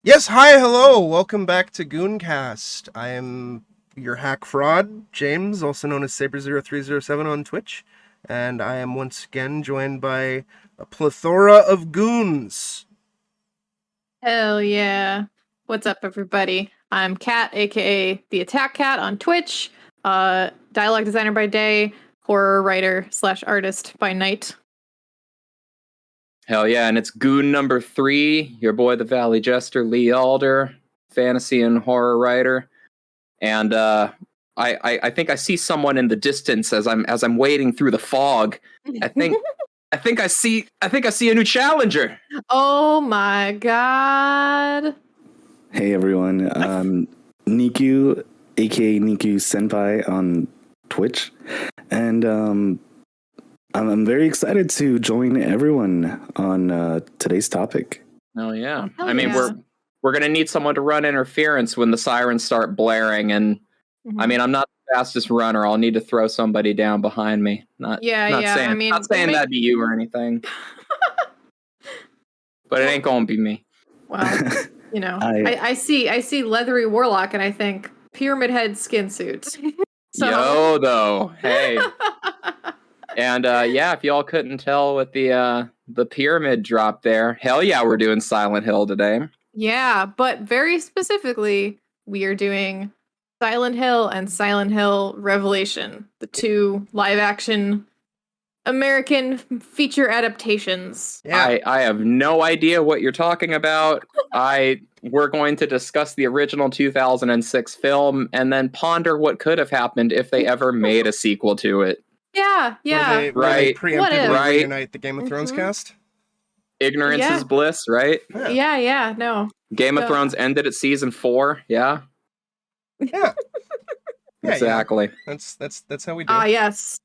Yes, hi, hello, welcome back to Gooncast. I am your hack fraud, James, also known as Saber0307 on Twitch, and I am once again joined by a plethora of goons. Hell yeah. What's up, everybody? I'm Kat, aka the Attack Cat on Twitch, dialogue designer by day, horror writer / artist by night. Hell yeah, and it's Goon number 3, your boy the Valley Jester, Lee Alder, fantasy and horror writer. And I think I see someone in the distance as I'm wading through the fog. I think I see a new challenger. Oh my god. Hey everyone, Nikku, aka NikkuSenpai on Twitch, and I'm very excited to join everyone on today's topic. Oh yeah. Hell I mean, yeah. we're gonna need someone to run interference when the sirens start blaring, and I mean, I'm not the fastest runner. I'll need to throw somebody down behind me. Not saying that'd be you or anything. But it ain't gonna be me. Well, you know, I see leathery warlock and I think pyramid head skin suits. Yo, though, hey. And yeah, if y'all couldn't tell with the pyramid drop there, hell yeah, we're doing Silent Hill today. Yeah, but very specifically, we are doing Silent Hill and Silent Hill Revelation, the two live-action American feature adaptations. Yeah. I have no idea what you're talking about. We're going to discuss the original 2006 film and then ponder what could have happened if they ever made a sequel to it. Yeah. Will they Right. preemptively Right. reunite the Game of Thrones cast? Ignorance is bliss, right? Yeah, no. Game of Thrones ended at season 4, yeah? Yeah. Exactly. Yeah. That's how we do. Yes.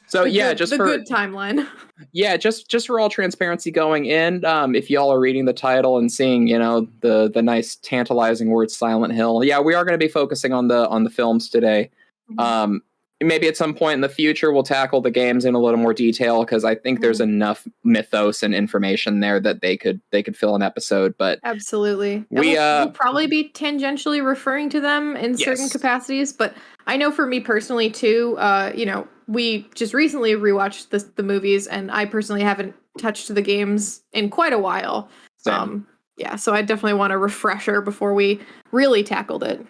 So the just good timeline. Yeah, just for all transparency going in, if y'all are reading the title and seeing, the nice tantalizing word Silent Hill, yeah, we are going to be focusing on the films today. Mm-hmm. Maybe at some point in the future we'll tackle the games in a little more detail because I think there's enough mythos and information there that they could fill an episode. But absolutely, we'll probably be tangentially referring to them in certain capacities. But I know for me personally too, we just recently rewatched the movies, and I personally haven't touched the games in quite a while. Same. Yeah, so I definitely want a refresher before we really tackled it.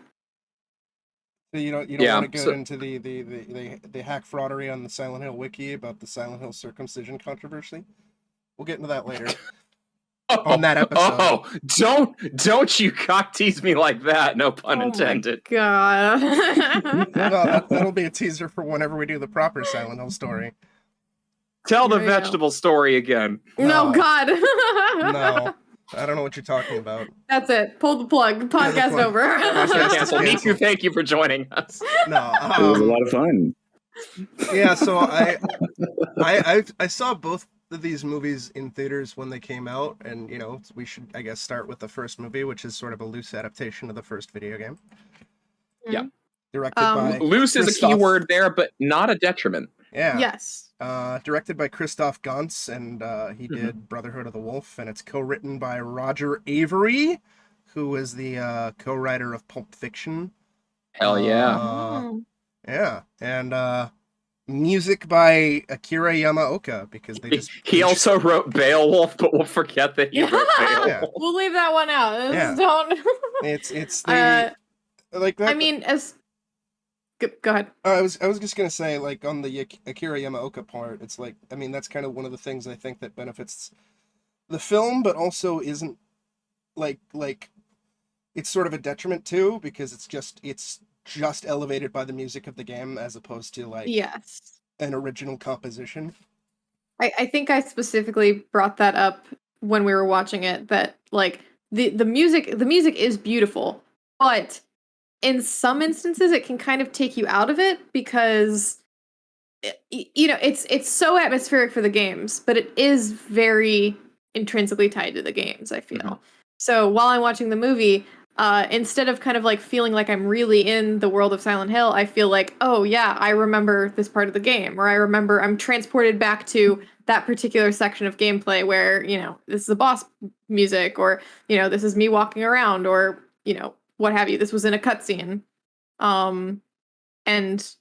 So you don't want to go into the hack fraudery on the Silent Hill wiki about the Silent Hill circumcision controversy? We'll get into that later. On that episode. Oh, don't you cock tease me like that. No pun intended. My God. Well, that'll be a teaser for whenever we do the proper Silent Hill story. Tell the vegetable story again. No, God. No. I don't know what you're talking about. That's it. Pull the plug. Podcast over. Cancel. Nikku, thank you for joining us. No. It was a lot of fun. Yeah, so I saw both of these movies in theaters when they came out, and we should, I guess, start with the first movie, which is sort of a loose adaptation of the first video game. Yeah. Directed by loose is a key word there, but not a detriment. Yeah. Yes. Directed by Christoph Gans, and he did Brotherhood of the Wolf, and it's co-written by Roger Avery, who is the co-writer of Pulp Fiction. Hell yeah. Yeah, and music by Akira Yamaoka, because he also wrote Beowulf, but we'll forget that he wrote Beowulf. Yeah. We'll leave that one out. Don't. It's the like that. I mean, go ahead. I was just gonna say, like, on the Akira Yamaoka part, it's like, I mean, that's kind of one of the things I think that benefits the film, but also isn't like it's sort of a detriment too, because it's just elevated by the music of the game as opposed to like an original composition. I think I specifically brought that up when we were watching it, that like the music is beautiful, but in some instances it can kind of take you out of it because it's so atmospheric for the games, but it is very intrinsically tied to the games, I feel. So while I'm watching the movie, instead of kind of like feeling like I'm really in the world of Silent Hill, I feel like, oh yeah, I remember this part of the game, or I remember I'm transported back to that particular section of gameplay where, this is the boss music, or, this is me walking around, or, what have you. This was in a cutscene. And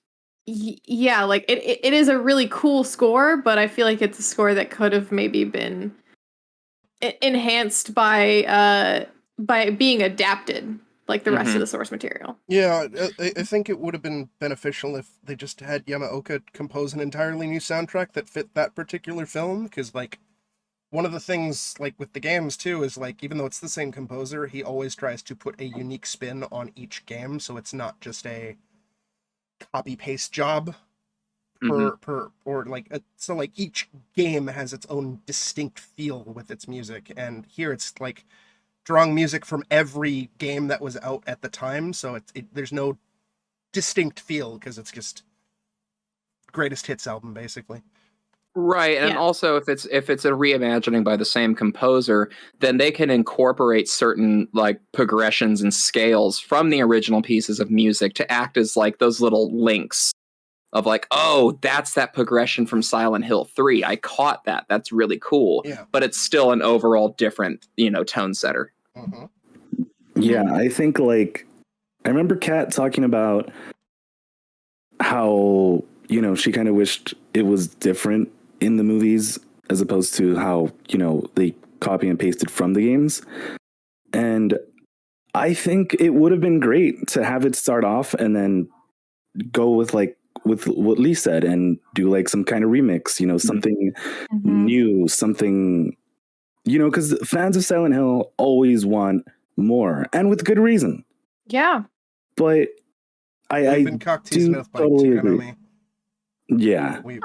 yeah, like it is a really cool score, but I feel like it's a score that could have maybe been enhanced by being adapted like the rest of the source material. Yeah, I think it would have been beneficial if they just had Yamaoka compose an entirely new soundtrack that fit that particular film, because, like, one of the things, like, with the games, too, is, like, even though it's the same composer, he always tries to put a unique spin on each game, so it's not just a copy-paste job so, like, each game has its own distinct feel with its music, and here it's, like, drawing music from every game that was out at the time, so there's no distinct feel, because it's just greatest hits album, basically. Right, and also if it's a reimagining by the same composer, then they can incorporate certain like progressions and scales from the original pieces of music to act as like those little links of like, oh, that's that progression from Silent Hill 3. I caught that. That's really cool. Yeah. But it's still an overall different, tone setter. Yeah, I think like I remember Kat talking about how, she kind of wished it was different in the movies as opposed to how, they copy and pasted from the games. And I think it would have been great to have it start off and then go with what Lee said and do like some kind of remix, something new, something, because fans of Silent Hill always want more, and with good reason. Yeah. But I been cockteased enough by totally agree. Yeah. We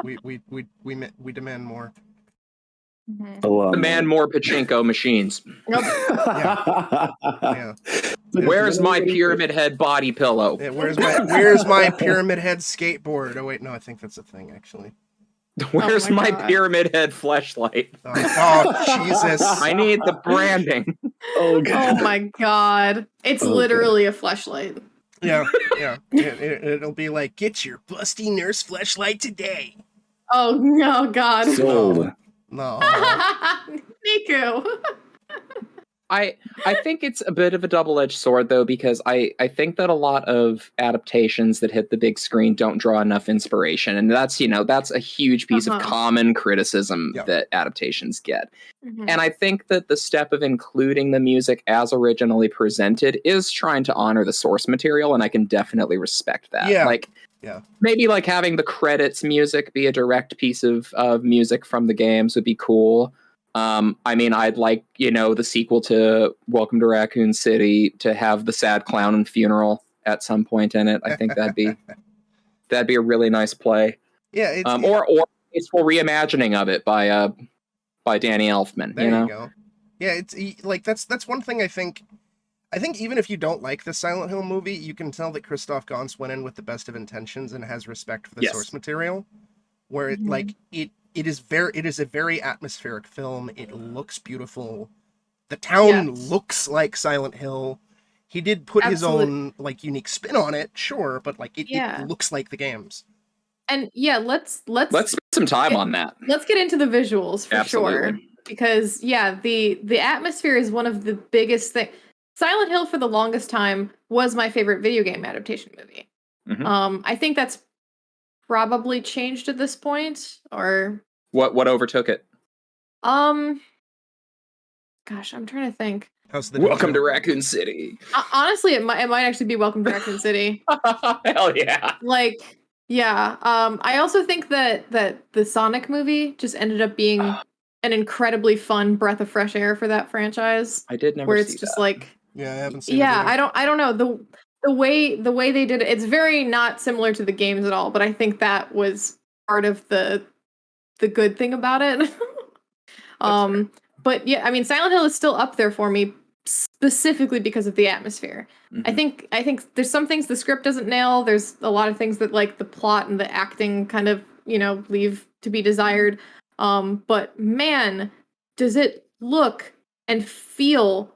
demand more. Demand more pachinko machines. Yeah. Where's my pyramid head body pillow? Yeah, where's my pyramid head skateboard? Oh wait, no, I think that's a thing actually. Where's my pyramid head fleshlight? Oh Jesus! I need the branding. Oh my God! It's literally a fleshlight. Yeah. It'll be like, get your busty nurse fleshlight today. Oh no, God! Sold. No. Nikku. I think it's a bit of a double-edged sword, though, because I think that a lot of adaptations that hit the big screen don't draw enough inspiration. And that's a huge piece of common criticism that adaptations get. And I think that the step of including the music as originally presented is trying to honor the source material, and I can definitely respect that. Yeah. Maybe like having the credits music be a direct piece of music from the games would be cool. I mean, I'd like, the sequel to Welcome to Raccoon City to have the sad clown and funeral at some point in it. I think that'd be a really nice play. Yeah. Or a peaceful reimagining of it by Danny Elfman. There you go. Yeah, it's like that's one thing I think even if you don't like the Silent Hill movie, you can tell that Christoph Gans went in with the best of intentions and has respect for the source material. Where it is a very atmospheric film. It looks beautiful. The town looks like Silent Hill. He did put his own like unique spin on it, sure, but like it looks like the games. And let's spend some time on that. Let's get into the visuals for sure, because the atmosphere is one of the biggest things. Silent Hill for the longest time was my favorite video game adaptation movie. I think that's probably changed at this point, or what overtook it? Gosh, I'm trying to think. Welcome to Raccoon City. Honestly, it might actually be Welcome to Raccoon City. Hell yeah! I also think that the Sonic movie just ended up being an incredibly fun breath of fresh air for that franchise. I did never where see it's just that. like, I haven't seen. I don't know the way they did it. It's very not similar to the games at all, but I think that was part of the good thing about it. But yeah, I mean, Silent Hill is still up there for me specifically because of the atmosphere. I think there's some things the script doesn't nail. There's a lot of things that like the plot and the acting kind of, leave to be desired. But man, does it look and feel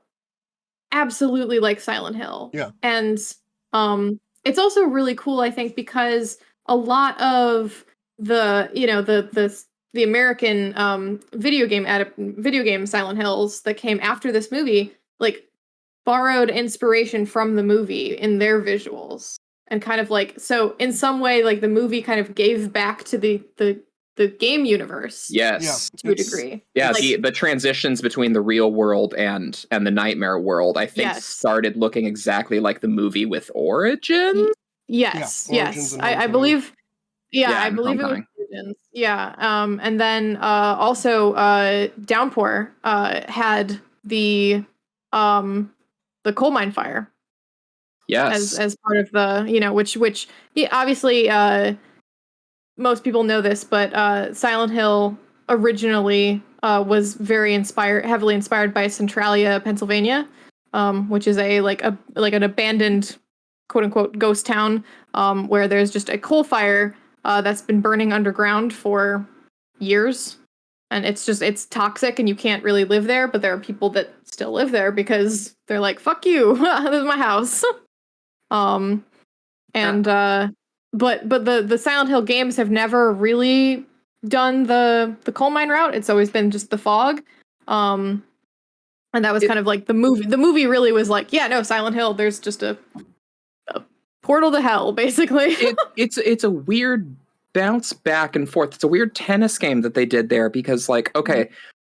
absolutely like Silent Hill. Yeah. And it's also really cool, I think, because a lot of the, you know, the American video game Silent Hills that came after this movie, like, borrowed inspiration from the movie in their visuals. And kind of like, so in some way, like, the movie kind of gave back to the game universe. Yes. To a degree. Yeah, like, the transitions between the real world and the nightmare world, I think, Yes. started looking exactly like the movie with Origins. Yes, Yeah, Origins yes. and I Homecoming. believe I and believe it was Homecoming. Origins. Yeah. And then also Downpour had the coal mine fire Yes. as part of the, you know, which yeah, obviously most people know this, but Silent Hill originally was very heavily inspired by Centralia, Pennsylvania, which is like an abandoned, quote unquote, ghost town, where there's just a coal fire that's been burning underground for years, and it's toxic, and you can't really live there. But there are people that still live there because they're like, "Fuck you, this is my house." But the Silent Hill games have never really done the coal mine route. It's always been just the fog. And that was kind of like the movie. The movie really was like, yeah, no, Silent Hill, there's just a portal to hell, basically. It's a weird bounce back and forth. It's a weird tennis game that they did there because, like, okay,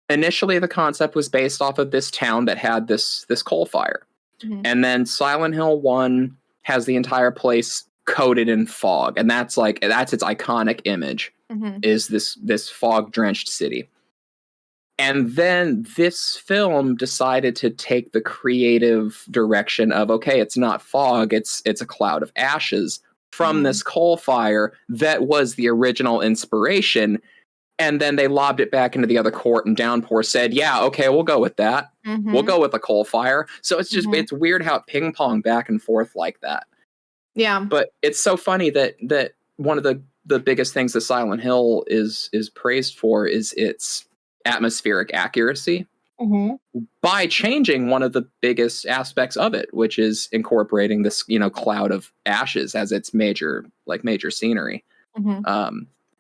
initially the concept was based off of this town that had this coal fire. And then Silent Hill 1 has the entire place coated in fog, and that's its iconic image, is this fog drenched city. And then this film decided to take the creative direction of, okay, it's not fog, it's a cloud of ashes from this coal fire that was the original inspiration. And then they lobbed it back into the other court, and Downpour said, yeah, okay, we'll go with that. We'll go with the coal fire. So it's just, it's weird how it ping pong back and forth like that. Yeah. But it's so funny that one of the biggest things that Silent Hill is praised for is its atmospheric accuracy by changing one of the biggest aspects of it, which is incorporating this, you know, cloud of ashes as its major scenery.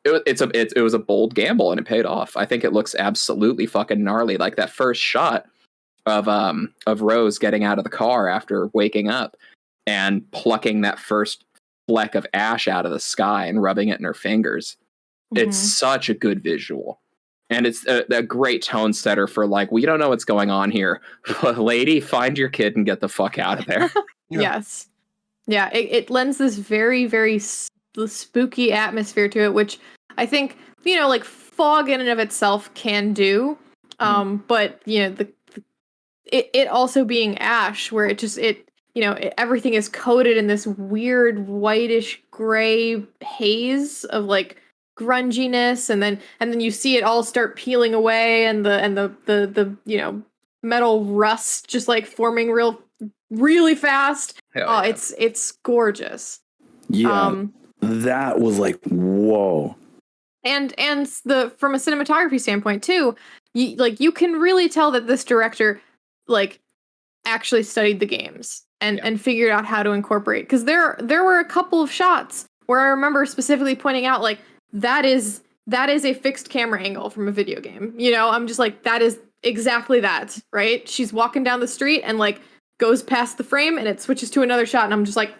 It was a bold gamble, and it paid off. I think it looks absolutely fucking gnarly. Like that first shot of Rose getting out of the car after waking up and plucking that first fleck of ash out of the sky and rubbing it in her fingers. It's such a good visual. And it's a great tone setter for, like, we don't know what's going on here, but lady, find your kid and get the fuck out of there. Yes. Yeah, it lends this very, very spooky atmosphere to it, which I think, you know, like, fog in and of itself can do. But, you know, it also being ash, where everything is coated in this weird whitish gray haze of, like, grunginess, and then you see it all start peeling away, and the you know, metal rust just, like, forming really fast. Yeah. It's gorgeous. Yeah, that was like, whoa. And from a cinematography standpoint too, you can really tell that this director, like, actually studied the games and figured out how to incorporate, because there were a couple of shots where I remember specifically pointing out, like, that is a fixed camera angle from a video game. You know, I'm just like, that is exactly that, right? She's walking down the street and, like, goes past the frame and it switches to another shot, and I'm just like,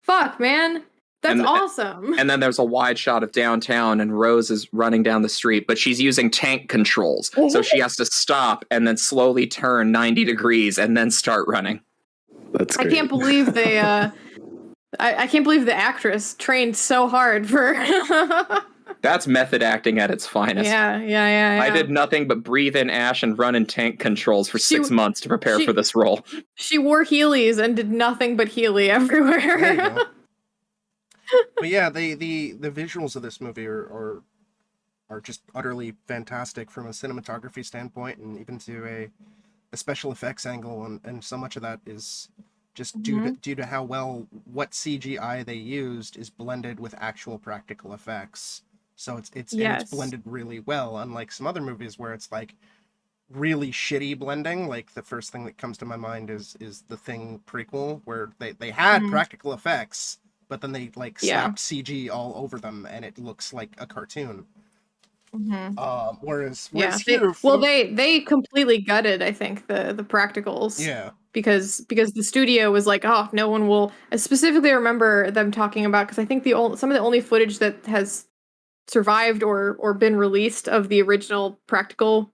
fuck, man. That's awesome. And then there's a wide shot of downtown, and Rose is running down the street, but she's using tank controls. So she has to stop and then slowly turn 90 degrees and then start running. That's great. I can't believe they I can't believe the actress trained so hard for That's method acting at its finest. Yeah. I did nothing but breathe in ash and run in tank controls for 6 months to prepare for this role. She wore Heelys and did nothing but Heely everywhere. There you go. But yeah, the visuals of this movie are just utterly fantastic from a cinematography standpoint, and even to a special effects angle, and so much of that is just due to how well what CGI they used is blended with actual practical effects. So it's blended really well, unlike some other movies where it's like really shitty blending. Like the first thing that comes to my mind is the Thing prequel, where they had practical effects, but then they like slapped CG all over them, and it looks like a cartoon. Whereas here, they completely gutted, I think, the practicals. Yeah. Because the studio was like, oh, no one will. I specifically remember them talking about, because I think some of the only footage that has survived or been released of the original practical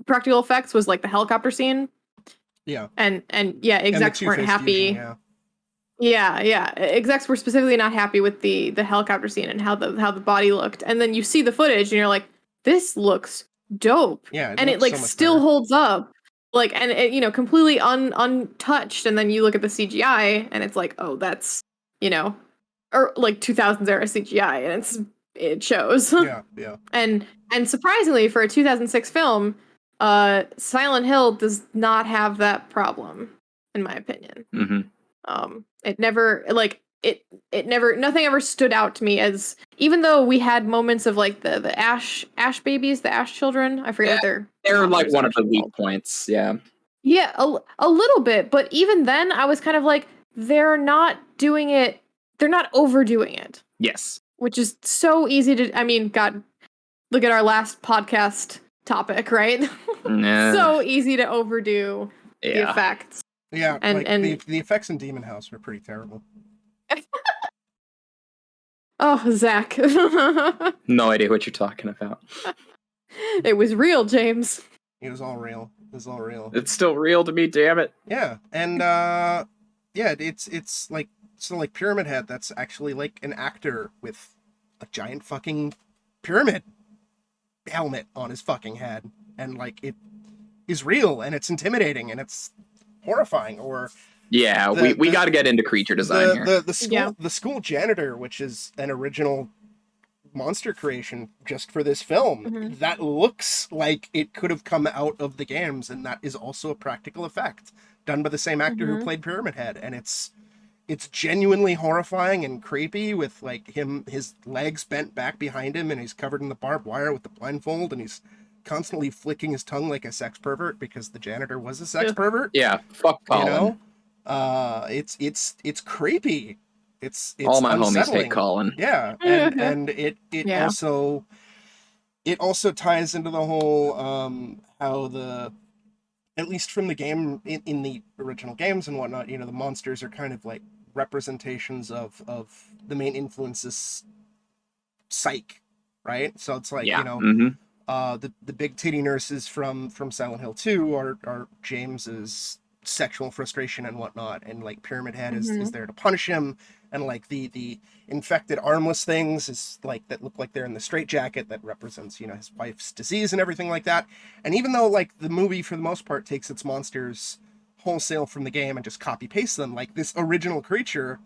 effects was like the helicopter scene. Yeah. And yeah, execs weren't happy. Fusion, yeah. Execs were specifically not happy with the helicopter scene and how the body looked. And then you see the footage and you're like, this looks dope. Yeah. And it like so still better. holds up. Like, and it, completely untouched. And then you look at the CGI and it's like, oh, that's, or like 2000s era CGI, and it shows. Yeah. And surprisingly, for a 2006 film, Silent Hill does not have that problem, in my opinion. It never nothing ever stood out to me as, even though we had moments of like the ash babies, the ash children. I forget what they're like one of the weak points. Yeah, a little bit, but even then, I was kind of like, they're not doing it. They're not overdoing it. Yes, which is so easy to. I mean, God, look at our last podcast topic, right? So easy to overdo the effects. Yeah, and the effects in Demon House were pretty terrible. Oh, Zach. No idea what you're talking about. It was real, James. It was all real. It's still real to me, damn it. Yeah, and it's like, so like Pyramid Head, that's actually like an actor with a giant fucking pyramid helmet on his fucking head, and like it is real, and it's intimidating, and it's horrifying. Or we got to get into creature design here. The school janitor, which is an original monster creation just for this film, that looks like it could have come out of the games, and that is also a practical effect done by the same actor who played Pyramid Head, and it's genuinely horrifying and creepy, with like his legs bent back behind him, and he's covered in the barbed wire with the blindfold, and he's constantly flicking his tongue like a sex pervert, because the janitor was a sex pervert. Yeah, fuck Colin. It's creepy. It's all my unsettling. homies hate Colin. Yeah, and it also ties into the whole how at least from the game, in the original games and whatnot, the monsters are kind of like representations of the main influence's psyche, right? So it's like the big titty nurses from Silent Hill 2 are James's sexual frustration and whatnot, and like Pyramid Head is there to punish him, and like the infected armless things is like that look like they're in the straitjacket that represents his wife's disease and everything like that. And even though like the movie for the most part takes its monsters wholesale from the game and just copy paste them, like this original creature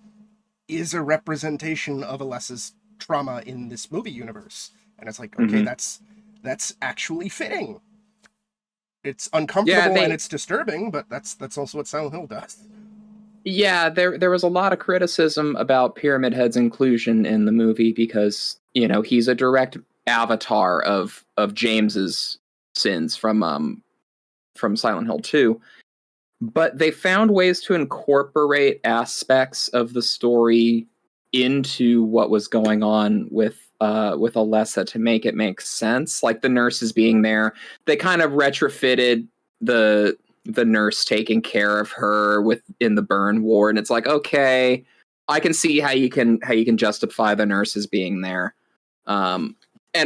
is a representation of Alessa's trauma in this movie universe, and it's like, okay, that's actually fitting. It's uncomfortable and it's disturbing, but that's also what Silent Hill does. Yeah, there was a lot of criticism about Pyramid Head's inclusion in the movie because, he's a direct avatar of James's sins from Silent Hill 2. But they found ways to incorporate aspects of the story into what was going on with Alessa to make it make sense. Like the nurses being there, they kind of retrofitted the nurse taking care of her in the burn ward, and it's like, okay, I can see how you can justify the nurses being there. And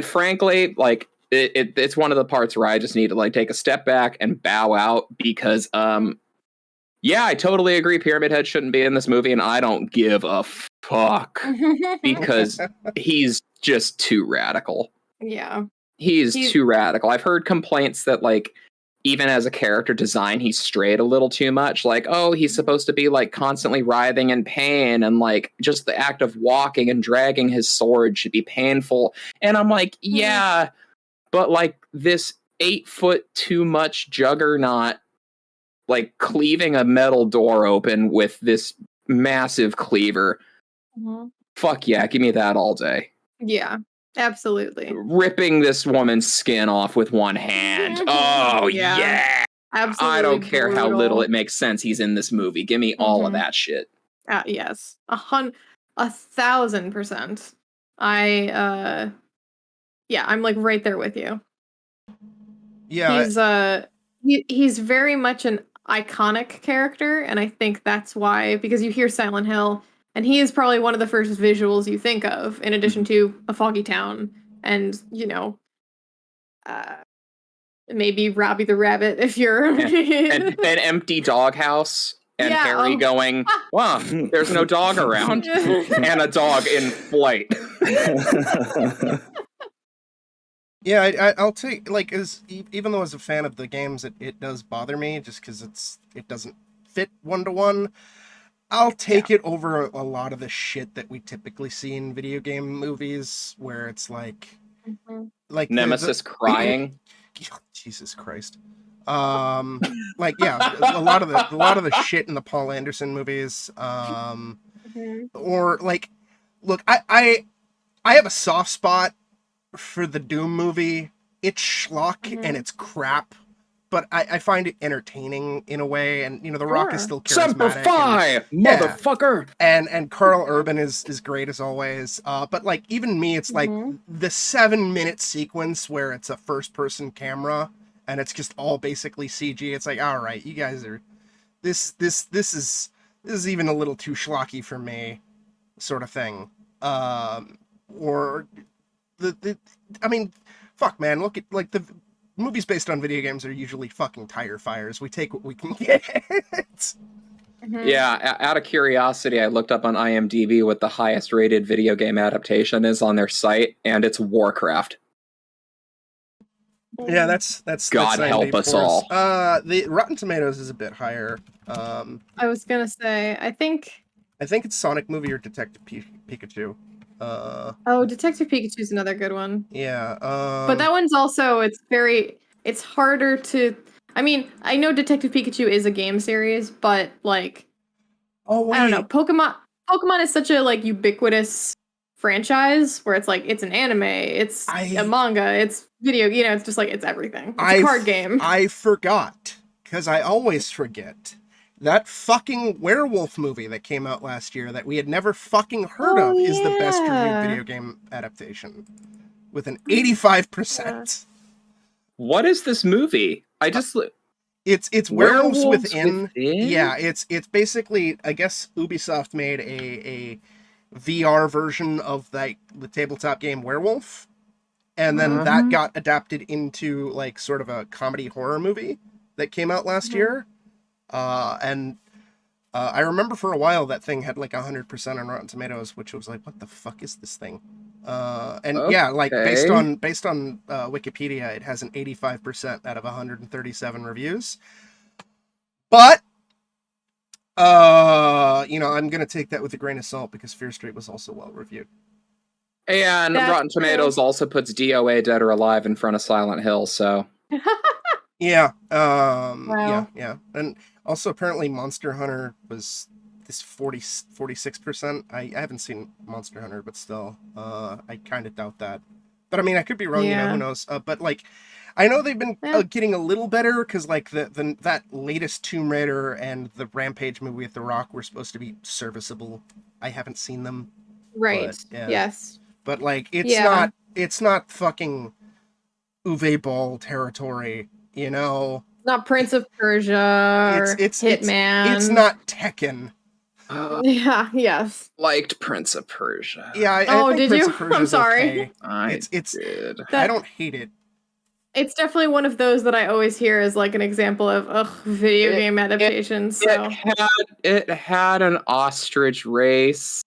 frankly, like it's one of the parts where I just need to like take a step back and bow out, because I totally agree Pyramid Head shouldn't be in this movie, and I don't give a fuck because he's just too radical. Yeah. He's too radical. I've heard complaints that like even as a character design, he's strayed a little too much. Like, oh, he's supposed to be like constantly writhing in pain, and like just the act of walking and dragging his sword should be painful. And I'm like, yeah, but like this 8 foot too much juggernaut, like cleaving a metal door open with this massive cleaver. Fuck yeah, give me that all day. Yeah. Absolutely. Ripping this woman's skin off with one hand. Oh, yeah. Absolutely. I don't care how little it makes sense he's in this movie. Give me all of that shit. Yes. 1,000%. I'm like right there with you. Yeah. He's very much an iconic character, and I think that's why, because you hear Silent Hill, and he is probably one of the first visuals you think of, in addition to A Foggy Town, and, maybe Robbie the Rabbit if you're... and an empty doghouse, and Harry going, wow, there's no dog around, and a dog in flight. Yeah, I'll take, like, even though as a fan of the games, it does bother me, just because it doesn't fit 1-to-1. I'll take it over a lot of the shit that we typically see in video game movies, where it's like Nemesis crying. Jesus Christ. Like, yeah, a lot of the shit in the Paul Anderson movies. Or like, look, I have a soft spot for the Doom movie. It's schlock and it's crap, but I find it entertaining in a way, and The Rock is still charismatic. Semper motherfucker! And Karl Urban is great as always. But like, even me, it's like the 7-minute sequence where it's a first-person camera and it's just all basically CG. It's like, all right, you guys are this is even a little too schlocky for me, sort of thing. Or I mean, fuck, man, look at, like, the movies based on video games are usually fucking tire fires. We take what we can get. Yeah, out of curiosity, I looked up on IMDb what the highest rated video game adaptation is on their site, and it's Warcraft. Yeah, that's God help us all. The Rotten Tomatoes is a bit higher. I was gonna say, I think it's Sonic movie or Detective Pikachu. Detective Pikachu is another good one. Yeah. But that one's also, it's harder to, I mean, I know Detective Pikachu is a game series, but like, I don't know, Pokemon is such a like ubiquitous franchise where it's like, it's an anime, it's a manga, it's video, it's just like, it's everything. It's a card game. I forgot, because I always forget. That fucking werewolf movie that came out last year that we had never fucking heard of is the best reviewed video game adaptation, with an 85%. What is this movie? It's werewolves within. Yeah, it's basically, I guess Ubisoft made a VR version of like the tabletop game Werewolf, and then that got adapted into like sort of a comedy horror movie that came out last year. And I remember for a while that thing had like 100% on Rotten Tomatoes, which was like, what the fuck is this thing? Yeah, like based on Wikipedia, it has an 85% out of 137 reviews. But I'm gonna take that with a grain of salt because Fear Street was also well reviewed. And Rotten Tomatoes also puts DOA Dead or Alive in front of Silent Hill, so yeah. Wow. Yeah. And also apparently Monster Hunter was this 46%. I haven't seen Monster Hunter, but still, I kind of doubt that. But I mean, I could be wrong, who knows? But like, I know they've been getting a little better because like that latest Tomb Raider and the Rampage movie with The Rock were supposed to be serviceable. I haven't seen them. Right. But, yeah. Yes. But like, it's not fucking Uwe Ball territory, Not Prince of Persia or Hitman. It's not Tekken. Yeah, yes. Liked Prince of Persia. Yeah, I think did Prince you? of Persia's I'm sorry. okay. I did. I don't hate it. It's definitely one of those that I always hear as like an example of video game adaptations. It had an ostrich race.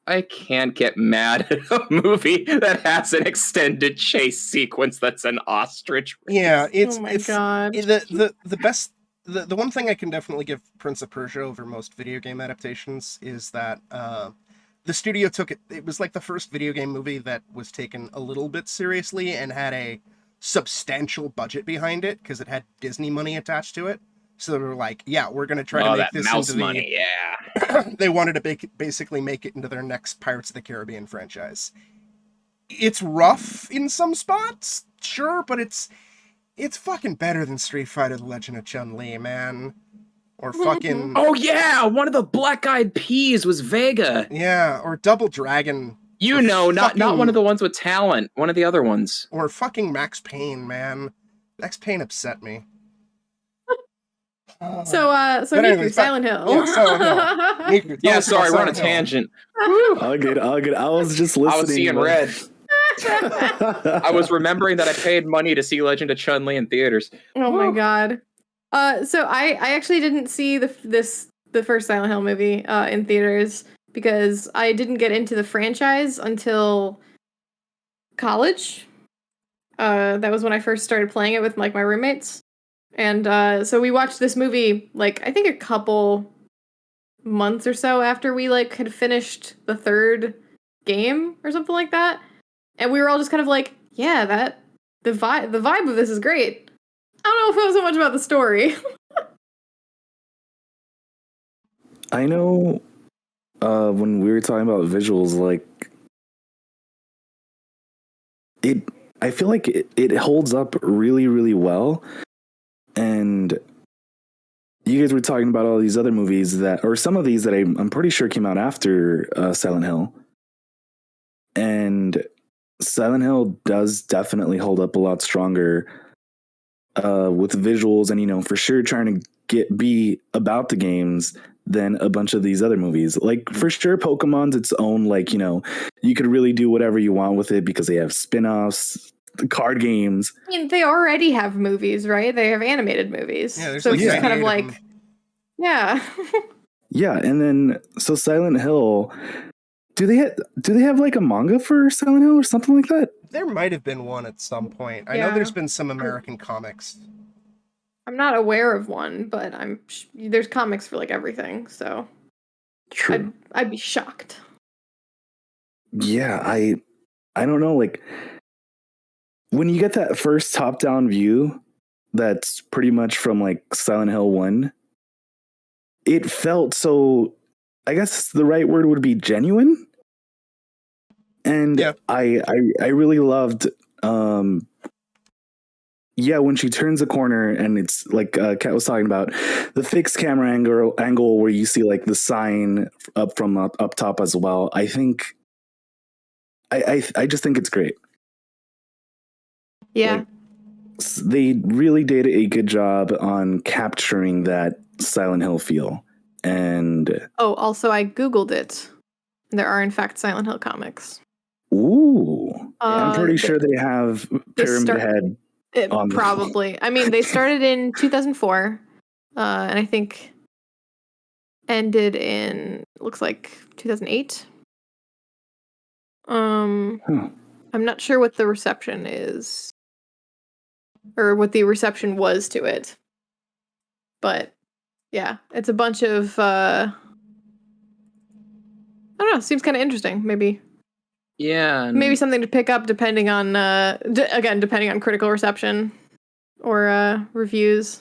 I can't get mad at a movie that has an extended chase sequence that's an ostrich race. Yeah, it's God. The best. The one thing I can definitely give Prince of Persia over most video game adaptations is that the studio took it. It was like the first video game movie that was taken a little bit seriously and had a substantial budget behind it because it had Disney money attached to it. So they were like, yeah, we're going to try to make this mouse into money, yeah. They wanted to basically make it into their next Pirates of the Caribbean franchise. it's rough in some spots, sure, but it's fucking better than Street Fighter: The Legend of Chun-Li, man. Or fucking... Oh yeah, one of the Black Eyed Peas was Vega. Yeah, or Double Dragon. You know, not one of the ones with talent, one of the other ones. Or fucking Max Payne, man. Max Payne upset me. So Nikku, Silent Hill. Yeah, Silent Hill. Nikku, yeah, sorry, we're on a tangent. All good. I was just listening. I was seeing red. I was remembering that I paid money to see Legend of Chun-Li in theaters. Oh my god. So I actually didn't see the first Silent Hill movie in theaters because I didn't get into the franchise until college. That was when I first started playing it with like my roommates. And so we watched this movie like I think a couple months or so after we like had finished the third game or something like that. And we were all just kind of like, yeah, that the vibe of this is great. I don't know if it was so much about the story. I know when we were talking about visuals, like I feel like it holds up really, really well. And you guys were talking about all these other movies or some of these that I'm pretty sure came out after Silent Hill. And Silent Hill does definitely hold up a lot stronger with visuals and, for sure trying to be about the games than a bunch of these other movies. Like, for sure, Pokemon's its own, like, you could really do whatever you want with it because they have spin-offs, the card games. I mean, they already have movies, right? They have animated movies. Yeah, so it's just kind of like, yeah. Yeah, and then, so Silent Hill... Do they have like a manga for Silent Hill or something like that? There might have been one at some point. I know there's been some American comics. I'm not aware of one, but there's comics for like everything, so True. I'd be shocked. Yeah, I don't know, like when you get that first top-down view that's pretty much from like Silent Hill 1, it felt so, I guess the right word would be genuine. And yeah. I really loved, when she turns a corner and it's like Kat was talking about, the fixed camera angle where you see like the sign up from up top as well. I think, I just think it's great. Yeah. Like, they really did a good job on capturing that Silent Hill feel. And also I Googled it. There are in fact Silent Hill comics. Ooh. I'm pretty sure they have Pyramid Head on probably. I mean, they started in 2004 and I think ended in looks like 2008. I'm not sure what the reception is or what the reception was to it. But yeah, it's a bunch of I don't know, seems kind of interesting, maybe. Yeah. Maybe something to pick up depending on depending on critical reception or reviews.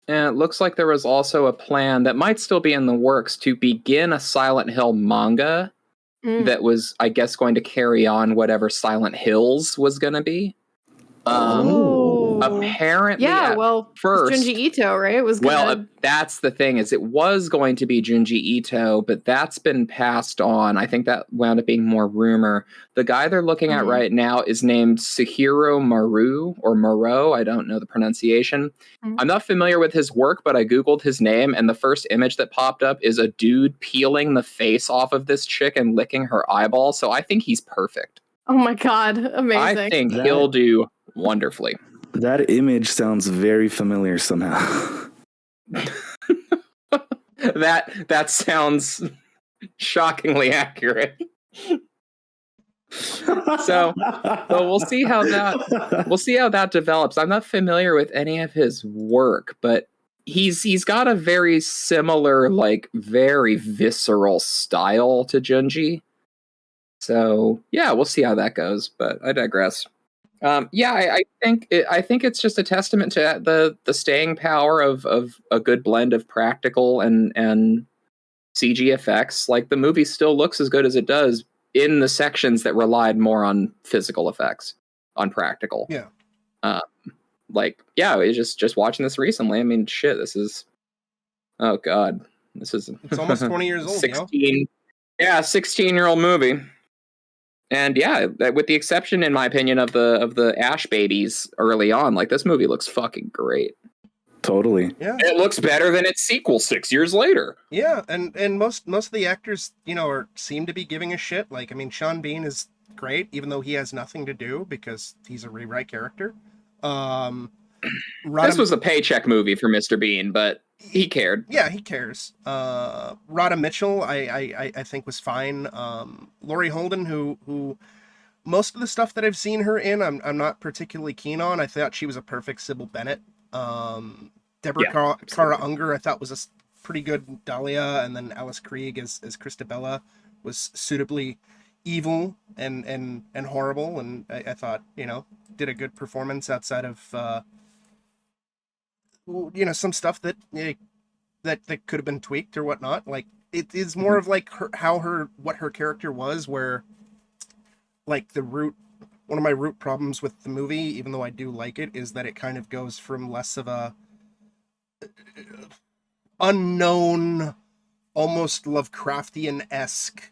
And it looks like there was also a plan that might still be in the works to begin a Silent Hill manga that was, I guess, going to carry on whatever Silent Hills was going to be. Apparently, first Junji Ito, right? It was that's the thing, is it was going to be Junji Ito, but that's been passed on. I think that wound up being more rumor. The guy they're looking at right now is named Suhiro Maru or Moreau. I don't know the pronunciation. I'm not familiar with his work, but I Googled his name, and the first image that popped up is a dude peeling the face off of this chick and licking her eyeball. So I think he's perfect. Oh my god, amazing. I think he'll do wonderfully. That image sounds very familiar somehow. That sounds shockingly accurate. So we'll see how that develops. I'm not familiar with any of his work, but he's got a very similar, like very visceral style to Junji. So yeah, we'll see how that goes. But I digress. I think it's just a testament to the staying power of a good blend of practical and CG effects. Like, the movie still looks as good as it does, in the sections that relied more on physical effects, on practical. Yeah. We just watching this recently. I mean, shit, this is, oh god, it's almost 20 years old. 16, 16-year-old movie. And yeah, with the exception, in my opinion, of the Ash babies early on, like, this movie looks fucking great. Totally. Yeah. It looks better than its sequel 6 years later. Yeah, and most of the actors, seem to be giving a shit. Like, I mean, Sean Bean is great, even though he has nothing to do because he's a rewrite character. This was a paycheck movie for Mr. Bean, but he cared. Yeah, he cares. Rhoda Mitchell, I think was fine. Laurie Holden, who most of the stuff that I've seen her in, I'm not particularly keen on. I thought she was a perfect Sybil Bennett. Deborah Kara Unger, I thought was a pretty good Dahlia, and then Alice Krieg as Christabella was suitably evil and horrible, and I thought, did a good performance outside of some stuff that could have been tweaked or whatnot. Like, it is more of like what her character was, where like one of my root problems with the movie, even though I do like it, is that it kind of goes from less of a unknown, almost Lovecraftian-esque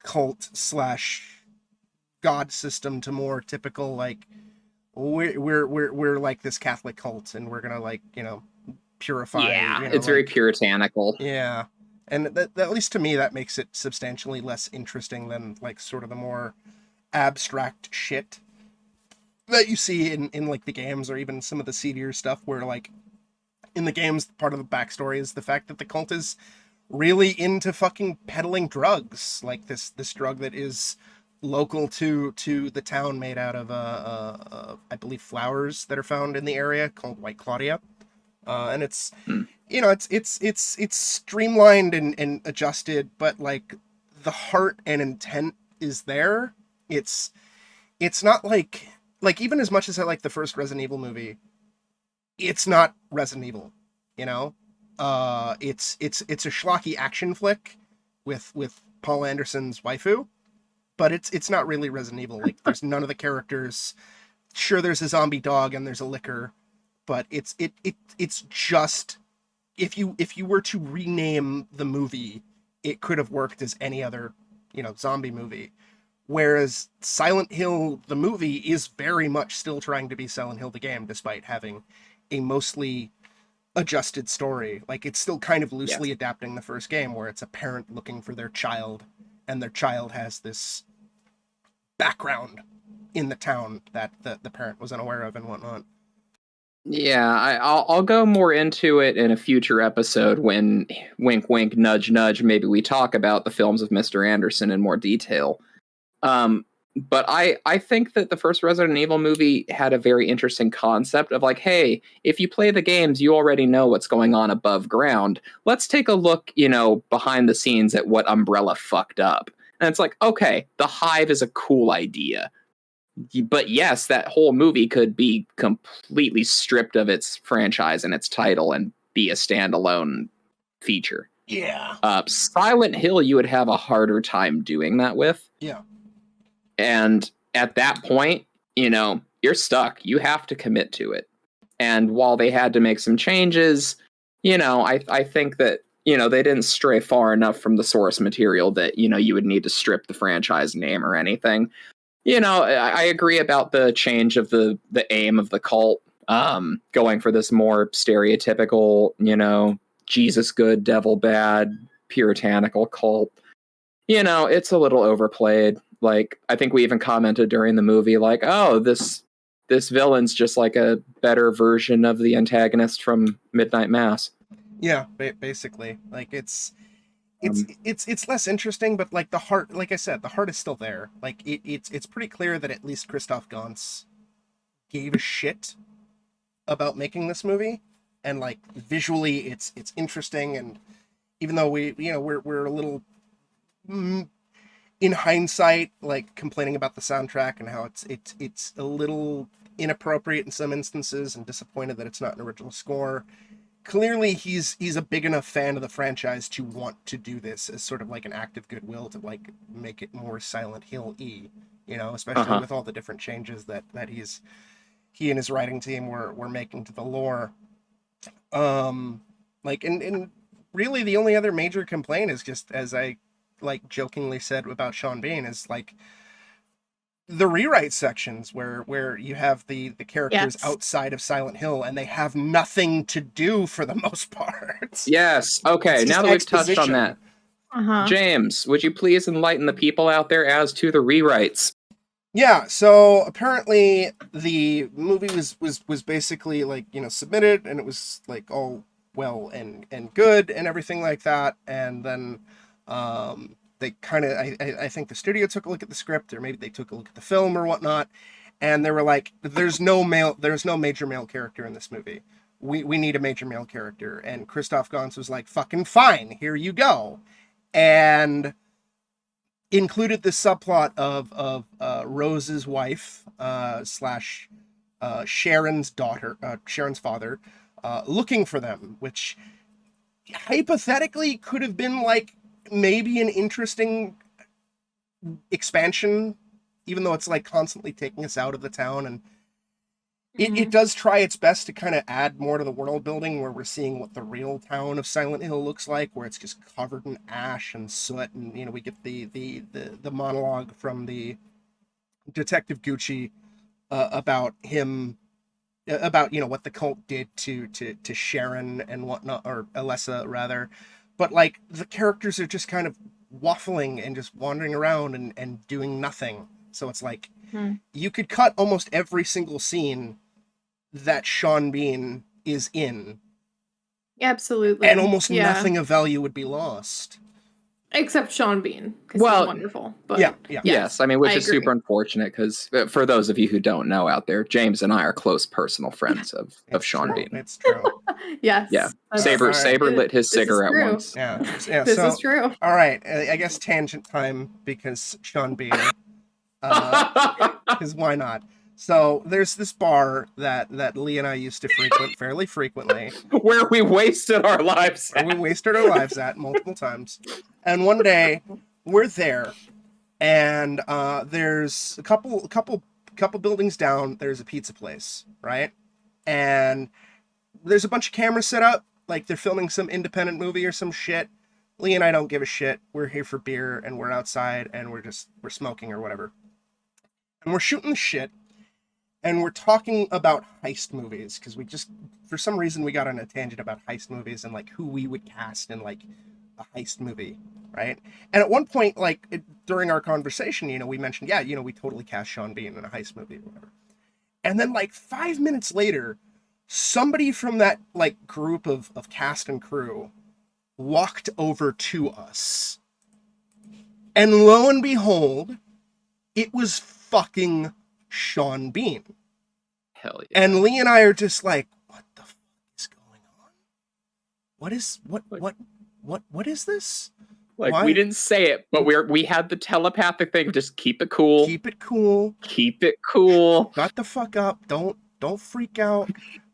cult / god system to more typical, like, we're like this Catholic cult, and we're gonna, like, purify. Yeah, it's very puritanical. Yeah, and that, at least to me, that makes it substantially less interesting than, like, sort of the more abstract shit that you see in like the games, or even some of the seedier stuff, where, like, in the games, part of the backstory is the fact that the cult is really into fucking peddling drugs, like this drug that is local to the town, made out of I believe flowers that are found in the area, called White Claudia. And it's it's streamlined and adjusted, but, like, the heart and intent is there. It's not like even as much as I like the first Resident Evil movie, it's not Resident Evil, it's a schlocky action flick with Paul Anderson's waifu, but it's not really Resident Evil. Like, there's none of the characters. Sure, there's a zombie dog and there's a licker, but it's just, if you were to rename the movie, it could have worked as any other, zombie movie. Whereas Silent Hill, the movie, is very much still trying to be Silent Hill, the game, despite having a mostly adjusted story. Like, it's still kind of loosely adapting the first game, where it's a parent looking for their child, and their child has this background in the town that the parent was unaware of and whatnot. Yeah, I'll go more into it in a future episode when, wink, wink, nudge, nudge, maybe we talk about the films of Mr. Anderson in more detail. But I think that the first Resident Evil movie had a very interesting concept of, like, hey, if you play the games, you already know what's going on above ground. Let's take a look, behind the scenes at what Umbrella fucked up. And it's like, okay, the Hive is a cool idea. But yes, that whole movie could be completely stripped of its franchise and its title and be a standalone feature. Yeah. Silent Hill, you would have a harder time doing that with. Yeah. And at that point, you're stuck. You have to commit to it. And while they had to make some changes, I think that, they didn't stray far enough from the source material that, you would need to strip the franchise name or anything. I agree about the change of the aim of the cult, going for this more stereotypical, Jesus good, devil bad, puritanical cult. It's a little overplayed. Like, I think we even commented during the movie, like, oh, this villain's just like a better version of the antagonist from Midnight Mass. Yeah, basically. Like, it's less interesting, but, like, the heart, like I said, the heart is still there. Like, it's pretty clear that at least Christoph Gans gave a shit about making this movie, and, like, visually it's interesting, and even though we're a little in hindsight, like, complaining about the soundtrack and how it's a little inappropriate in some instances, and disappointed that it's not an original score, clearly he's a big enough fan of the franchise to want to do this as sort of like an act of goodwill to like make it more Silent Hill-y, especially with all the different changes that he and his writing team were making to the lore. Like, and really the only other major complaint is just, as I like jokingly said about Sean Bean, is like the rewrite sections where you have the characters outside of Silent Hill and they have nothing to do for the most part. Yes. Okay. Now that we've touched on that, James, would you please enlighten the people out there as to the rewrites? Yeah. So apparently the movie was basically like, submitted, and it was like all well and good and everything like that. And then, they kind of, I think the studio took a look at the script, or maybe they took a look at the film or whatnot, and they were like, there's no major male character in this movie. We need a major male character. And Christoph Gans was like, fucking fine, here you go. And included the subplot of Rose's wife, slash Sharon's daughter, Sharon's father, looking for them, which hypothetically could have been like, maybe an interesting expansion, even though it's like constantly taking us out of the town, and it does try its best to kind of add more to the world building, where we're seeing what the real town of Silent Hill looks like, where it's just covered in ash and soot, and we get the monologue from the Detective Gucci about him, about what the cult did to Sharon and whatnot, or Alessa rather. But, like, the characters are just kind of waffling and just wandering around and doing nothing. So it's like, you could cut almost every single scene that Sean Bean is in. Absolutely. And almost nothing of value would be lost. Except Sean Bean, because he's wonderful. But yeah. Yes, I mean, which is super unfortunate, because for those of you who don't know out there, James and I are close personal friends of Sean Bean. It's true. Yes. Yeah. Saber lit his cigarette once. Yeah. This is true. All right. I guess tangent time, because Sean Bean. Because why not? So there's this bar that Lee and I used to frequent fairly frequently. Where we wasted our lives at multiple times. And one day we're there, and there's a couple buildings down, there's a pizza place, right? And there's a bunch of cameras set up, like they're filming some independent movie or some shit. Lee and I don't give a shit. We're here for beer, and we're outside, and we're smoking or whatever. And we're shooting the shit. And we're talking about heist movies, because for some reason, we got on a tangent about heist movies and like who we would cast in like a heist movie, right? And at one point, like during our conversation, we mentioned, we totally cast Sean Bean in a heist movie or whatever. And then like 5 minutes later, somebody from that like group of cast and crew walked over to us. And lo and behold, it was fucking Sean Bean. Hell yeah. And Lee and I are just like, what the fuck is going on? What is this? Like, why? We didn't say it, but we had the telepathic thing of just keep it cool. Keep it cool. Shut the fuck up. Don't freak out.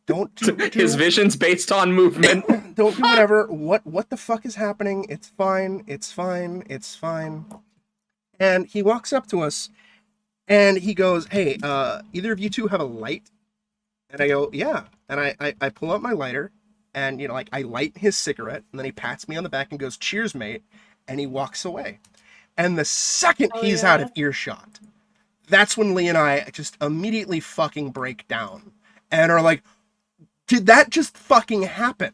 Don't do his vision's based on movement. Don't do whatever. What the fuck is happening? It's fine. And he walks up to us, and he goes, hey, either of you two have a light? And I go, yeah. And I pull out my lighter, and, I light his cigarette, and then he pats me on the back and goes, cheers, mate. And he walks away. And the second he's out of earshot, that's when Lee and I just immediately fucking break down and are like, did that just fucking happen?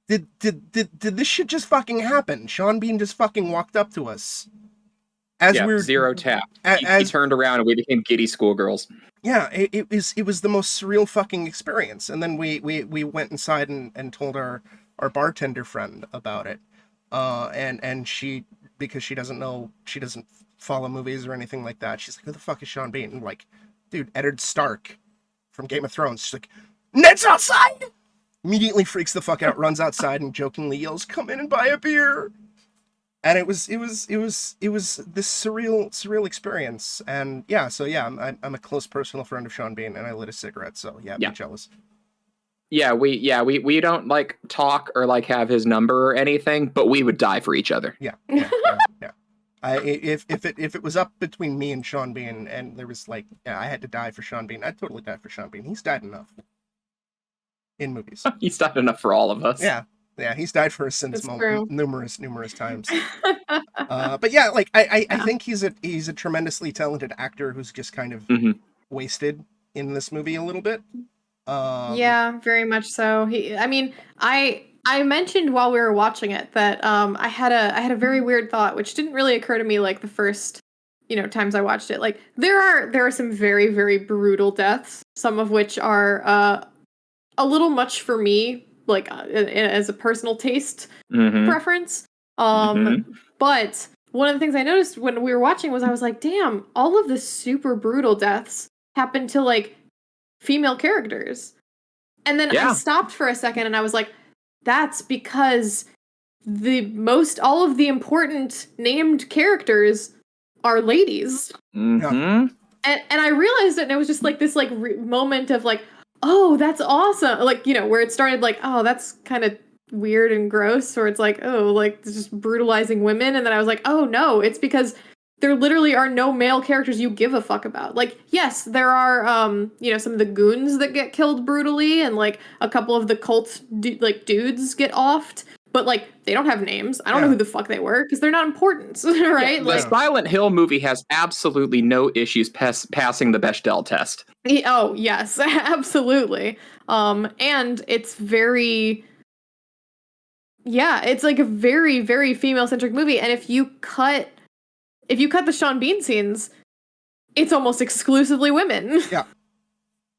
Did this shit just fucking happen? Sean Bean just fucking walked up to us. Zero tap. He turned around and we became giddy schoolgirls. Yeah, it was the most surreal fucking experience. And then we went inside and told our bartender friend about it. And she, because she doesn't follow movies or anything like that, she's like, who the fuck is Sean Bean? And like, dude, Eddard Stark from Game of Thrones. She's like, Ned's outside! Immediately freaks the fuck out, runs outside and jokingly yells, come in and buy a beer. And it was this surreal experience. And yeah, so yeah, I'm a close personal friend of Sean Bean, and I lit a cigarette, so yeah, be jealous. we don't like talk or like have his number or anything, but we would die for each other. Yeah. If it was up between me and Sean Bean, and there was like, I had to die for Sean Bean, I'd totally die for Sean Bean. He's died enough in movies. He's died enough for all of us. Yeah, he's died for his sins numerous times. But yeah, like I think he's a tremendously talented actor who's just kind of wasted in this movie a little bit. Yeah, very much so. I mentioned while we were watching it that I had a very weird thought, which didn't really occur to me like the first times I watched it. Like there are some very, very brutal deaths, some of which are a little much for me, like as a personal taste preference. But one of the things I noticed when we were watching was I was like, damn, all of the super brutal deaths happened to like female characters. And then I stopped for a second and I was like, that's because all of the important named characters are ladies. And I realized it, and it was just like this like moment of like, oh, that's awesome. Like, where it started like, oh, that's kind of weird and gross, or it's like, oh, like just brutalizing women. And then I was like, oh no, it's because there literally are no male characters you give a fuck about. Like, yes, there are, some of the goons that get killed brutally, and like a couple of the cult dudes get offed, but like they don't have names. I don't know who the fuck they were because they're not important, right? The Silent Hill movie has absolutely no issues passing the Bechdel test. Oh yes, absolutely. And it's very. Yeah, it's like a very, very female-centric movie, and if you cut the Sean Bean scenes, it's almost exclusively women. Yeah.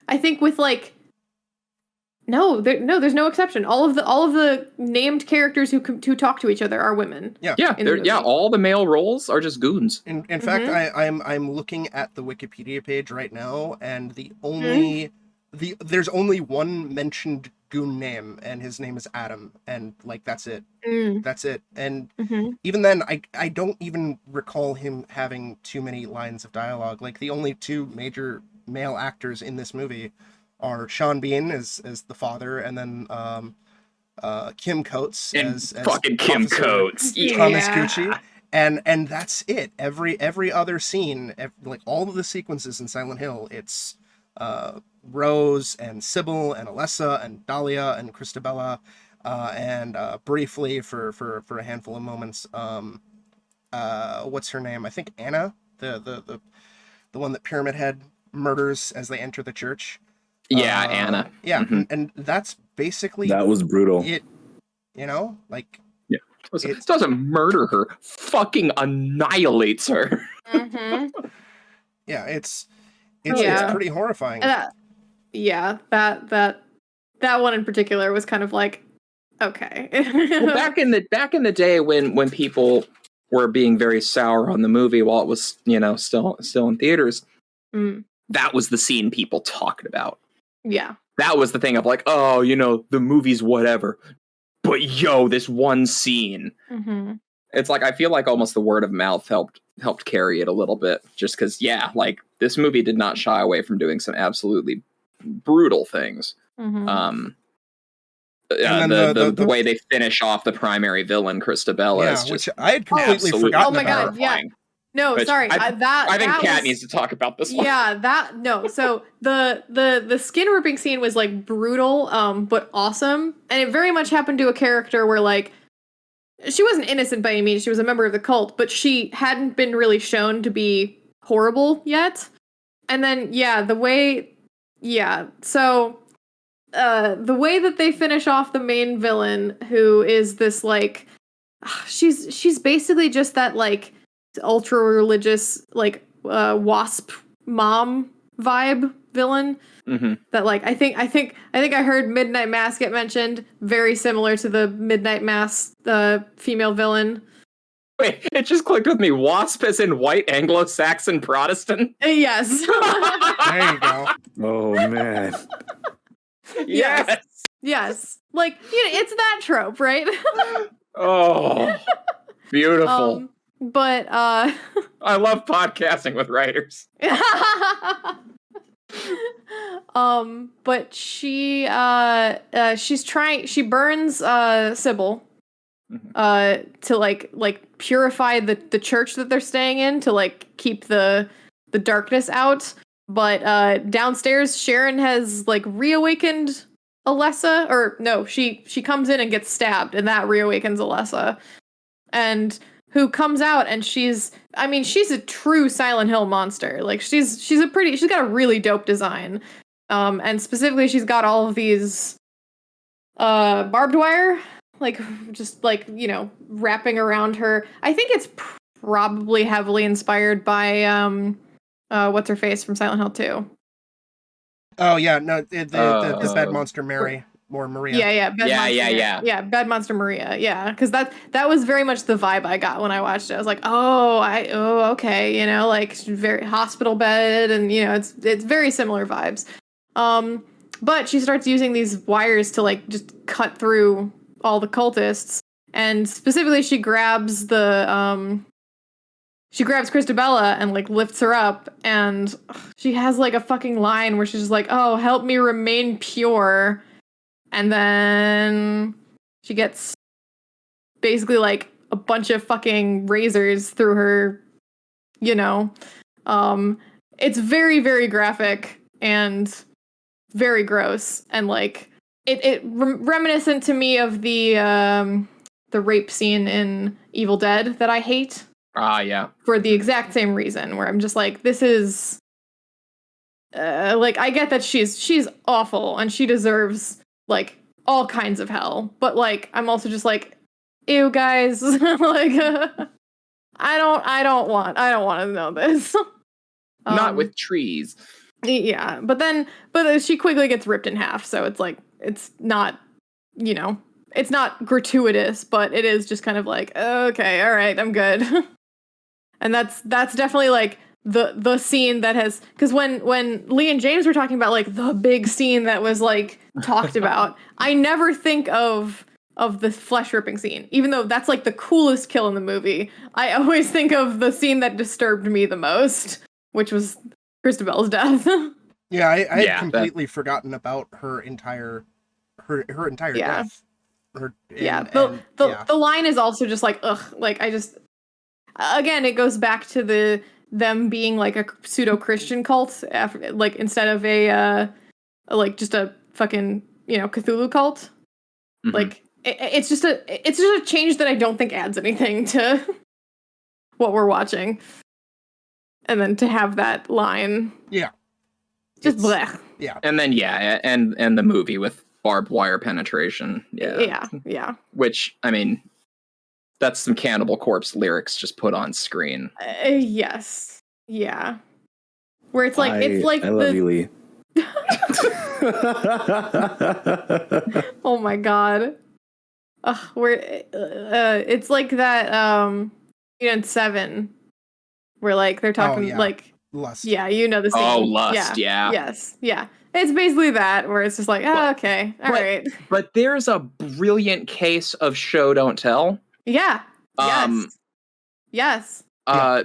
I think with like there's no exception. All of the named characters who talk to each other are women. Yeah. All the male roles are just goons. In fact, I'm looking at the Wikipedia page right now, and there's only one mentioned goon name, and his name is Adam, and like that's it. That's it. And even then, I don't even recall him having too many lines of dialogue. Like the only two major male actors in this movie are Sean Bean as the father, and then Kim Coates as fucking Kim Coates, Thomas Gucci, and that's it. Every other scene, like all of the sequences in Silent Hill, it's Rose and Sybil and Alessa and Dahlia and Christabella, and briefly for a handful of moments, what's her name? I think Anna, the one that Pyramid Head murders as they enter the church. Yeah, Anna. Yeah, and that's basically that was brutal. It, like it doesn't murder her, fucking annihilates her. Yeah, it's pretty horrifying. That one in particular was kind of like, okay. Well, back in the day when people were being very sour on the movie while it was still in theaters, that was the scene people talked about. Yeah, that was the thing of like, oh, the movie's whatever, but this one scene. It's like I feel like almost the word of mouth helped carry it a little bit, just because like this movie did not shy away from doing some absolutely brutal things. The way they finish off the primary villain, Christabella, is just which I had completely forgotten. Oh my god, yeah. No, sorry. I think Kat needs to talk about this one. Yeah, so the skin ripping scene was like brutal, but awesome, and it very much happened to a character where like she wasn't innocent by any means. She was a member of the cult, but she hadn't been really shown to be horrible yet. And then the way that they finish off the main villain, who is this like she's basically just that like ultra religious like wasp mom vibe villain. That like I think I heard Midnight Mass get mentioned, very similar to the Midnight Mass female villain. Wait, it just clicked with me. Wasp as in white Anglo-Saxon Protestant? Yes. There you go. Oh man. Yes. Like, it's that trope, right? Oh, beautiful. But I love podcasting with writers. But she burns Sybil to like purify the church that they're staying in, to like keep the darkness out. But downstairs Sharon has like reawakened Alessa, or no, she comes in and gets stabbed, and that reawakens Alessa. And who comes out, and she's a true Silent Hill monster. Like she's got a really dope design. And specifically she's got all of these barbed wire, like just like, you know, wrapping around her. I think it's probably heavily inspired by what's her face from Silent Hill 2. Oh yeah, no, the bad monster Mary or Maria. Yeah, Bad Monster Maria. Yeah, because that was very much the vibe I got when I watched it. I was like, okay, you know, like very hospital bed, and you know, it's very similar vibes. But she starts using these wires to like just cut through all the cultists, and specifically she grabs Christabella and like lifts her up, and she has like a fucking line where she's just like, "Oh, help me remain pure." And then she gets basically like a bunch of fucking razors through her, you know. It's very, very graphic and very gross, and like it reminiscent to me of the rape scene in Evil Dead that I hate. Yeah. For the exact same reason, where I'm just like, this is like, I get that she's awful and she deserves like all kinds of hell, but like I'm also just like, ew, guys. Like I don't want to know this. Not with trees. Yeah, but she quickly gets ripped in half, so it's like, it's not, you know, it's not gratuitous, but it is just kind of like, okay, all right, I'm good. And that's definitely like the scene that has, because when Lee and James were talking about like the big scene that was like talked about, I never think of the flesh ripping scene, even though that's like the coolest kill in the movie. I always think of the scene that disturbed me the most, which was Christabella's death. Yeah, I had completely forgotten about her entire death. The line is also just like, ugh, like I just, again, it goes back to them being like a pseudo Christian cult, after, like, instead of a like just a fucking, you know, Cthulhu cult. Mm-hmm. Like it's just a change that I don't think adds anything to what we're watching. And then to have that line, just blech. Yeah, and then and the movie with barbed wire penetration, yeah. Which, I mean, that's some Cannibal Corpse lyrics just put on screen. Yes, yeah. Where it's like I love you, Lee. Oh my god. Where it's like that you know, in 7, where like they're talking like Lust. Yeah, you know the scene. Oh, Lust, yeah. Yes, yeah. It's basically that, where it's just like, okay, all right. But there's a brilliant case of show don't tell. Yeah. Yes.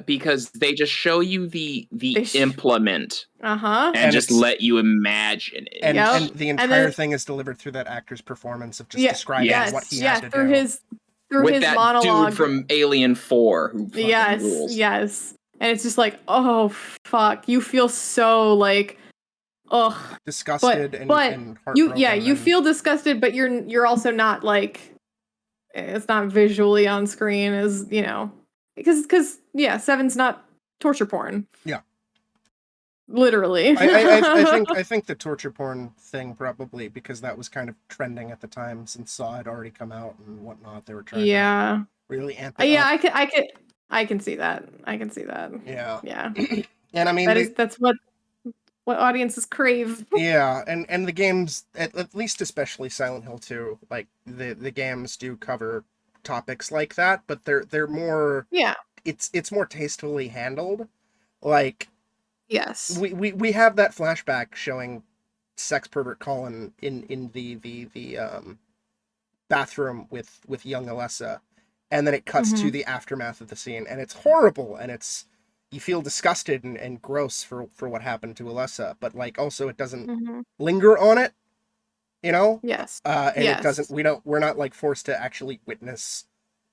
Because they just show you the implement, and just let you imagine it, and the entire thing is delivered through that actor's performance of just describing what he has to do. Through with his that monologue. Dude from Alien 4 who fucking rules. Yes. And it's just like, oh fuck, you feel so like, ugh, disgusted and heartbroken. You feel disgusted, but you're also not like, it's not visually on screen, as you know, because 7's not torture porn. Yeah, literally. I think the torture porn thing, probably because that was kind of trending at the time, since Saw had already come out and whatnot. They were trying to really amp it up. I can see that. Yeah. And I mean, that's what audiences crave. Yeah, and the games, at least especially Silent Hill 2, like the games do cover topics like that, but they're more it's more tastefully handled. Like, yes, we have that flashback showing sex pervert Colin in the bathroom with young Alessa, and then it cuts to the aftermath of the scene, and it's horrible, and it's you feel disgusted and gross for what happened to Alessa, but like also it doesn't linger on it, you know? Yes. And it doesn't, we're not like forced to actually witness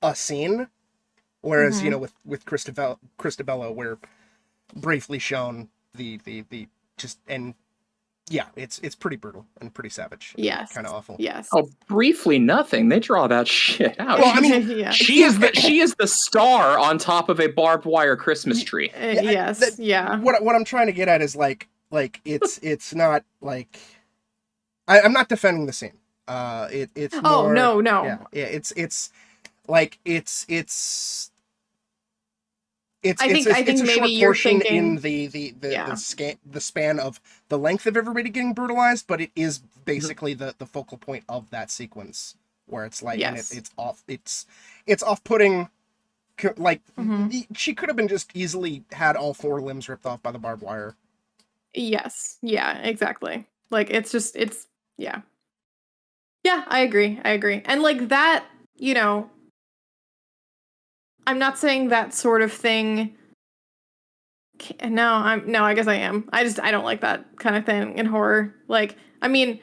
a scene. Whereas, you know, with Christabella, we're briefly shown the just, and yeah, it's pretty brutal and pretty savage. Yes. Kind of awful. Yes. Oh, briefly nothing. They draw that shit out. Well, I mean, yeah. she is the star on top of a barbed wire Christmas tree. Yes. What I'm trying to get at is like it's not like I'm not defending the scene. It's more, no. Yeah, it's like it's I think a maybe short you're portion thinking in the span of the length of everybody getting brutalized, but it is basically the focal point of that sequence where it's like, and it's off-putting. Like she could have been just easily had all 4 limbs ripped off by the barbed wire. Yes. Yeah. Exactly. Like it's yeah. Yeah, I agree. And like that, you know, I'm not saying that sort of thing. No, I guess I am. I don't like that kind of thing in horror. Like, I mean,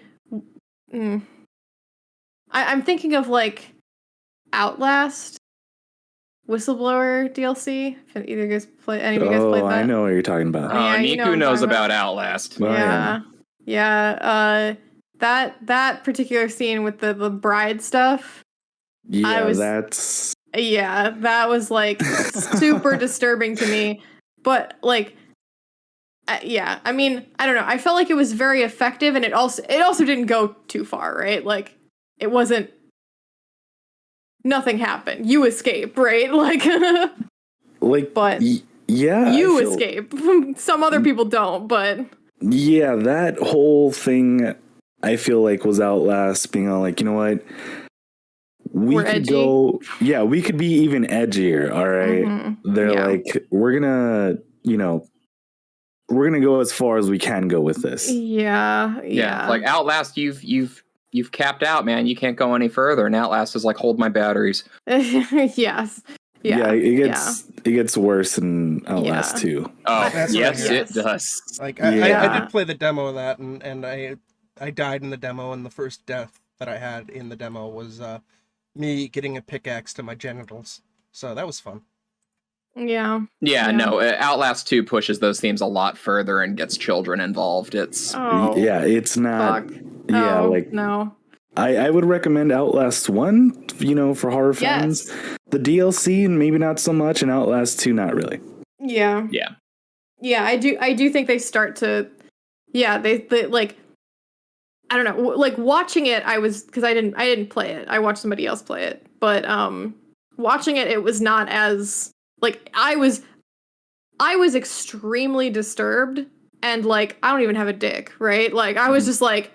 I'm thinking of like Outlast Whistleblower DLC. If any of you guys played that? I know what you're talking about. Yeah, you know Nikku knows about Outlast. Yeah. That particular scene with the bride stuff. Yeah, that was like super disturbing to me. But like, yeah, I mean, I don't know. I felt like it was very effective, and it also didn't go too far, right? Like, it wasn't. Nothing happened. You escape, right? But yeah, you escape. Some other people don't, but yeah, that whole thing, I feel like was Outlast being all like, you know what? We could edgy. go, yeah, we could be even edgier, all right? They're like, we're gonna go as far as we can go with this. Yeah. Like Outlast, you've capped out, man. You can't go any further. And Outlast is like, hold my batteries. Yes. Yeah. It gets worse in Outlast 2. Oh, yes, it does. Like I did play the demo of that, and I died in the demo, and the first death that I had in the demo was me getting a pickaxe to my genitals. So that was fun. Yeah. No, Outlast 2 pushes those themes a lot further and gets children involved. It's it's not. Fuck. Yeah, no. I would recommend Outlast 1, for horror fans. Yes. The DLC, maybe not so much, and Outlast 2, not really. Yeah. Yeah, I do think they start to. Yeah, they like. I don't know. Like watching it, because I didn't play it. I watched somebody else play it, but watching it was not as like I was extremely disturbed, and like I don't even have a dick, right? Like I was just like,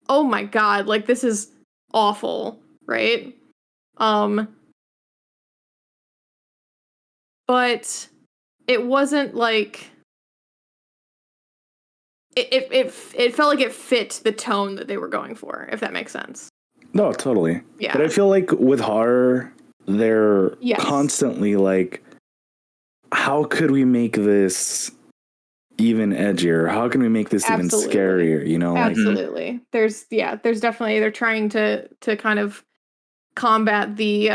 oh my god, like this is awful, right? But it wasn't like it felt like it fit the tone that they were going for, if that makes sense. No, totally. Yeah. But I feel like with horror, they're constantly like, how could we make this even edgier? How can we make this even scarier? Absolutely. There's definitely, they're trying to kind of combat the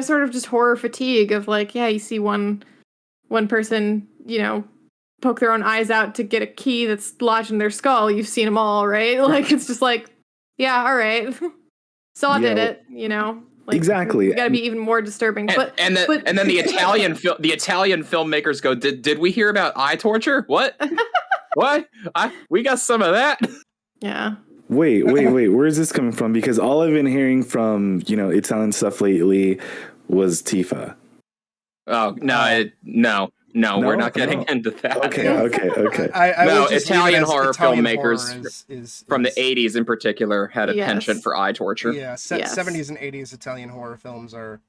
sort of just horror fatigue of like, you see one person, poke their own eyes out to get a key that's lodged in their skull. You've seen them all, right? Like it's just like, yeah, all right. Saw did it, Like, exactly. We got to be even more disturbing. And then the Italian filmmakers go, did we hear about eye torture? What? What? We got some of that. Yeah. Wait. Where is this coming from? Because all I've been hearing from, Italian stuff lately was Tifa. Oh, no, we're not getting into that. Okay. Italian horror filmmakers is from the 80s in particular had a penchant for eye torture. Yeah, 70s and 80s Italian horror films are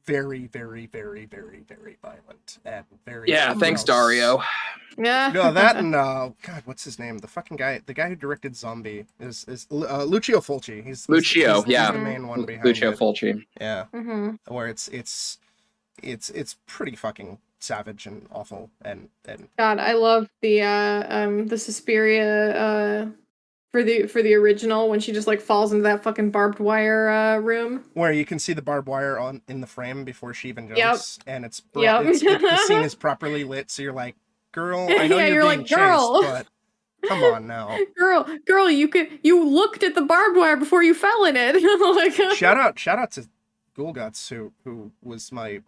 very, very, very, very, very violent and very. Yeah, thanks, Dario. Yeah. No, that and God, what's his name? The fucking guy, the guy who directed Zombie is Lucio Fulci. He's the main one behind Lucio it. Fulci. Yeah, where it's it's pretty fucking savage and awful and God, I love the Suspiria for the original when she just like falls into that fucking barbed wire room where you can see the barbed wire in the frame before she even jumps, and Yep. the scene is properly lit, so you're like, girl, I know you're being like, girl. chased, but come on now. Girl, you looked at the barbed wire before you fell in it. Like, shout out to Ghoul Guts, who was my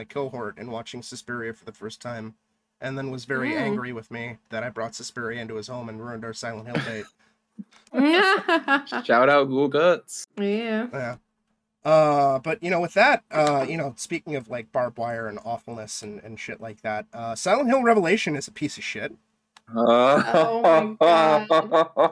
cohort in watching Suspiria for the first time, and then was very angry with me that I brought Suspiria into his home and ruined our Silent Hill date. Shout out Ghoul Guts. Yeah. But with that, speaking of like barbed wire and awfulness and shit like that, Silent Hill Revelation is a piece of shit. Oh my God.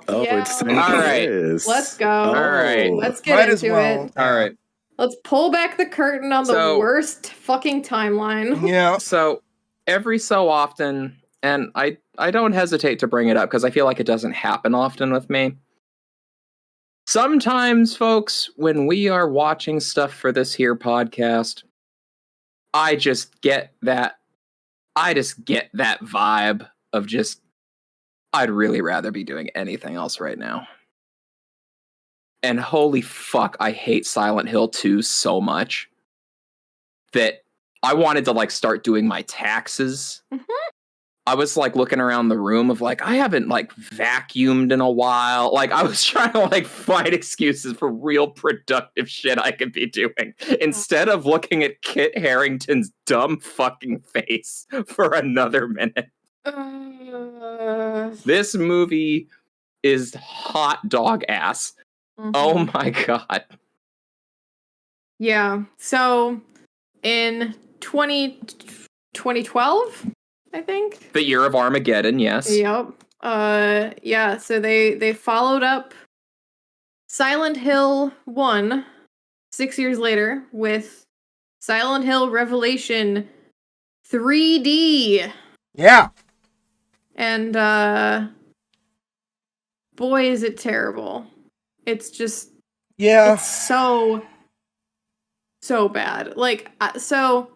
It's time. All right. Let's go. All right. Let's get into it. Yeah. All right. Let's pull back the curtain on the worst fucking timeline. Yeah. So every so often, and I don't hesitate to bring it up because I feel like it doesn't happen often with me. Sometimes, folks, when we are watching stuff for this here podcast, I just get that vibe of just, I'd really rather be doing anything else right now. And holy fuck, I hate Silent Hill 2 so much that I wanted to like start doing my taxes. Mm-hmm. I was like looking around the room of like, I haven't like vacuumed in a while. Like I was trying to like find excuses for real productive shit I could be doing instead of looking at Kit Harington's dumb fucking face for another minute. This movie is hot dog ass. Mm-hmm. Oh my God. Yeah. So in 2012, I think. The year of Armageddon, yes. Yep. Yeah, so they followed up Silent Hill 1 6 years later with Silent Hill Revelation 3D. Yeah. And boy, is it terrible. It's just it's so bad. Like so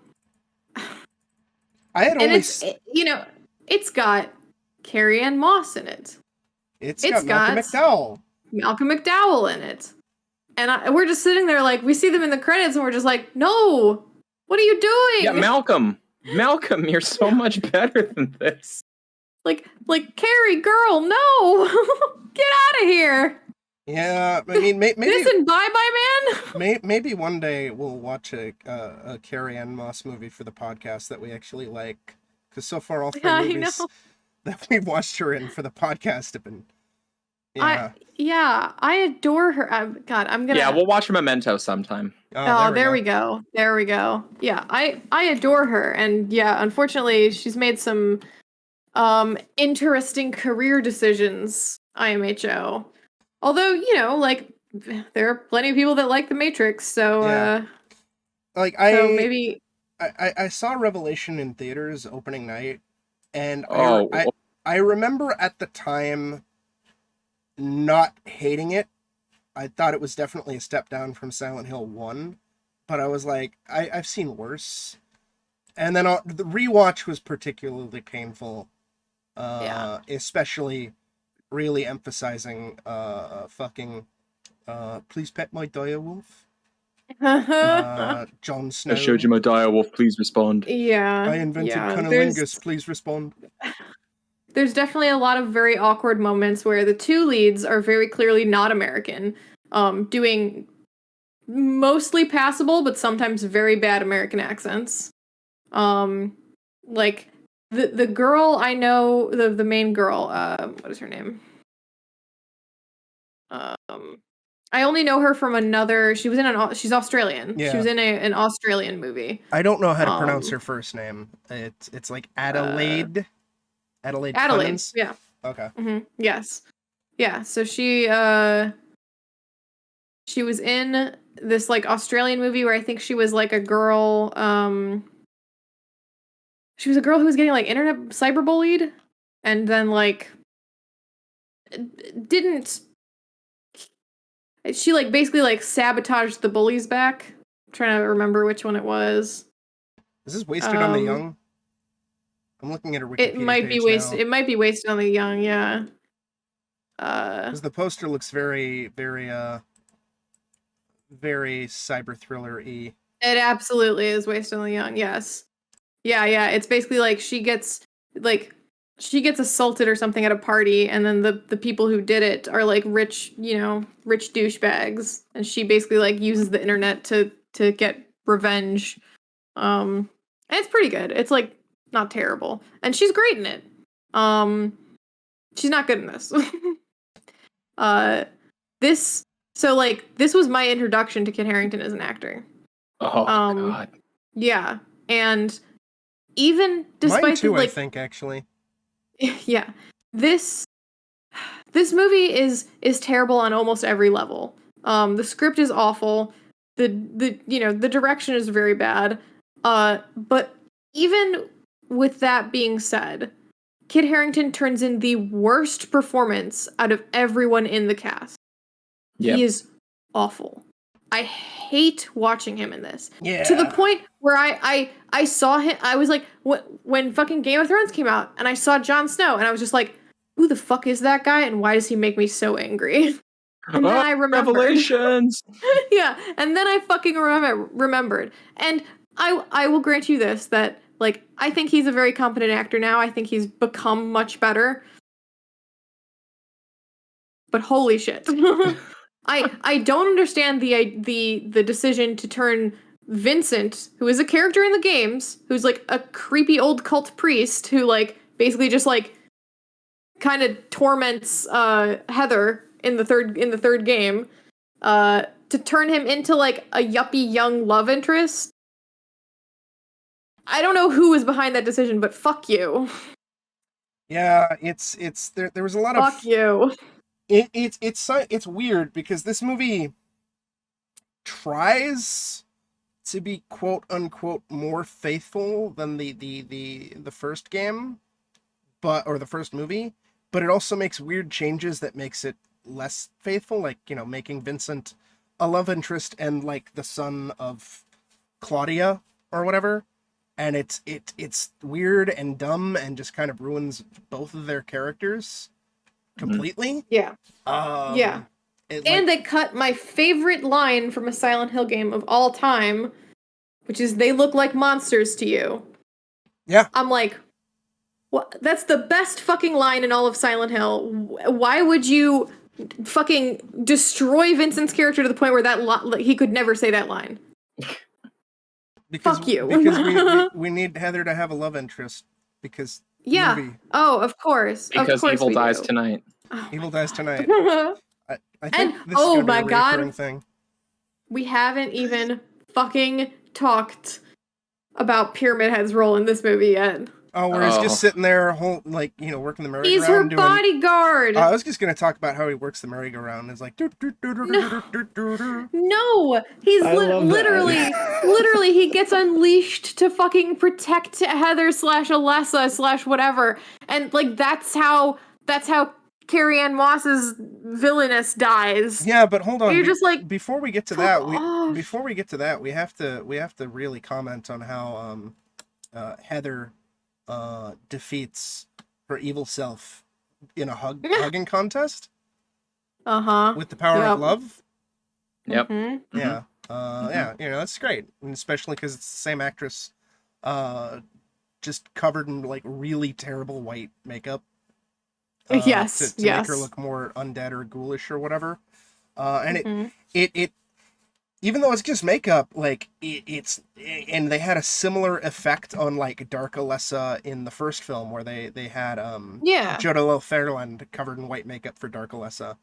I had only it's got Carrie-Anne Moss in it. It's got Malcolm McDowell in it. And we're just sitting there like, we see them in the credits and we're just like, no, what are you doing? Yeah, Malcolm, you're so much better than this. Like Carrie, girl, no, get out of here. Yeah, I mean, maybe listen, bye, man. Maybe one day we'll watch a Carrie-Anne Moss movie for the podcast that we actually like, because so far all three movies that we've watched her in for the podcast have been. I adore her. God, I'm gonna. Yeah, we'll watch Memento sometime. There we go. Yeah, I adore her, and yeah, unfortunately, she's made some interesting career decisions. IMHO. Although, like, there are plenty of people that like The Matrix, so, maybe... I saw Revelation in theaters opening night, and I remember at the time not hating it. I thought it was definitely a step down from Silent Hill 1, but I was like, I've seen worse. And then the rewatch was particularly painful, especially... really emphasizing fucking please pet my direwolf. Jon Snow. I showed you my direwolf, please respond. Yeah. I invented cunnilingus, please respond. There's definitely a lot of very awkward moments where the two leads are very clearly not American, doing mostly passable but sometimes very bad American accents. Like the girl I know, the main girl, what is her name? I only know her from another. She was in she's Australian. Yeah. She was in an Australian movie. I don't know how to pronounce her first name. It's like Adelaide. Adelaide. Clemens? Yeah. Okay. Mm-hmm. Yes. Yeah. So she was in this like Australian movie where I think she was like a girl. She was a girl who was getting like internet cyberbullied, and then like didn't. She like basically like sabotaged the bullies back. I'm trying to remember which one it was. Is this wasted on the young? I'm looking at a Wikipedia It might be wasted. It might be wasted on the young. Yeah. Because the poster looks very, very, very cyber thriller-y. It absolutely is wasted on the young. Yes. Yeah. It's basically like she gets assaulted or something at a party, and then the people who did it are like rich douchebags, and she basically like uses the internet to get revenge. And it's pretty good. It's like not terrible, and she's great in it. She's not good in this. This was my introduction to Kit Harington as an actor. Oh God. Yeah, and even despite mine too, I think actually. Yeah, this movie is terrible on almost every level. The script is awful. The direction is very bad. But even with that being said, Kit Harington turns in the worst performance out of everyone in the cast. Yep. He is awful. I hate watching him in this. Yeah. To the point where I saw him, I was like, when fucking Game of Thrones came out, and I saw Jon Snow, and I was just like, who the fuck is that guy, and why does he make me so angry? And then I remembered. Revelations! Yeah, and then I fucking remembered. And I will grant you this, that, like, I think he's a very competent actor now. I think he's become much better. But holy shit. I don't understand the decision to turn Vincent, who is a character in the games, who's like a creepy old cult priest who like basically just like kind of torments Heather in the third game, to turn him into like a yuppie young love interest. I don't know who was behind that decision, but fuck you. Yeah, it's there was a lot of fuck you. It's weird because this movie tries to be quote unquote more faithful than the first game, or the first movie, but it also makes weird changes that makes it less faithful, like, making Vincent a love interest and like the son of Claudia or whatever, and it's weird and dumb and just kind of ruins both of their characters completely. Yeah. Yeah. And they cut my favorite line from a Silent Hill game of all time, which is, "They look like monsters to you." Yeah. I'm like, what? That's the best fucking line in all of Silent Hill. Why would you fucking destroy Vincent's character to the point where he could never say that line? Fuck you. Because we need Heather to have a love interest. Because movie. Oh, of course. Because evil dies tonight. Evil dies tonight. I think this is gonna be a recurring thing. We haven't even fucking talked about Pyramid Head's role in this movie yet. Oh, where he's just sitting there, working the merry-go-round. He's her bodyguard. I was just gonna talk about how he works the merry-go-round. It's like, no, he's literally, he gets unleashed to fucking protect Heather / Alessa / whatever, and like that's how Carrie-Anne Moss's villainess dies. Yeah, but hold on. You're just like, before we get to that, we have to really comment on how Heather defeats her evil self in a hugging contest. With the power of love. Yep. Mm-hmm. Yeah. Yeah. That's great, and especially because it's the same actress, just covered in like really terrible white makeup. To make her look more undead or ghoulish or whatever. And it even though it's just makeup, like it's and they had a similar effect on like Dark Alessa in the first film where they had Jodie Fairland covered in white makeup for Dark Alessa.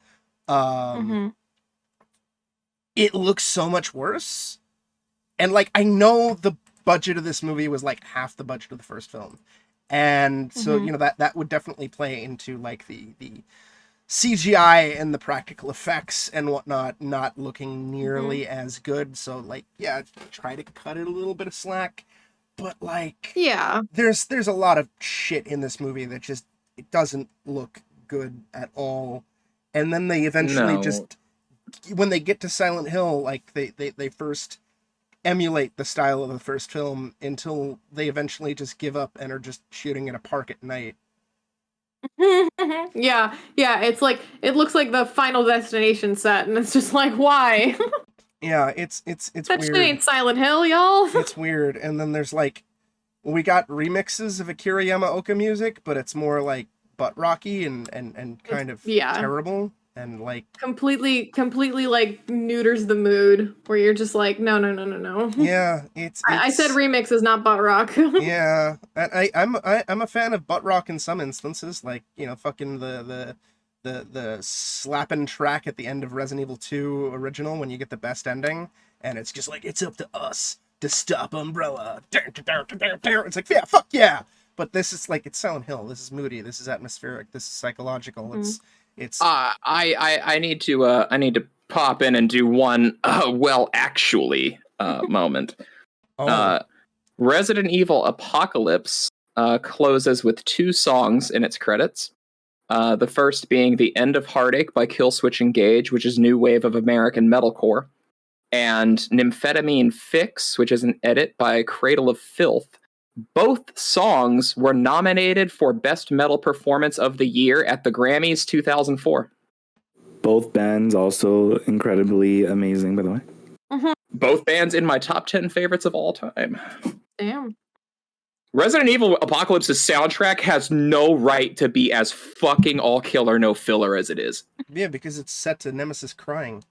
It looks so much worse. And like I know the budget of this movie was like half the budget of the first film. And so, that would definitely play into like the CGI and the practical effects and whatnot not looking nearly as good. So like, yeah, try to cut it a little bit of slack. But like, there's a lot of shit in this movie that just, it doesn't look good at all. And then they eventually just, when they get to Silent Hill, like they first emulate the style of the first film until they eventually just give up and are just shooting in a park at night. Yeah, it's like, it looks like the Final Destination set, and it's just like, why? Yeah, it's that weird. Shit ain't Silent Hill, y'all. It's weird. And then there's like, we got remixes of Akira Yamaoka music, but it's more like butt rocky and kind of terrible and like completely like neuters the mood, where you're just like, no. Yeah, I said remix is not butt rock. Yeah, I'm a fan of butt rock in some instances, like, you know, fucking the slapping track at the end of Resident Evil 2 original when you get the best ending, and it's just like, it's up to us to stop Umbrella. It's like, yeah, fuck yeah. But this is like, it's Silent Hill. This is moody. This is atmospheric. This is psychological. It's. I need to pop in and do one. Actually, moment. Resident Evil Apocalypse closes with 2 songs in its credits. The first being "The End of Heartache" by Killswitch Engage, which is new wave of American metalcore, and "Nymphetamine Fix," which is an edit by Cradle of Filth. Both songs were nominated for Best Metal Performance of the Year at the Grammys 2004. Both bands also incredibly amazing, by the way. Mm-hmm. Both bands in my top 10 favorites of all time. Damn. Resident Evil Apocalypse's soundtrack has no right to be as fucking all killer, no filler as it is. Yeah, because it's set to Nemesis crying.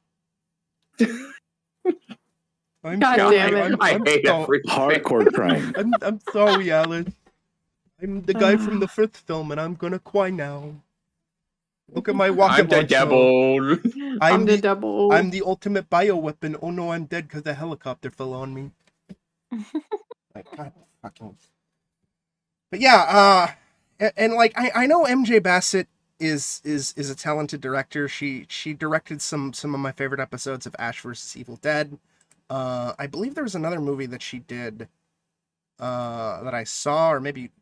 God damn it. I hate everything. Hardcore crying. I'm sorry, Alan. I'm the guy from the 5th film, and I'm gonna cry now. Look at my walking. I'm the devil. I'm the devil. I'm the ultimate bioweapon. Oh no, I'm dead because the helicopter fell on me. Like, God fucking. But yeah, and like I know MJ Bassett is a talented director. She directed some of my favorite episodes of Ash vs. Evil Dead. I believe there was another movie that she did that I saw, or maybe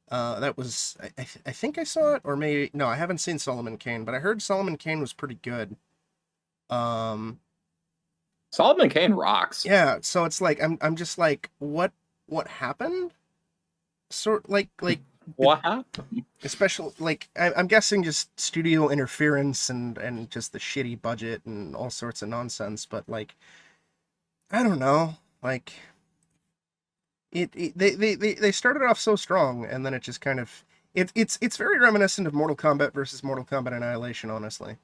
that was I think I saw it, or maybe no, I haven't seen Solomon Kane, but I heard Solomon Kane was pretty good. Solomon Kane rocks. Yeah, so it's like I'm just like, what happened? Sort like what happened? Especially like I'm guessing just studio interference and just the shitty budget and all sorts of nonsense, but like, I don't know, like they started off so strong, and then it just kind of it's very reminiscent of Mortal Kombat versus Mortal Kombat Annihilation, honestly.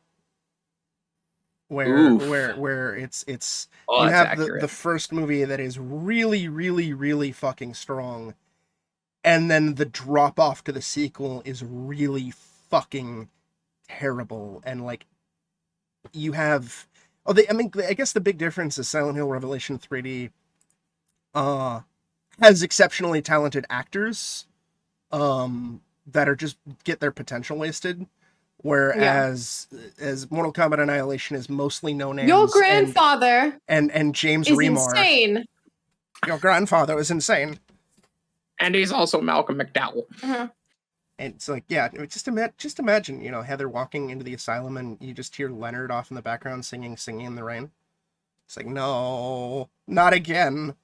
Where it's you have the first movie that is really fucking strong, and then the drop off to the sequel is really fucking terrible, and like you have I guess the big difference is Silent Hill Revelation 3D has exceptionally talented actors that are just get their potential wasted, whereas as Mortal Kombat Annihilation is mostly no names. Your grandfather and James is Remar. Insane. Your grandfather is insane. And he's also Malcolm McDowell. Uh-huh. And it's like, yeah, just imagine, you know, Heather walking into the asylum and you just hear Leonard off in the background singing in the Rain. It's like, no, not again.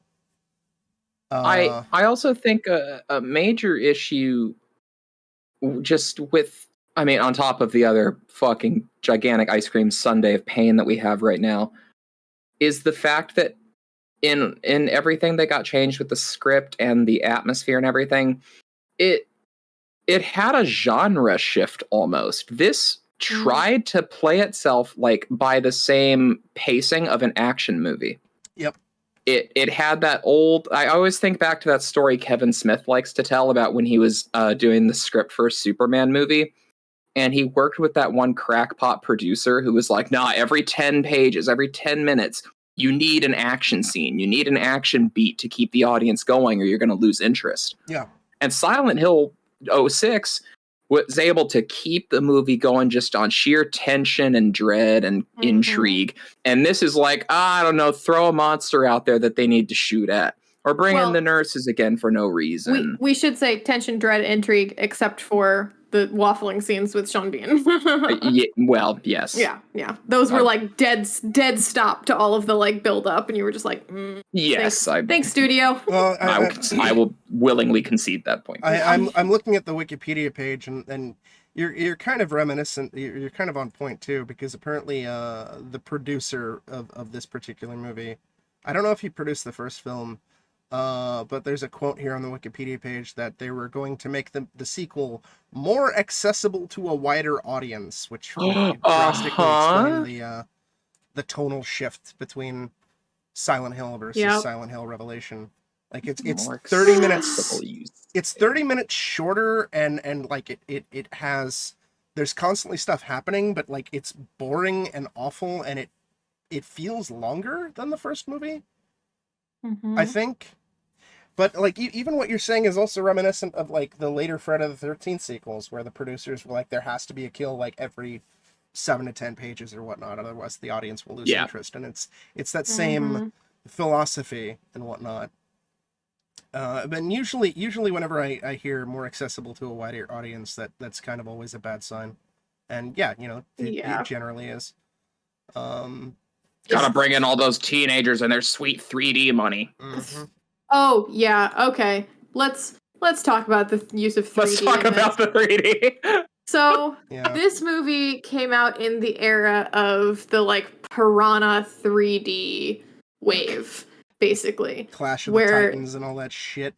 I also think a major issue just with, I mean, on top of the other fucking gigantic ice cream sundae of pain that we have right now, is the fact that in everything that got changed with the script and the atmosphere and everything, it had a genre shift almost. This tried to play itself like by the same pacing of an action movie. Yep. It had that old, I always think back to that story Kevin Smith likes to tell about when he was doing the script for a Superman movie. And he worked with that one crackpot producer who was like, nah, every 10 pages, every 10 minutes, you need an action scene. You need an action beat to keep the audience going or you're going to lose interest. Yeah. And Silent Hill 06 was able to keep the movie going just on sheer tension and dread and intrigue. And this is like, I don't know, throw a monster out there that they need to shoot at. Or bring in the nurses again for no reason. We should say tension, dread, intrigue, except for waffling scenes with Sean Bean. Yeah, well, yes. Yeah. Those were like dead stop to all of the like build up, and you were just like, yes, thanks, studio. Well, I will willingly concede that point. I'm looking at the Wikipedia page, and you're kind of reminiscent. You're kind of on point too, because apparently the producer of this particular movie, I don't know if he produced the first film, but there's a quote here on the Wikipedia page that they were going to make the sequel more accessible to a wider audience, which would drastically explain the tonal shift between Silent Hill versus Silent Hill Revelation. Like it's 30 minutes. It's 30 minutes shorter, and like it has, there's constantly stuff happening, but like it's boring and awful, and it feels longer than the first movie. I think. But like even what you're saying is also reminiscent of like the later Friday the 13th sequels, where the producers were like, there has to be a kill like every 7 to 10 pages or whatnot, otherwise the audience will lose interest. And it's that same philosophy and whatnot. But usually whenever I hear more accessible to a wider audience, that's kind of always a bad sign. And it generally is. Gotta bring in all those teenagers and their sweet 3D money. Mm-hmm. Oh yeah, okay. Let's talk about the use of 3D. Let's talk about the 3D. So this movie came out in the era of the like Piranha 3D wave, basically. Clash of the Titans and all that shit.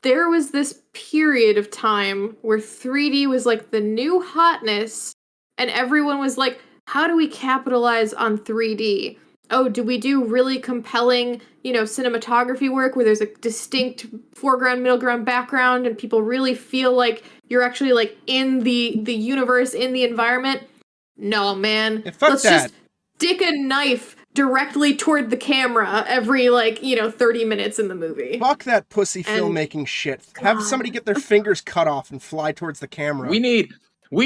There was this period of time where 3D was like the new hotness, and everyone was like, how do we capitalize on 3D? Oh, do we do really compelling, cinematography work where there's a distinct foreground, middle ground, background, and people really feel like you're actually like in the universe, in the environment? No, man. Let's just stick a knife directly toward the camera every 30 minutes in the movie. Fuck that pussy filmmaking shit. Have somebody get their fingers cut off and fly towards the camera. We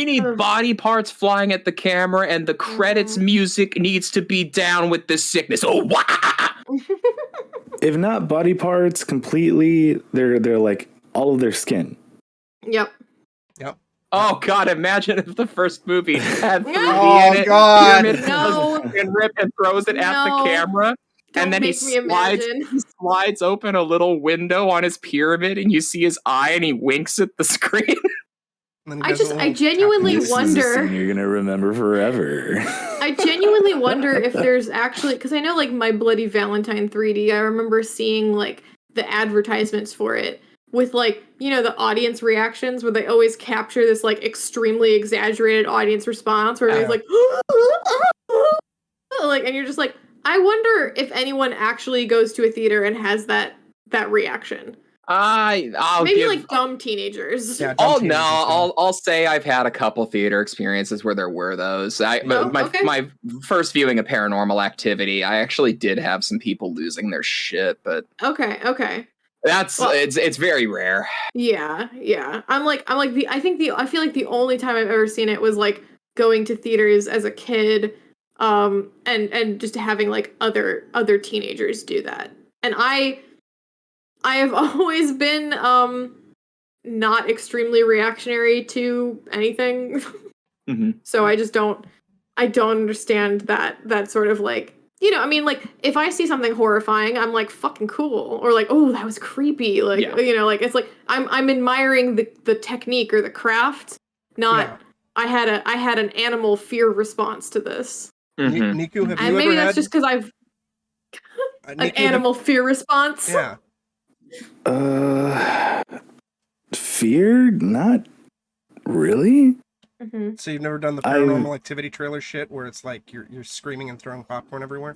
need body parts flying at the camera, and the credits music needs to be down with the sickness. Oh, wow! If not body parts completely, they're like all of their skin. Yep. Oh God! Imagine if the first movie had 3D in it. God! And rip and throws it at the camera, and then he slides open a little window on his pyramid, and you see his eye, and he winks at the screen. I genuinely wonder. You're gonna remember forever. I genuinely wonder if there's actually, because I know like My Bloody Valentine 3D, I remember seeing like the advertisements for it with like, the audience reactions where they always capture this like extremely exaggerated audience response where it's like, and you're just like, I wonder if anyone actually goes to a theater and has that reaction. I'll maybe give, like dumb teenagers. Yeah, I'll say I've had a couple theater experiences where there were those. My first viewing of Paranormal Activity, I actually did have some people losing their shit, but okay. It's very rare. Yeah. I feel like the only time I've ever seen it was like going to theaters as a kid, and just having like other teenagers do that. And I have always been not extremely reactionary to anything. So I just don't understand that sort of like, like if I see something horrifying, I'm like fucking cool, or like, oh, that was creepy, like like it's like I'm admiring the technique or the craft, not I had an animal fear response to this. Nikku, have you and maybe ever that's had... just because I've an animal fear response. Yeah. Fear? Not really. So you've never done the Paranormal Activity trailer shit where it's like you're screaming and throwing popcorn everywhere?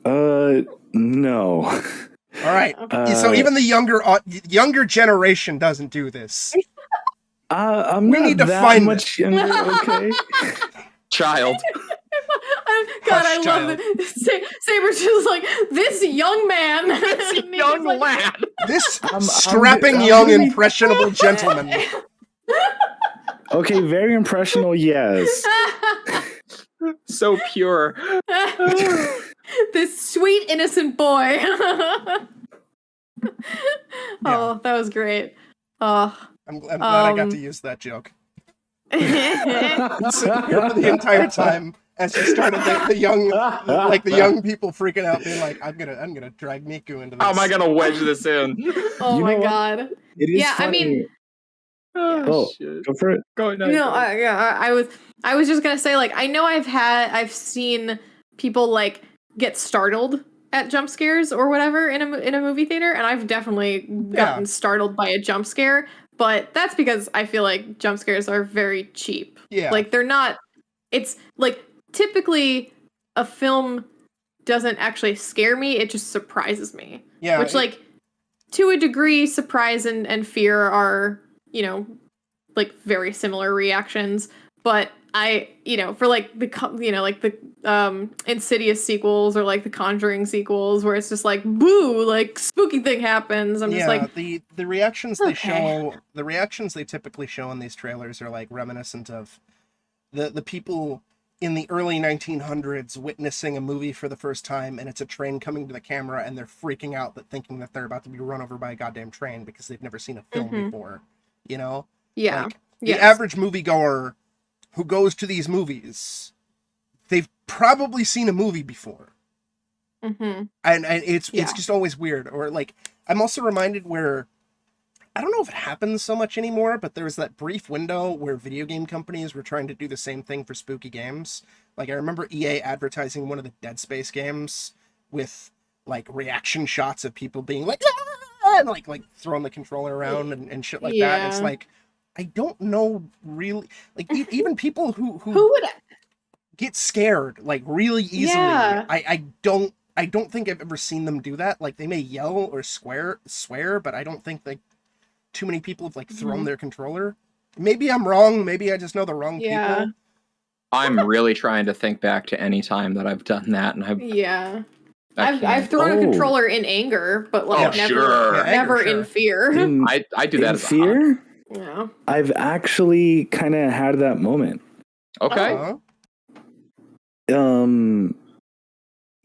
No. All right. So even the younger generation doesn't do this. I'm we not need to that find much younger. Okay. Child. God, I love it. Saber's just like, this young man. This young lad. This strapping young impressionable gentleman. Okay, very impressionable, yes. So pure. This sweet, innocent boy. Oh, that was great. Oh, I'm glad I got to use that joke. Sitting here for the entire time as you started the young people freaking out, being like, I'm gonna drag Nikku into this. How am I gonna wedge this in? Oh my god. It is funny. I mean, shit. Go for it. I was just gonna say, like, I know I've seen people like get startled at jump scares or whatever in a movie theater, and I've definitely gotten startled by a jump scare, but that's because I feel like jump scares are very cheap. Yeah. Like, they're not, it's like typically a film doesn't actually scare me, it just surprises me. Yeah. Which, like, to a degree, surprise and fear are, you know, like very similar reactions, but for like the Insidious sequels or like the Conjuring sequels where it's just like, boo, like spooky thing happens. I'm just like, the reactions they show, the reactions they typically show in these trailers are like reminiscent of the people in the early 1900s witnessing a movie for the first time, and it's a train coming to the camera and they're freaking out, but thinking that they're about to be run over by a goddamn train because they've never seen a film before, you know? Yeah. Like, the average moviegoer who goes to these movies, they've probably seen a movie before. And it's just always weird. Or like, I'm also reminded where, I don't know if it happens so much anymore, but there was that brief window where video game companies were trying to do the same thing for spooky games. Like, I remember EA advertising one of the Dead Space games with like reaction shots of people being like, ah! And like throwing the controller around and shit like that. It's like, I don't know really, like, even people who would get scared like really easily. I don't think I've ever seen them do that. Like, they may yell or swear, but I don't think like too many people have like thrown their controller. Maybe I'm wrong. Maybe I just know the wrong people. I'm really trying to think back to any time that I've done that, and I've thrown a controller in anger, but like never in fear. I do that in as fear. Yeah, I've actually kind of had that moment. Okay.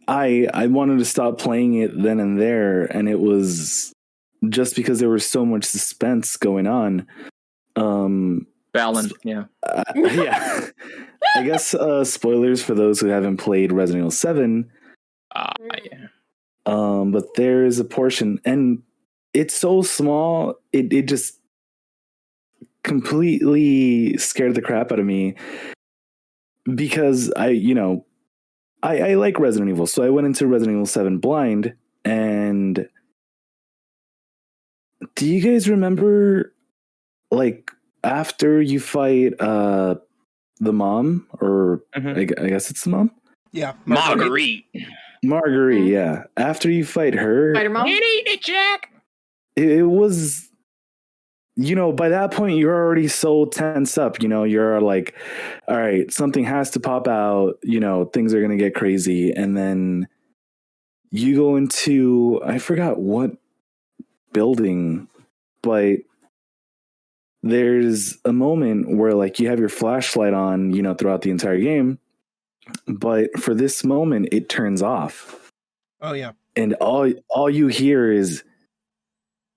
I wanted to stop playing it then and there, and it was just because there was so much suspense going on. Balin, yeah. I guess spoilers for those who haven't played Resident Evil 7. But there's a portion, and it's so small, it just completely scared the crap out of me because I like Resident Evil, so I went into Resident Evil 7 blind. And do you guys remember, like, after you fight the mom, or I guess it's the mom? Yeah, Marguerite, yeah. After you fight her, Spider-Mom? You need it, Jack. It was, by that point, you're already so tense up. You're like, all right, something has to pop out. Things are going to get crazy. And then you go into, I forgot what building, but there's a moment where like you have your flashlight on, throughout the entire game. But for this moment, it turns off. Oh, yeah. And all you hear is,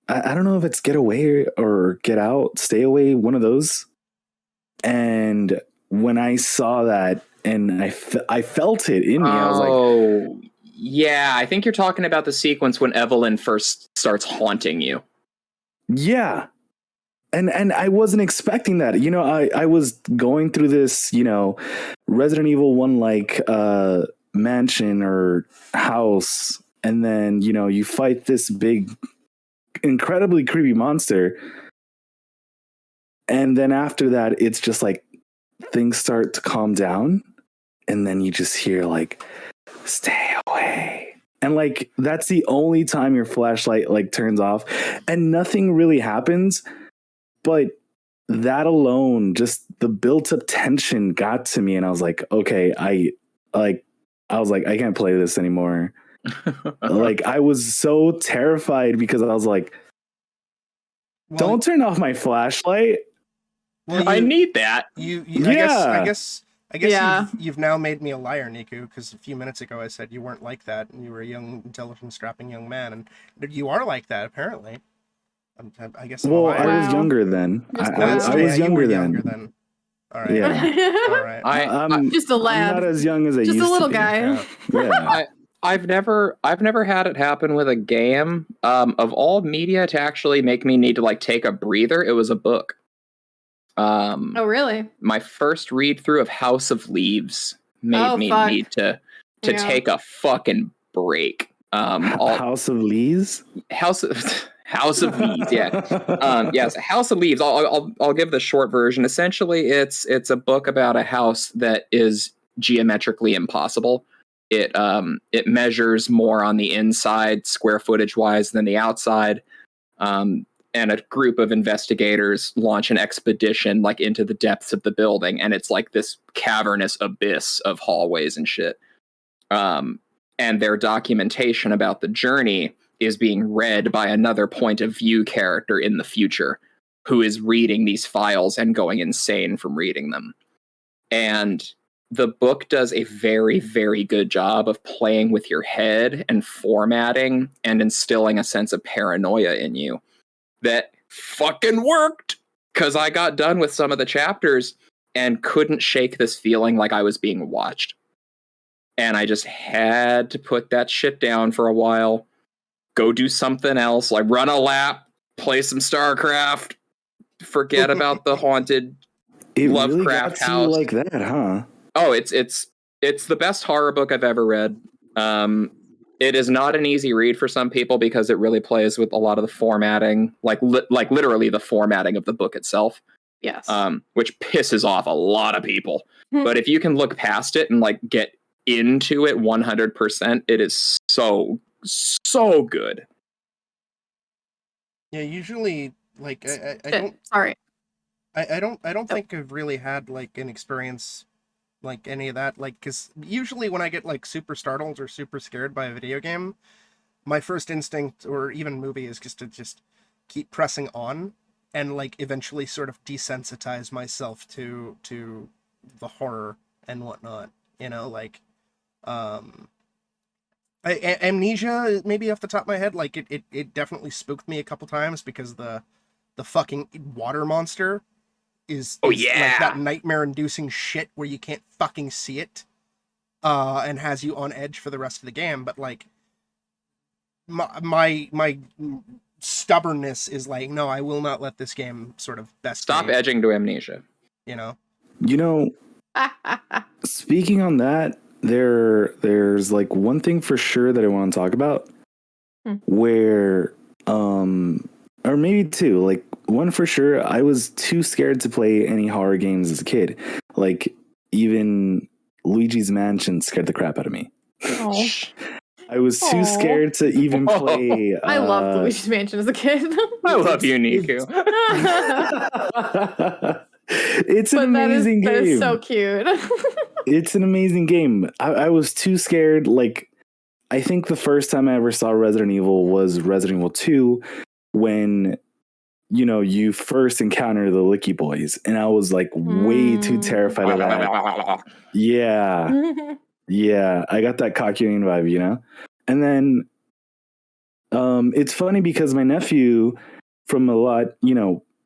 I don't know if it's get away or get out, stay away, one of those. And when I saw that and I felt it in me, I was like, yeah, I think you're talking about the sequence when Evelyn first starts haunting you. Yeah. And I wasn't expecting that. I was going through this, Resident Evil 1 like mansion or house, and then, you fight this big, incredibly creepy monster. And then after that, it's just like things start to calm down, and then you just hear like, stay away. And like that's the only time your flashlight like turns off, and nothing really happens. But that alone, just the built-up tension got to me, and I was like, okay, I can't play this anymore. Like, I was so terrified because I was like, don't turn off my flashlight. Well, I need that. I guess you've now made me a liar, Nikku, because a few minutes ago I said you weren't like that, and you were a young, intelligent, strapping young man, and you are like that, apparently. I guess I'm Well, alive. I was younger then. I was younger then. All right. Yeah. All right. I'm just a lad. I'm not as young as I just used a little to be. guy. Yeah. I've never had it happen with a game. Of all media to actually make me need to like take a breather, it was a book. Oh really? My first read through of House of Leaves made me need to take a fucking break. House of Leaves? House of Leaves, yeah. Yes, House of Leaves. I'll give the short version. Essentially, it's a book about a house that is geometrically impossible. It measures more on the inside, square footage wise, than the outside. And a group of investigators launch an expedition like into the depths of the building, and it's like this cavernous abyss of hallways and shit. And their documentation about the journey is being read by another point of view character in the future who is reading these files and going insane from reading them. And the book does a very, very good job of playing with your head and formatting and instilling a sense of paranoia in you. That fucking worked, because I got done with some of the chapters and couldn't shake this feeling like I was being watched. And I just had to put that shit down for a while, go do something else, like run a lap, play some StarCraft, forget about the haunted Lovecraft house. Like that, huh? Oh, it's the best horror book I've ever read. It is not an easy read for some people because it really plays with a lot of the formatting, like literally the formatting of the book itself. Yes. Which pisses off a lot of people. But if you can look past it and like get into it 100%, it is so good. Yeah, usually like I don't. Sorry. I don't think I've really had like an experience like any of that, like, because usually when I get like super startled or super scared by a video game, my first instinct or even movie is just to keep pressing on and like eventually sort of desensitize myself to the horror and whatnot, like Amnesia, maybe off the top of my head, like it definitely spooked me a couple times because the fucking water monster is like that nightmare-inducing shit where you can't fucking see it, and has you on edge for the rest of the game. But like, my stubbornness is like, no, I will not let this game sort of stop edging to Amnesia. Speaking on that, there's like one thing for sure that I want to talk about, where or maybe two, like one for sure, I was too scared to play any horror games as a kid. Like even Luigi's Mansion scared the crap out of me. Oh. I was too scared to even play. I loved Luigi's Mansion as a kid. I love you, Nikku. It's an amazing game. That is so cute. It's an amazing game. I was too scared. Like, I think the first time I ever saw Resident Evil was Resident Evil 2, when you first encounter the Licky Boys, and I was like way too terrified of that. Yeah, I got that Caucasian vibe, and then it's funny because my nephew, from a lot,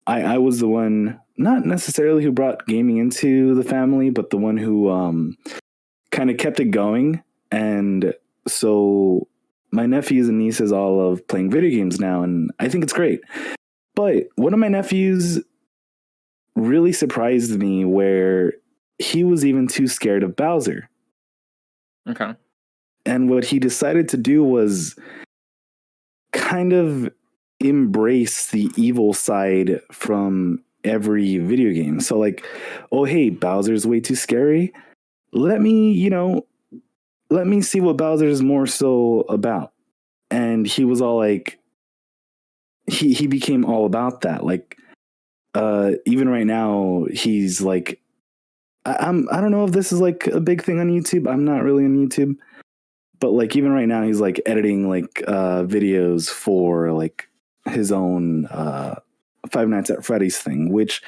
I was the one, not necessarily who brought gaming into the family, but the one who kind of kept it going. And so my nephews and nieces all love playing video games now, and I think it's great. But one of my nephews really surprised me where he was even too scared of Bowser. Okay. And what he decided to do was kind of embrace the evil side from every video game. So like, oh, hey, Bowser's way too scary. Let me see what Bowser's more so about. And he was all like, he became all about that. Like, even right now, he's like, I don't know if this is like a big thing on YouTube. I'm not really on YouTube, but like even right now, he's like editing like videos for like his own Five Nights at Freddy's thing, which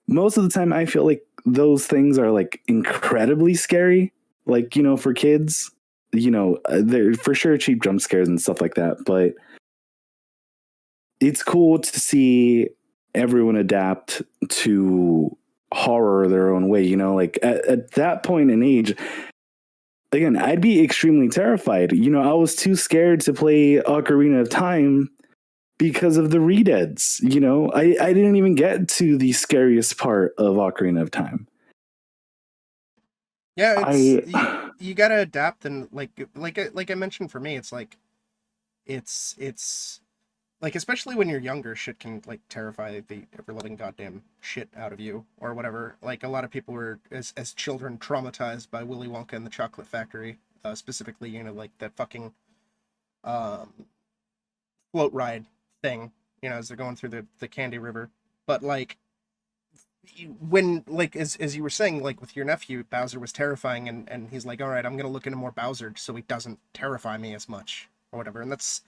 most of the time I feel like those things are like incredibly scary. Like, for kids, they're for sure cheap jump scares and stuff like that. But it's cool to see everyone adapt to horror their own way. Like at that point in age, again, I'd be extremely terrified. I was too scared to play Ocarina of Time because of the redeads. I didn't even get to the scariest part of Ocarina of Time. Yeah, you gotta adapt, and like I mentioned, for me, it's like it's like, especially when you're younger, shit can like terrify the ever-loving goddamn shit out of you or whatever. Like, a lot of people were as children traumatized by Willy Wonka and the Chocolate Factory, specifically, like that fucking float ride thing, as they're going through the Candy River. But like, when, like, as you were saying, like with your nephew, Bowser was terrifying, and he's like, all right, I'm gonna look into more Bowser so he doesn't terrify me as much or whatever. And that's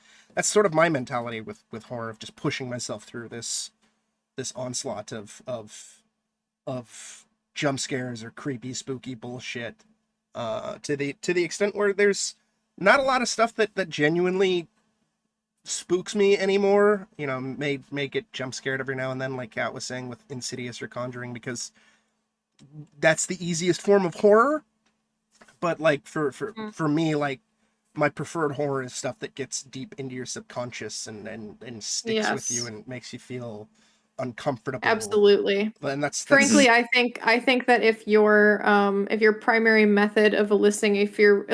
sort of my mentality with horror, of just pushing myself through this onslaught of jump scares or creepy, spooky bullshit, to the extent where there's not a lot of stuff that genuinely spooks me anymore. May get jump scared every now and then, like Kat was saying with Insidious or Conjuring, because that's the easiest form of horror. But like for me, like, my preferred horror is stuff that gets deep into your subconscious and sticks with you and makes you feel uncomfortable. Absolutely. And that's frankly, I think that if your primary method of eliciting a fear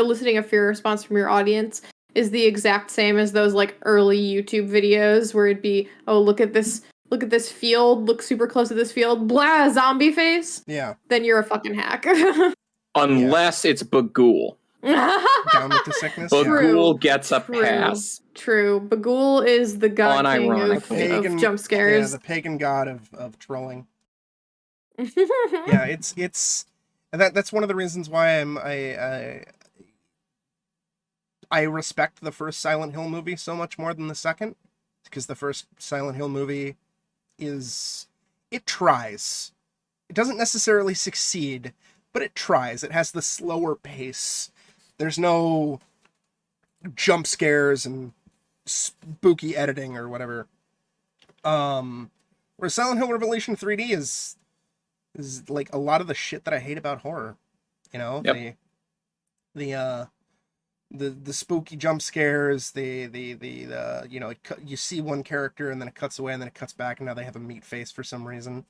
response from your audience is the exact same as those like early YouTube videos where it'd be, oh, look at this field, look super close to this field, blah, zombie face. Yeah. Then you're a fucking hack. Unless it's Bagul. Down with the sickness. Bagul gets a pass. True. Bagul is the god king of jump scares. Yeah, the pagan god of trolling. Yeah, it's that's one of the reasons why I respect the first Silent Hill movie so much more than the second, because the first Silent Hill movie it tries. It doesn't necessarily succeed, but it tries. It has the slower pace. There's no jump scares and spooky editing or whatever. Where Silent Hill Revelation 3D is like a lot of the shit that I hate about horror. Yep. The spooky jump scares, you see one character and then it cuts away and then it cuts back and now they have a meat face for some reason.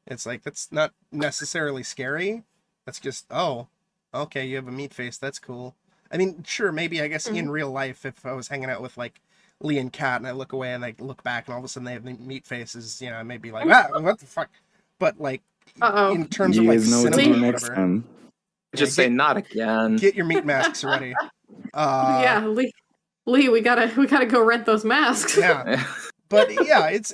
It's like, that's not necessarily scary. That's just, oh, okay, you have a meat face, that's cool. I mean, sure, maybe, I guess, in real life, if I was hanging out with, like, Lee and Kat, and I look away and I look back and all of a sudden they have meat faces, I may be like, what the fuck? But, like, in terms of, like, cinema or whatever. Just say, not again. Get your meat masks ready. Yeah, Lee, we gotta go rent those masks. Yeah. But yeah, it's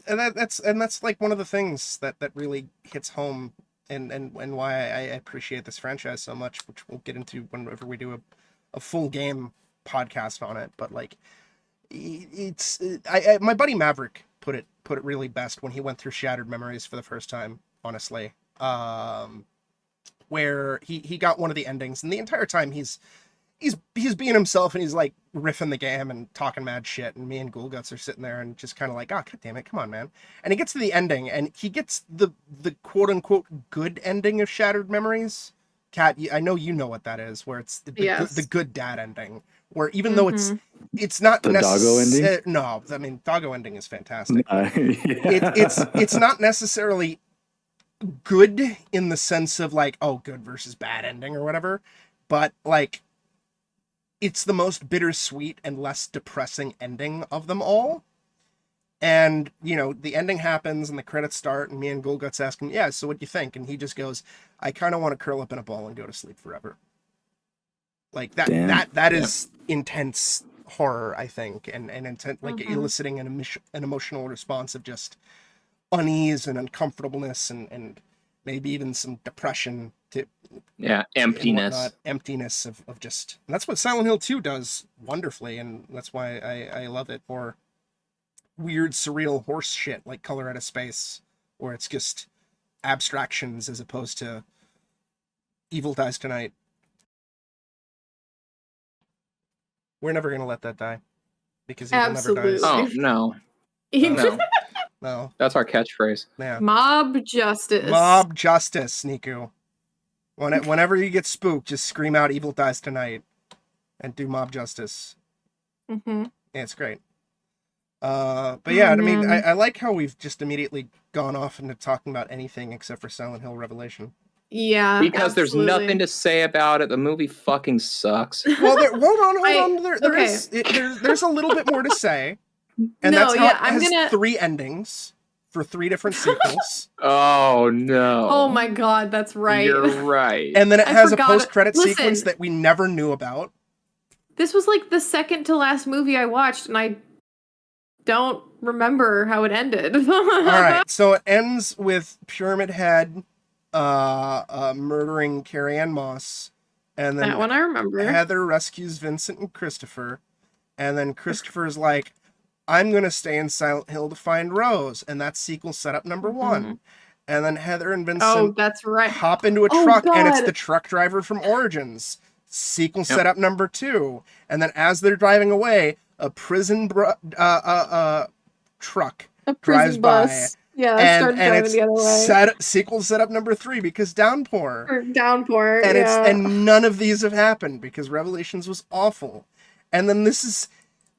and that's like one of the things that really hits home, and why I appreciate this franchise so much, which we'll get into whenever we do a full game podcast on it. But like, my buddy Maverick put it really best when he went through Shattered Memories for the first time, honestly. Where he got one of the endings, and the entire time he's being himself, and he's like riffing the game and talking mad shit, and me and Ghoulguts are sitting there and just kind of like, oh, god damn it, come on, man. And he gets to the ending, and he gets the quote unquote good ending of Shattered Memories. Kat, I know you know what that is, where it's the good dad ending, where even though it's not the doggo ending. No, I mean, doggo ending is fantastic. It's not necessarily good in the sense of like, oh, good versus bad ending or whatever, but like, it's the most bittersweet and less depressing ending of them all. And, the ending happens and the credits start, and me and Ghoulguts ask him, yeah, so what do you think? And he just goes, I kind of want to curl up in a ball and go to sleep forever. Like, that is intense horror, I think, and intent, like, eliciting an emotional response of just unease and uncomfortableness and maybe even some depression to emptiness of just, and that's what Silent Hill 2 does wonderfully, and that's why I love it. Or weird surreal horse shit like Color Out of Space, where it's just abstractions as opposed to Evil Dies Tonight. We're never gonna let that die. because evil never dies. Oh no. No. No. That's our catchphrase. Yeah. Mob justice. Mob justice, Nikku. Whenever you get spooked, just scream out "Evil dies tonight," and do mob justice. Mm-hmm. Yeah, it's great. But yeah, I mean, I like how we've just immediately gone off into talking about anything except for Silent Hill Revelation. Yeah, because there's nothing to say about it. The movie fucking sucks. Well, hold on. There's a little bit more to say, and no, that's how yeah, it has 3 endings for 3 different sequels. Oh no! Oh my god, that's right. You're right. And then it has a post-credit sequence that we never knew about. This was like the second to last movie I watched, and I don't remember how it ended. All right, so it ends with Pyramid Head murdering Carrie Ann Moss, and then that one I remember. Heather rescues Vincent and Christopher, and then Christopher's like, I'm gonna stay in Silent Hill to find Rose, and that's sequel setup number 1. And then Heather and Vincent that's right. hop into a truck, and it's the truck driver from Origins. Sequel setup number 2. And then as they're driving away, a prison truck drives bus. by. Yeah, started driving the other way. Sequel setup number 3 because Downpour. Downpour. And and none of these have happened because Revelations was awful. And then this is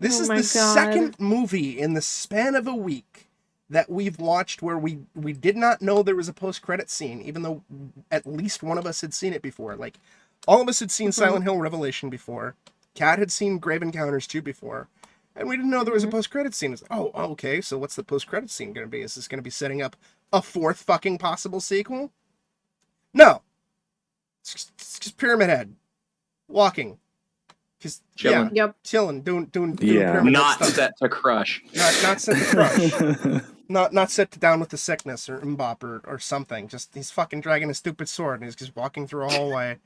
the second movie in the span of a week that we've watched where we did not know there was a post-credit scene, even though at least one of us had seen it before. Like, all of us had seen Silent Hill Revelation before. Kat had seen Grave Encounters 2 before. And we didn't know there was a post-credit scene. It's like, okay, so what's the post-credit scene going to be? Is this going to be setting up a 4th fucking possible sequel? No. It's just Pyramid Head. Walking. Just chilling. Yeah, chilling, doing Pyramid not Head stuff. Set to crush. Not set to crush. not set to down with the sickness or Mbop or something. Just he's fucking dragging a stupid sword and he's just walking through a hallway.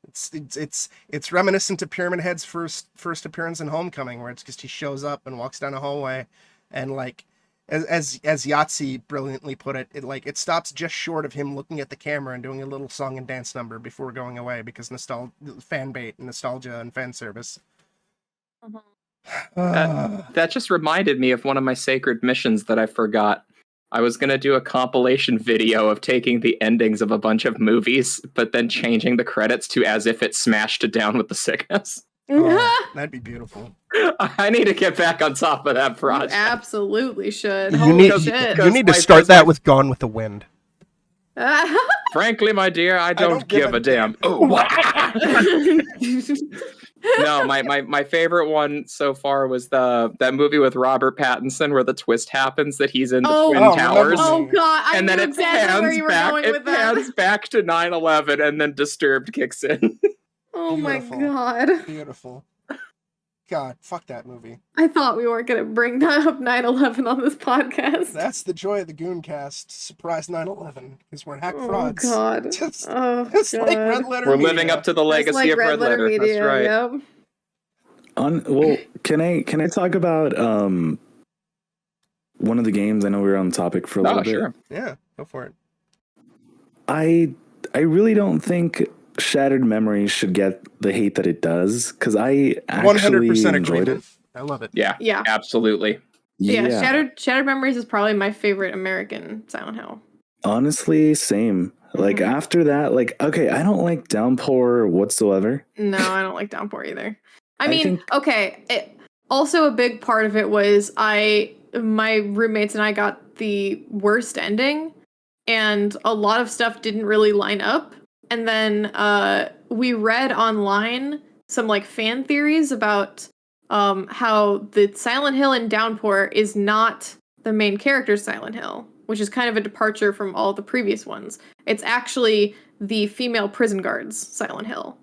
It's reminiscent to Pyramid Head's first appearance in Homecoming, where it's just he shows up and walks down a hallway, and like as Yahtzee brilliantly put it, it stops just short of him looking at the camera and doing a little song and dance number before going away because fan bait, nostalgia, and fan service. That just reminded me of one of my sacred missions that I forgot. I was going to do a compilation video of taking the endings of a bunch of movies, but then changing the credits to as if it smashed down with the sickness. That'd be beautiful. I need to get back on top of that project. You absolutely should. You need to start that with Gone with the Wind. Frankly, my dear, I don't give a damn. No, my favorite one so far was that movie with Robert Pattinson where the twist happens that he's in the Twin Towers. Oh god, and then it pans back to 9/11 and then Disturbed kicks in. Oh Beautiful. My god. Beautiful. God, fuck that movie. I thought we weren't going to bring up 9/11 on this podcast. That's the joy of the Gooncast. Surprise 9/11. Because we're hack frauds. Oh, God. Just god. like Red Letter We're Media. living up to the legacy of Red Letter. Media, that's right. Yep. Well, can I talk about one of the games? I know we were on the topic for a little bit. Sure. Yeah, go for it. I really don't think Shattered Memories should get the hate that it does, because I actually 100% enjoyed it. I love it. Yeah, absolutely. Yeah, Shattered Memories is probably my favorite American Silent Hill. Honestly, same. Like after that, like, okay, I don't like Downpour whatsoever. No, I don't like Downpour either. I mean, also a big part of it was my roommates and I got the worst ending, and a lot of stuff didn't really line up. And then we read online some like fan theories about how the Silent Hill in Downpour is not the main character's Silent Hill, which is kind of a departure from all the previous ones. It's actually the female prison guard's Silent Hill,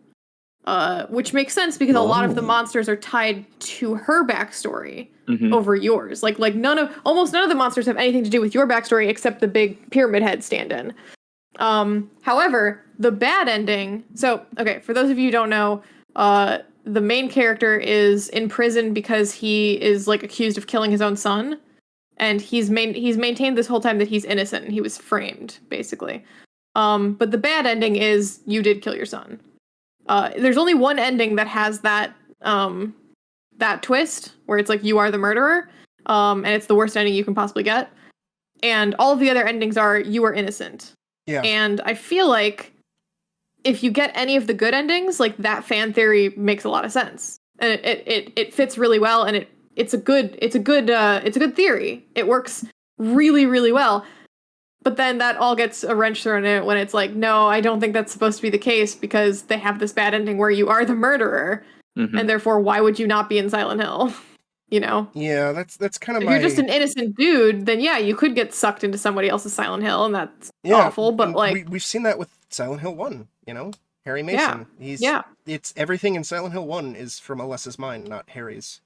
which makes sense because a lot of the monsters are tied to her backstory over yours. Like almost none of the monsters have anything to do with your backstory except the big Pyramid Head stand-in. However, the bad ending. So, okay, for those of you who don't know, the main character is in prison because he is like accused of killing his own son, and he's maintained this whole time that he's innocent and he was framed, basically. But the bad ending is you did kill your son. There's only one ending that has that that twist where it's like you are the murderer, and it's the worst ending you can possibly get. And all of the other endings are you are innocent. Yeah. And I feel like if you get any of the good endings, like that fan theory makes a lot of sense, and it fits really well, and it's a good theory. It works really, really well. But then that all gets a wrench thrown in it when it's like, no, I don't think that's supposed to be the case because they have this bad ending where you are the murderer, and therefore why would you not be in Silent Hill? You know? Yeah, that's kind of if you're just an innocent dude, then yeah, you could get sucked into somebody else's Silent Hill, and that's awful. But like we've seen that with Silent Hill 1, you know? Harry Mason. It's everything in Silent Hill 1 is from Alessa's mind, not Harry's.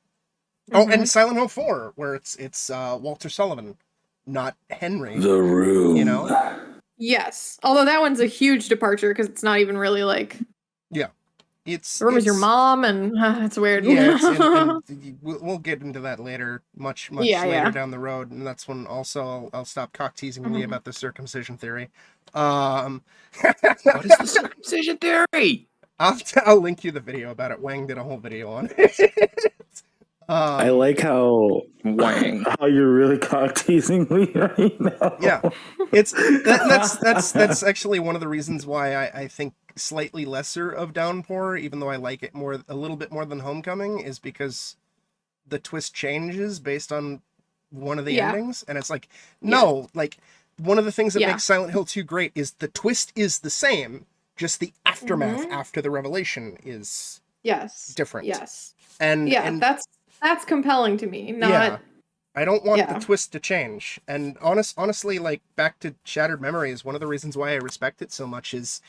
Oh, and Silent Hill 4, where it's Walter Sullivan, not Henry. The Room. You know? Yes. Although that one's a huge departure because it's not even really like... Yeah. The Room is your mom, and it's weird. Yeah, and we'll get into that later, much later down the road, and that's when also I'll stop cock-teasing Lee about the circumcision theory. What is the circumcision theory? I'll link you the video about it. Wang did a whole video on it. I like how you're really cock teasing me right now. Yeah, that's actually one of the reasons why I think slightly lesser of Downpour, even though I like it a little bit more than Homecoming, is because the twist changes based on one of the endings, and it's like like one of the things that makes Silent Hill 2 great is the twist is the same, just the aftermath after the revelation is different. Yes, and that's compelling to me. Not I don't want the twist to change. And honestly, like back to Shattered Memories, one of the reasons why I respect it so much is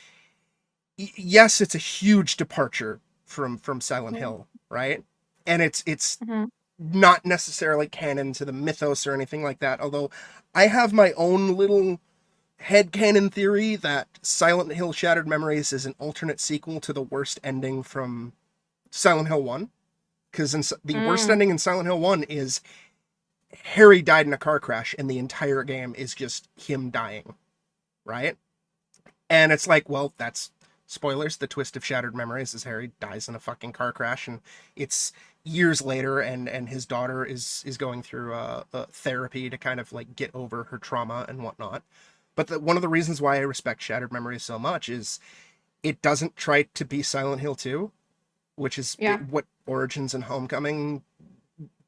yes, it's a huge departure from Silent Hill, right? And it's not necessarily canon to the mythos or anything like that, although I have my own little headcanon theory that Silent Hill Shattered Memories is an alternate sequel to the worst ending from Silent Hill 1. Because the worst ending in Silent Hill 1 is Harry died in a car crash, and the entire game is just him dying, right? And it's like, well, that's spoilers. The twist of Shattered Memories is Harry dies in a fucking car crash, and it's years later, and his daughter is going through therapy to kind of like get over her trauma and whatnot. But one of the reasons why I respect Shattered Memories so much is it doesn't try to be Silent Hill 2, which is what Origins and Homecoming,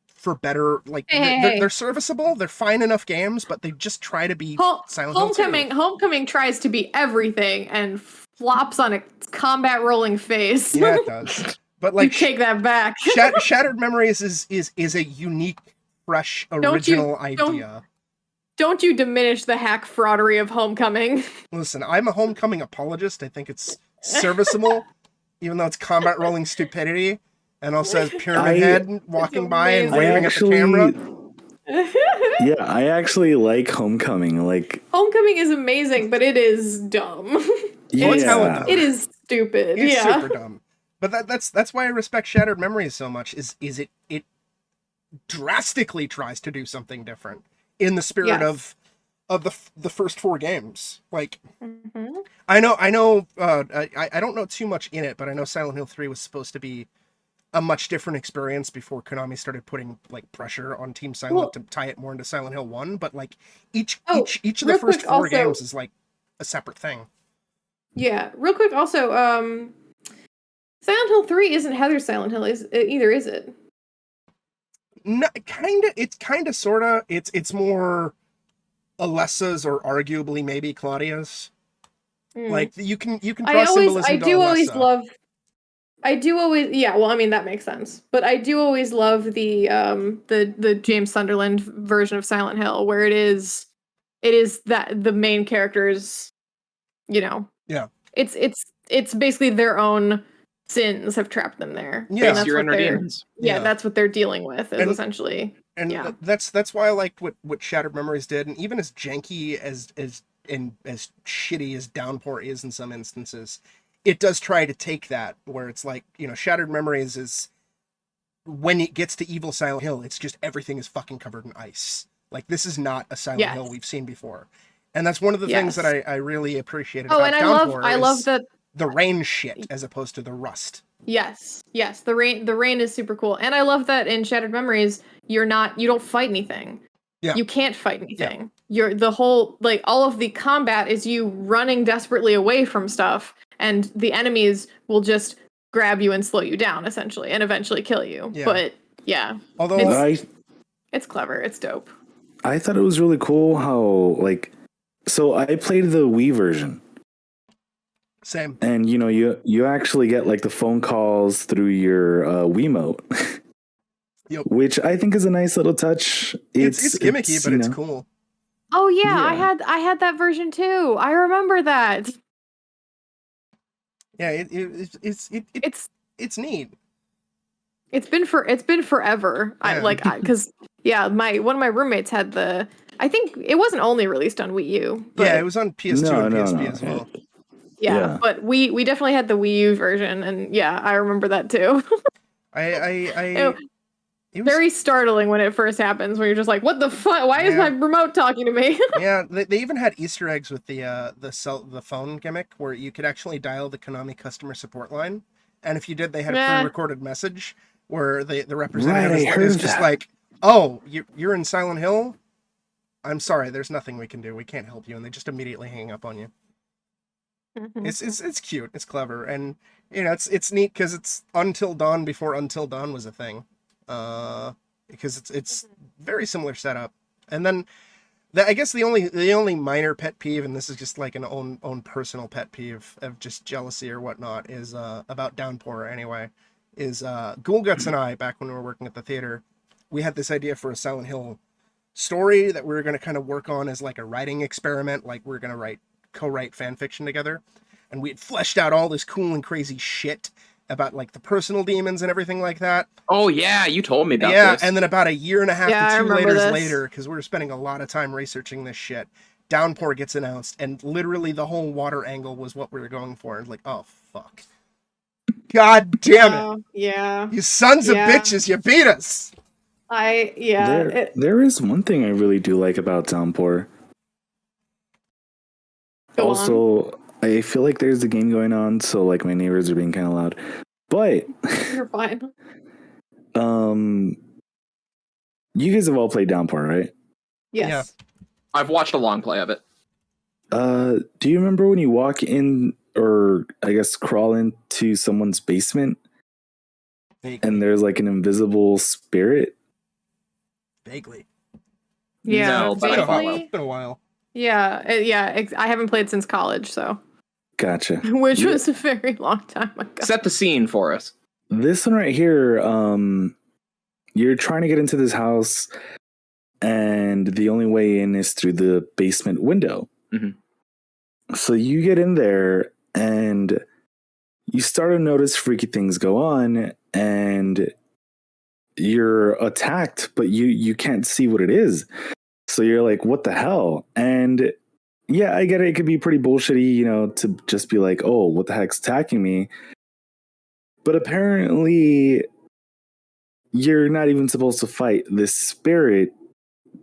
for better, like they're serviceable, they're fine enough games, but they just try to be Silent Hill 2. Homecoming tries to be everything and flops on a combat rolling face. Yeah, it does. But like, you take that back. Shattered Memories is a unique, fresh, original idea. Don't you diminish the hack fraudery of Homecoming. Listen, I'm a Homecoming apologist. I think it's serviceable, even though it's combat rolling stupidity. And also has Pyramid Head walking by and waving at the camera. Yeah, I actually like Homecoming. Like, Homecoming is amazing, but it is dumb. It is stupid. It's super dumb. But that's why I respect Shattered Memories so much. Is it drastically tries to do something different in the spirit of the first 4 games. Like, I know. I don't know too much in it, but I know Silent Hill 3 was supposed to be a much different experience before Konami started putting like pressure on Team Silent to tie it more into Silent Hill 1, but like each of the first 4 games is like a separate thing. Yeah, real quick also, Silent Hill 3 isn't Heather's Silent Hill either, is it? No, it's kinda sorta. It's more Alessa's or arguably maybe Claudia's. Like you can draw symbolism to Alessa. I do always, well, I mean, that makes sense. But I do always love the James Sunderland version of Silent Hill, where it is that the main characters, you know. Yeah. It's basically their own sins have trapped them there. Yeah. That's your inner demons. Yeah, that's what they're dealing with, essentially. And that's why I liked what Shattered Memories did, and even as janky as shitty as Downpour is in some instances, it does try to take that, where it's like, you know, Shattered Memories is, when it gets to evil Silent Hill, it's just everything is fucking covered in ice. Like, this is not a Silent Hill we've seen before. And that's one of the things that I really appreciated about Downpour. I love that the rain shit as opposed to the rust Yes. The rain is super cool. And I love that in Shattered Memories, you don't fight anything. Yeah. You can't fight anything. You're the whole, like, all of the combat is you running desperately away from stuff, and the enemies will just grab you and slow you down, essentially, and eventually kill you. Yeah. But yeah. Although it's clever, it's dope. I thought it was really cool how, like, so I played the Wii version. Same. And you actually get like the phone calls through your Wiimote. Yep. Which I think is a nice little touch. It's gimmicky, but it's cool. Oh yeah, I had that version too. I remember that. Yeah, it's neat. It's been forever. Yeah. Because one of my roommates had I think it wasn't only released on Wii U. But yeah, it was on PS2 and PSP as well. Yeah, but we definitely had the Wii U version, and yeah, I remember that too. It was very startling when it first happens, where you're just like, "What the fuck? Why is my remote talking to me?" Yeah, they even had Easter eggs with the phone gimmick, where you could actually dial the Konami customer support line, and if you did, they had a pre-recorded message where the representative is just like, "Oh, you're in Silent Hill? I'm sorry, there's nothing we can do. We can't help you," and they just immediately hang up on you. It's cute. It's clever, and it's neat because it's Until Dawn before Until Dawn was a thing. Because it's very similar setup, and then I guess the only minor pet peeve, and this is just like an own personal pet peeve of just jealousy or whatnot, is about Downpour anyway. Is Ghoulguts and I, back when we were working at the theater, we had this idea for a Silent Hill story that we were going to kind of work on as like a writing experiment, like we were going to co-write fan fiction together, and we had fleshed out all this cool and crazy shit about like the personal demons and everything like that. Oh yeah, you told me about this. Yeah, and then about a year and a half to 2 years later, because we were spending a lot of time researching this shit, Downpour gets announced, and literally the whole water angle was what we were going for. And like, oh fuck, god damn it! Yeah, you sons of bitches, you beat us. There is one thing I really do like about Downpour. Also, I feel like there's a game going on, so like my neighbors are being kind of loud. But you're fine. You guys have all played Downpour, right? Yes. Yeah. I've watched a long play of it. Do you remember when you walk in, or I guess crawl into someone's basement, and there's like an invisible spirit? Vaguely. Yeah, no, but it's been a while. Yeah, I haven't played since college, so. Gotcha. Which was a very long time ago. Set the scene for us. This one right here, you're trying to get into this house, and the only way in is through the basement window. Mm-hmm. So you get in there, and you start to notice freaky things go on, and you're attacked, but you can't see what it is. So you're like, what the hell? And yeah, I get it. It could be pretty bullshitty, to just be like, oh, what the heck's attacking me? But apparently, you're not even supposed to fight this spirit,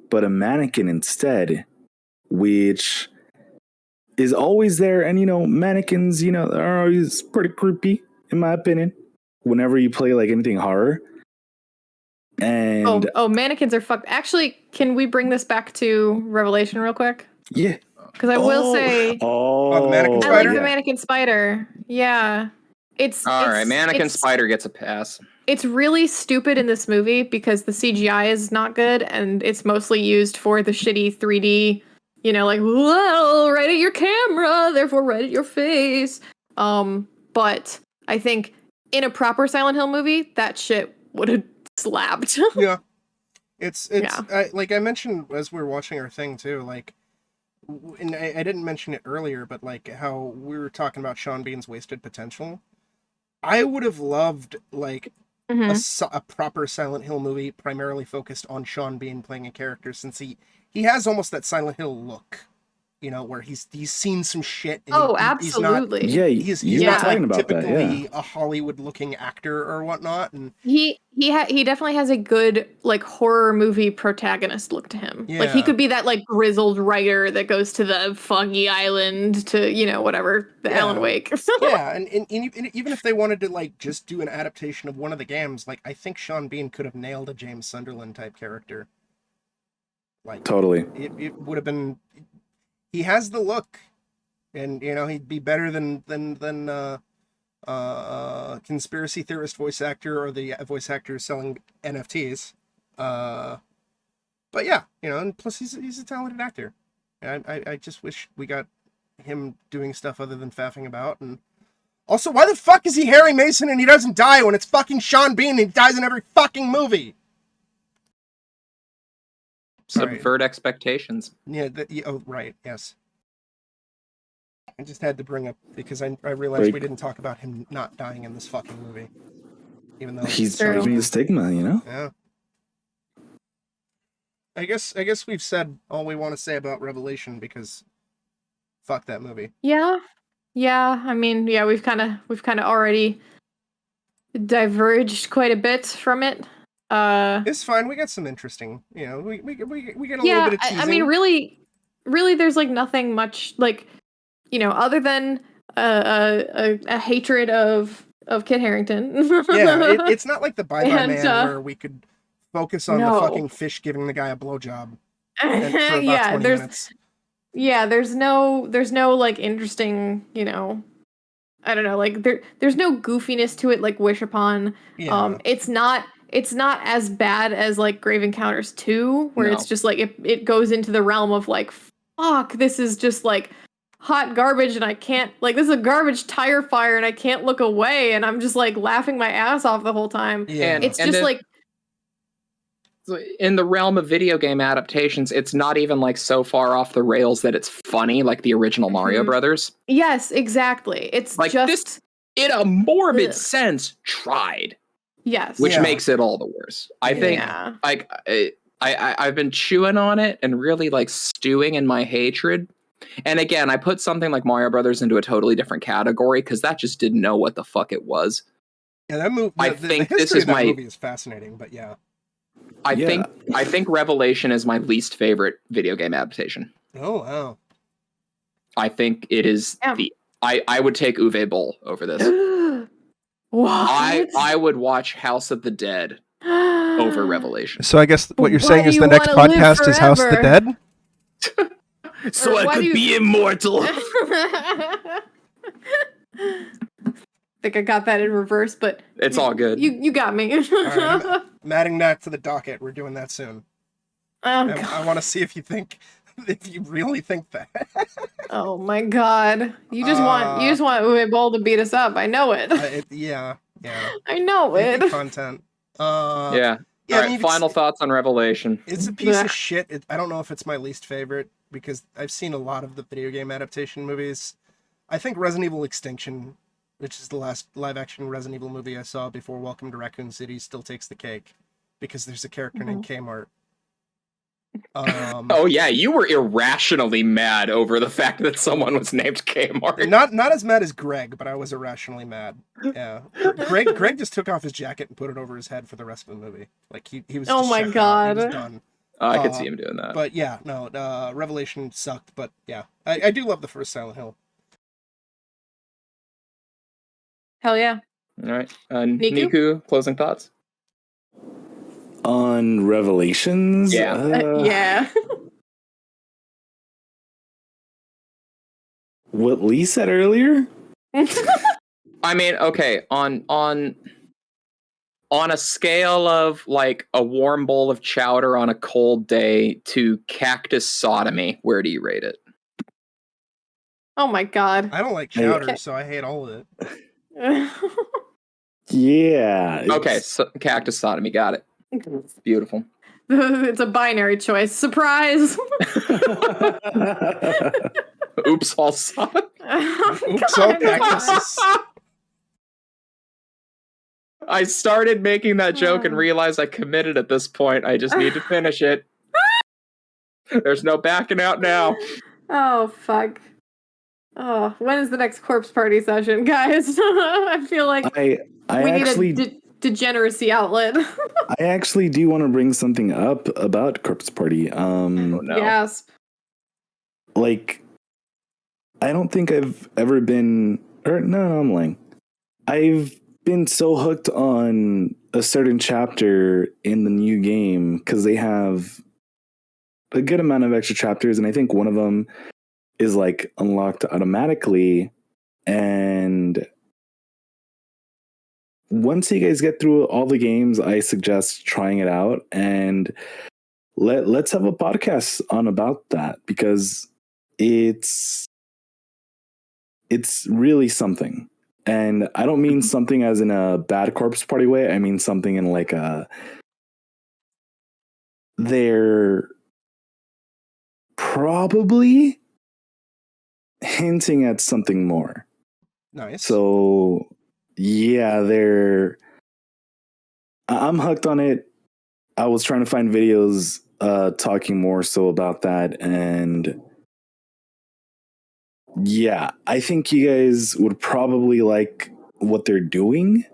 but a mannequin instead, which is always there. And, mannequins, are always pretty creepy, in my opinion, whenever you play like anything horror. And mannequins are fucked. Actually, can we bring this back to Revelation real quick? Yeah. Because I will say, the mannequin spider? I like the mannequin spider. Yeah. Mannequin spider gets a pass. It's really stupid in this movie because the CGI is not good, and it's mostly used for the shitty 3D, like, whoa, right at your camera, therefore right at your face. But I think in a proper Silent Hill movie, that shit would have slapped. Yeah. It's like I mentioned as we were watching our thing too, like, and I didn't mention it earlier, but like how we were talking about Sean Bean's wasted potential. I would have loved like a proper Silent Hill movie primarily focused on Sean Bean playing a character, since he has almost that Silent Hill look. you know, where he's seen some shit. And absolutely. He's not like typically a Hollywood-looking actor or whatnot. And he definitely has a good like horror movie protagonist look to him. Yeah. Like he could be that like grizzled writer that goes to the foggy island to, you know, whatever, the Alan Wake. Yeah, and even if they wanted to like just do an adaptation of one of the games, like I think Sean Bean could have nailed a James Sunderland type character. Like totally, it would have been. He has the look, and you know he'd be better than conspiracy theorist voice actor or the voice actor selling NFTs. But yeah, you know, and plus he's a talented actor. And I just wish we got him doing stuff other than faffing about. And also, why the fuck is he Harry Mason and he doesn't die when it's fucking Sean Bean and he dies in every fucking movie? Subvert expectations. Yeah. Oh, right. Yes. I just had to bring up because I realized we didn't talk about him not dying in this fucking movie, even though he's breaking the stigma, you know. Yeah. I guess we've said all we want to say about Revelation because fuck that movie. Yeah. I mean, yeah, we've kind of already diverged quite a bit from it. It's fine. We got some interesting, you know, we get a little bit of teasing. I mean, really, there's like nothing much, like, you know, other than a hatred of Kit Harington. Yeah, it's not like the Bye Bye Man where we could focus on the fucking fish giving the guy a blowjob for about 20 minutes. Yeah, there's no like interesting, you know, I don't know, like there's no goofiness to it like Wish Upon. Yeah. It's not as bad as like Grave Encounters 2, where it's just like it goes into the realm of like, fuck, this is just like hot garbage and I can't, like, this is a garbage tire fire and I can't look away and I'm just like laughing my ass off the whole time. Yeah. It's just like in the realm of video game adaptations, it's not even like so far off the rails that it's funny like the original Mario Brothers. Yes, exactly. It's like just this, in a morbid sense, tried. Yes. Which makes it all the worse. I think like I've been chewing on it and really like stewing in my hatred. And again, I put something like Mario Brothers into a totally different category because that just didn't know what the fuck it was. Yeah, that movie. I think this is my movie is fascinating, but yeah. I think Revelation is my least favorite video game adaptation. Oh wow. I think it is I would take Uwe Boll over this. What? I would watch House of the Dead over Revelation. So I guess what you're saying is the next podcast is House of the Dead? So I could be immortal. I think I got that in reverse, but it's all good. You got me. Right, I'm adding that to the docket. We're doing that soon. I want to see if you really think that. Oh my god! You just want Uwe Boll to beat us up. I know it. Yeah. I know it. Content. Yeah. All right, final thoughts on Revelation. It's a piece of shit. I don't know if it's my least favorite because I've seen a lot of the video game adaptation movies. I think Resident Evil Extinction, which is the last live-action Resident Evil movie I saw before Welcome to Raccoon City, still takes the cake because there's a character named Kmart. Oh yeah, you were irrationally mad over the fact that someone was named Kmart. Not as mad as Greg, but I was irrationally mad. Yeah, Greg just took off his jacket and put it over his head for the rest of the movie. Like he was. Oh my god! He was done. I could see him doing that. But yeah, no, Revelation sucked. But yeah, I do love the first Silent Hill. Hell yeah! All right, Nikku, closing thoughts. On Revelations? Yeah. Yeah. What Lee said earlier? I mean, okay, on a scale of like a warm bowl of chowder on a cold day to cactus sodomy, where do you rate it? Oh my god. I don't like chowder, so I hate all of it. Yeah. Okay, so cactus sodomy, got it. Beautiful. It's a binary choice. Surprise! Oops, all sodomy. Oops, all cactuses. I started making that joke and realized I committed at this point. I just need to finish it. There's no backing out now. Oh, fuck. Oh, when is the next corpse party session, guys? I feel like I we actually need a degeneracy outlet. I actually do want to bring something up about corpse party. Oh, no. Yes. Like, I don't think I've ever been, or no, I'm lying. I've been so hooked on a certain chapter in the new game because they have a good amount of extra chapters, and I think one of them is like unlocked automatically. And once you guys get through all the games, I suggest trying it out, and let's have a podcast on about that because it's really something. And I don't mean something as in a bad corpse party way. I mean something in like they're probably hinting at something more. Nice. So yeah, I'm hooked on it. I was trying to find videos talking more so about that, and yeah, I think you guys would probably like what they're doing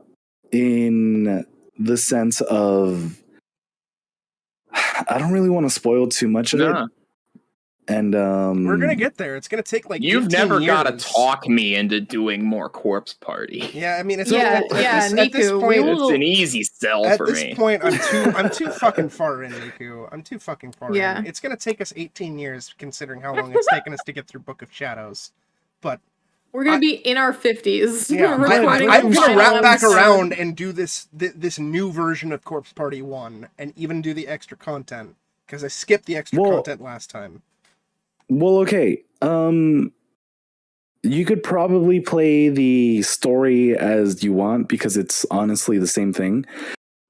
in the sense of I don't really want to spoil too much of it. And we're gonna get there. It's gonna take like you've never got to years. talk me into doing more corpse party. Yeah, I mean, it's Nikku, at this point, it's an easy sell for me. At this point, I'm too fucking far in, Nikku. I'm too fucking far in. It's gonna take us 18 years, considering how long it's taken us to get through Book of Shadows. But we're gonna be in our 50s. Yeah, I'm gonna wrap back around and do this new version of Corpse Party 1, and even do the extra content because I skipped the extra content last time. Well, okay. You could probably play the story as you want because it's honestly the same thing.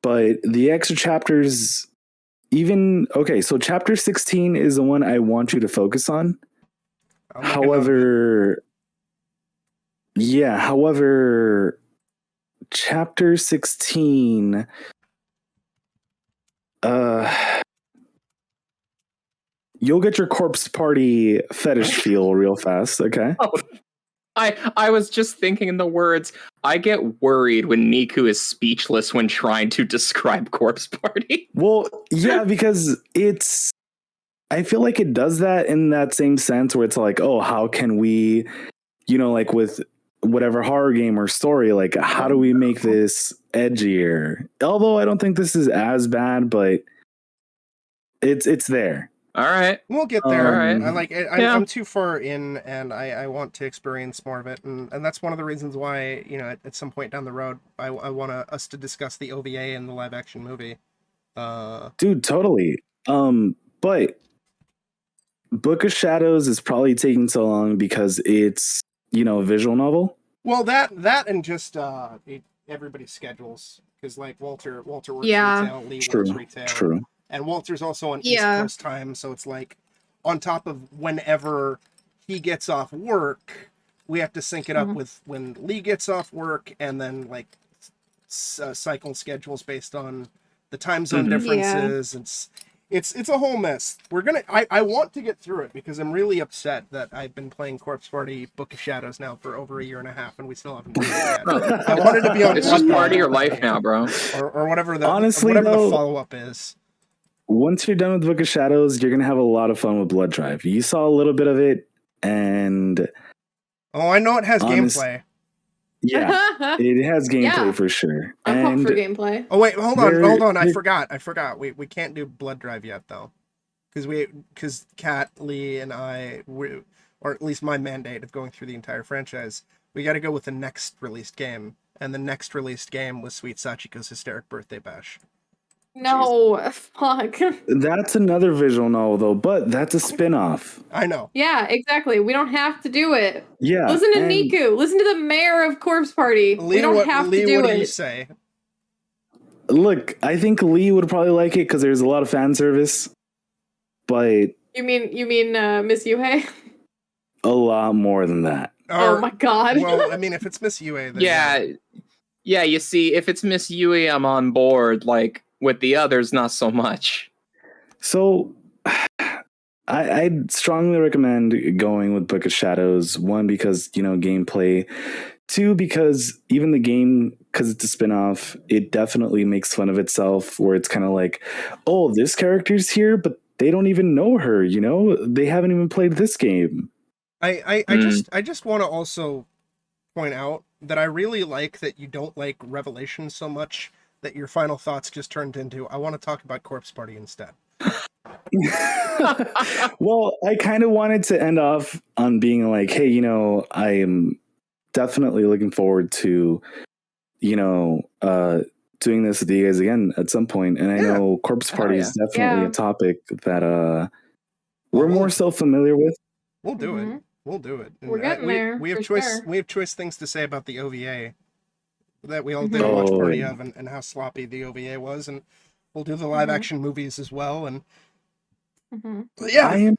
But the extra chapters, so chapter 16 is the one I want you to focus on. However, chapter 16, you'll get your corpse party fetish feel real fast, okay? Oh, I was just thinking in the words, I get worried when Nikku is speechless when trying to describe corpse party. Well, yeah, because I feel like it does that in that same sense where it's like, oh, how can we, like with whatever horror game or story, like how do we make this edgier? Although I don't think this is as bad, but it's there. All right, we'll get there. I'm too far in, and I want to experience more of it, and that's one of the reasons why at some point down the road I want us to discuss the OVA and the live action movie. Dude, totally. But Book of Shadows is probably taking so long because it's a visual novel. Well, that and just everybody's schedules, because like Walter works retail, Lee works retail. True. And Walter's also on East Coast time, so it's like on top of whenever he gets off work, we have to sync it up with when Lee gets off work, and then like cycle schedules based on the time zone differences. It's a whole mess. I want to get through it because I'm really upset that I've been playing Corpse Party Book of Shadows now for over a year and a half, and we still haven't done it yet. I wanted to be on. It's just part of your life now, bro. Or whatever the the follow up is. Once you're done with Book of Shadows, you're going to have a lot of fun with Blood Drive. You saw a little bit of it, and... Oh, I know it has gameplay. Yeah, it has gameplay for sure. I'm pumped for gameplay. Oh, wait, hold on. I forgot. We can't do Blood Drive yet, though. Because Kat, Lee, and I, or at least my mandate of going through the entire franchise, we got to go with the next released game. And the next released game was Sweet Sachiko's Hysteric Birthday Bash. No, fuck. That's another visual novel, though, but that's a spin-off. I know. Yeah, exactly. We don't have to do it. Yeah. Listen to Nikku. Listen to the mayor of Corpse Party. Lee, we don't have to do it. What do you say? Look, I think Lee would probably like it because there's a lot of fan service, but... You mean Miss Yuhei? A lot more than that. Oh my god. Well, I mean, if it's Miss Yuhei, then... Yeah, you see, if it's Miss Yui, I'm on board, like... With the others, not so much. So, I'd strongly recommend going with Book of Shadows. One, because, gameplay. Two, because even the game, because it's a spin-off, it definitely makes fun of itself, where it's kind of like, oh, this character's here, but they don't even know her, They haven't even played this game. I just want to also point out that I really like that you don't like Revelation so much that your final thoughts just turned into, I want to talk about Corpse Party instead. Well, I kind of wanted to end off on being like, hey, I am definitely looking forward to, doing this with you guys again at some point. And I know Corpse Party is definitely a topic that we're more so familiar with. We'll do it. We'll do it. We're getting there. We have choice. Sure. We have choice things to say about the OVA that we all did a watch party of, and how sloppy the OVA was, and we'll do the live action movies as well. And yeah,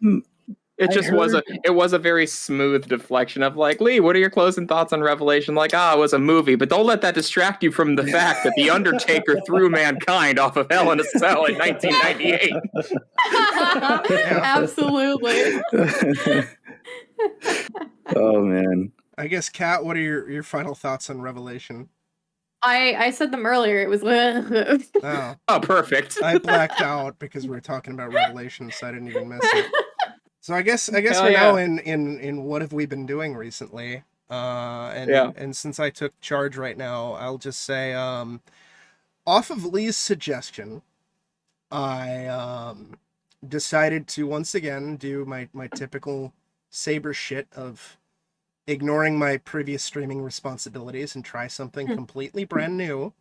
it was a very smooth deflection of like, Lee, what are your closing thoughts on Revelation? Like, it was a movie, but don't let that distract you from the fact that the Undertaker threw mankind off of Hell in a Cell in 1998. Absolutely. Oh man. I guess, Kat, what are your final thoughts on Revelation? I said them earlier. It was oh, perfect. I blacked out because we were talking about Revelation, so I didn't even miss it. So I guess we're now in what have we been doing recently? And since I took charge right now, I'll just say, off of Lee's suggestion, I decided to once again do my typical Saber shit of ignoring my previous streaming responsibilities and try something completely brand new.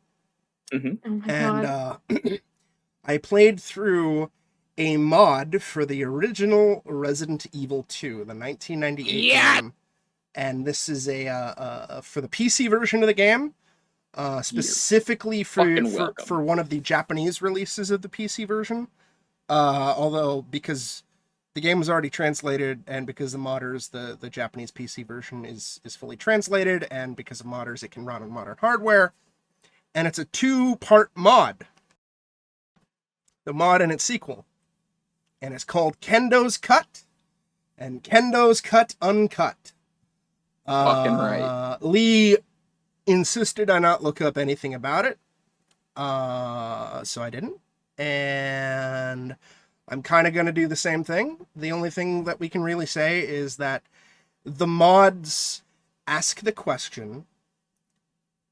Mm-hmm. Oh and I played through a mod for the original Resident Evil 2, the 1998 game. And this is for the PC version of the game, specifically for one of the Japanese releases of the PC version. Although, because the game was already translated, and because the modders, the Japanese PC version is fully translated, and because of modders, it can run on modern hardware. And it's a 2-part mod. The mod and its sequel. And it's called Kendo's Cut and Kendo's Cut Uncut. Fucking right. Lee insisted I not look up anything about it. So I didn't. And I'm kind of going to do the same thing. The only thing that we can really say is that the mods ask the question,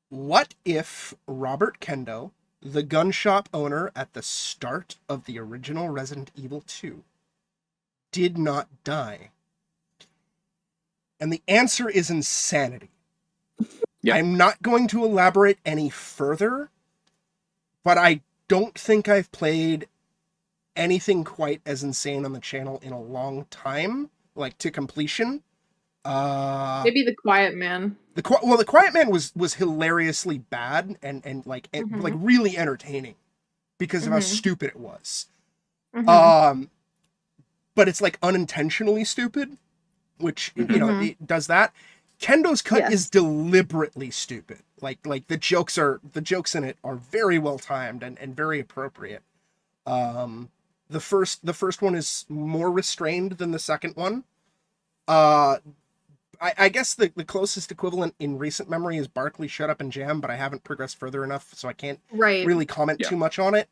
what if Robert Kendo, the gun shop owner at the start of the original Resident Evil 2, did not die? And the answer is insanity. Yep. I'm not going to elaborate any further, but I don't think I've played anything quite as insane on the channel in a long time, like to completion. Maybe The Quiet Man. The Quiet Man was hilariously bad and like really entertaining because of how stupid it was. But it's like unintentionally stupid, which it does that. Kendo's Cut is deliberately stupid. Like the jokes in it are very well timed and very appropriate. The first one is more restrained than the second one. I guess the closest equivalent in recent memory is Barkley Shut Up and Jam, but I haven't progressed further enough, so I can't really comment too much on it.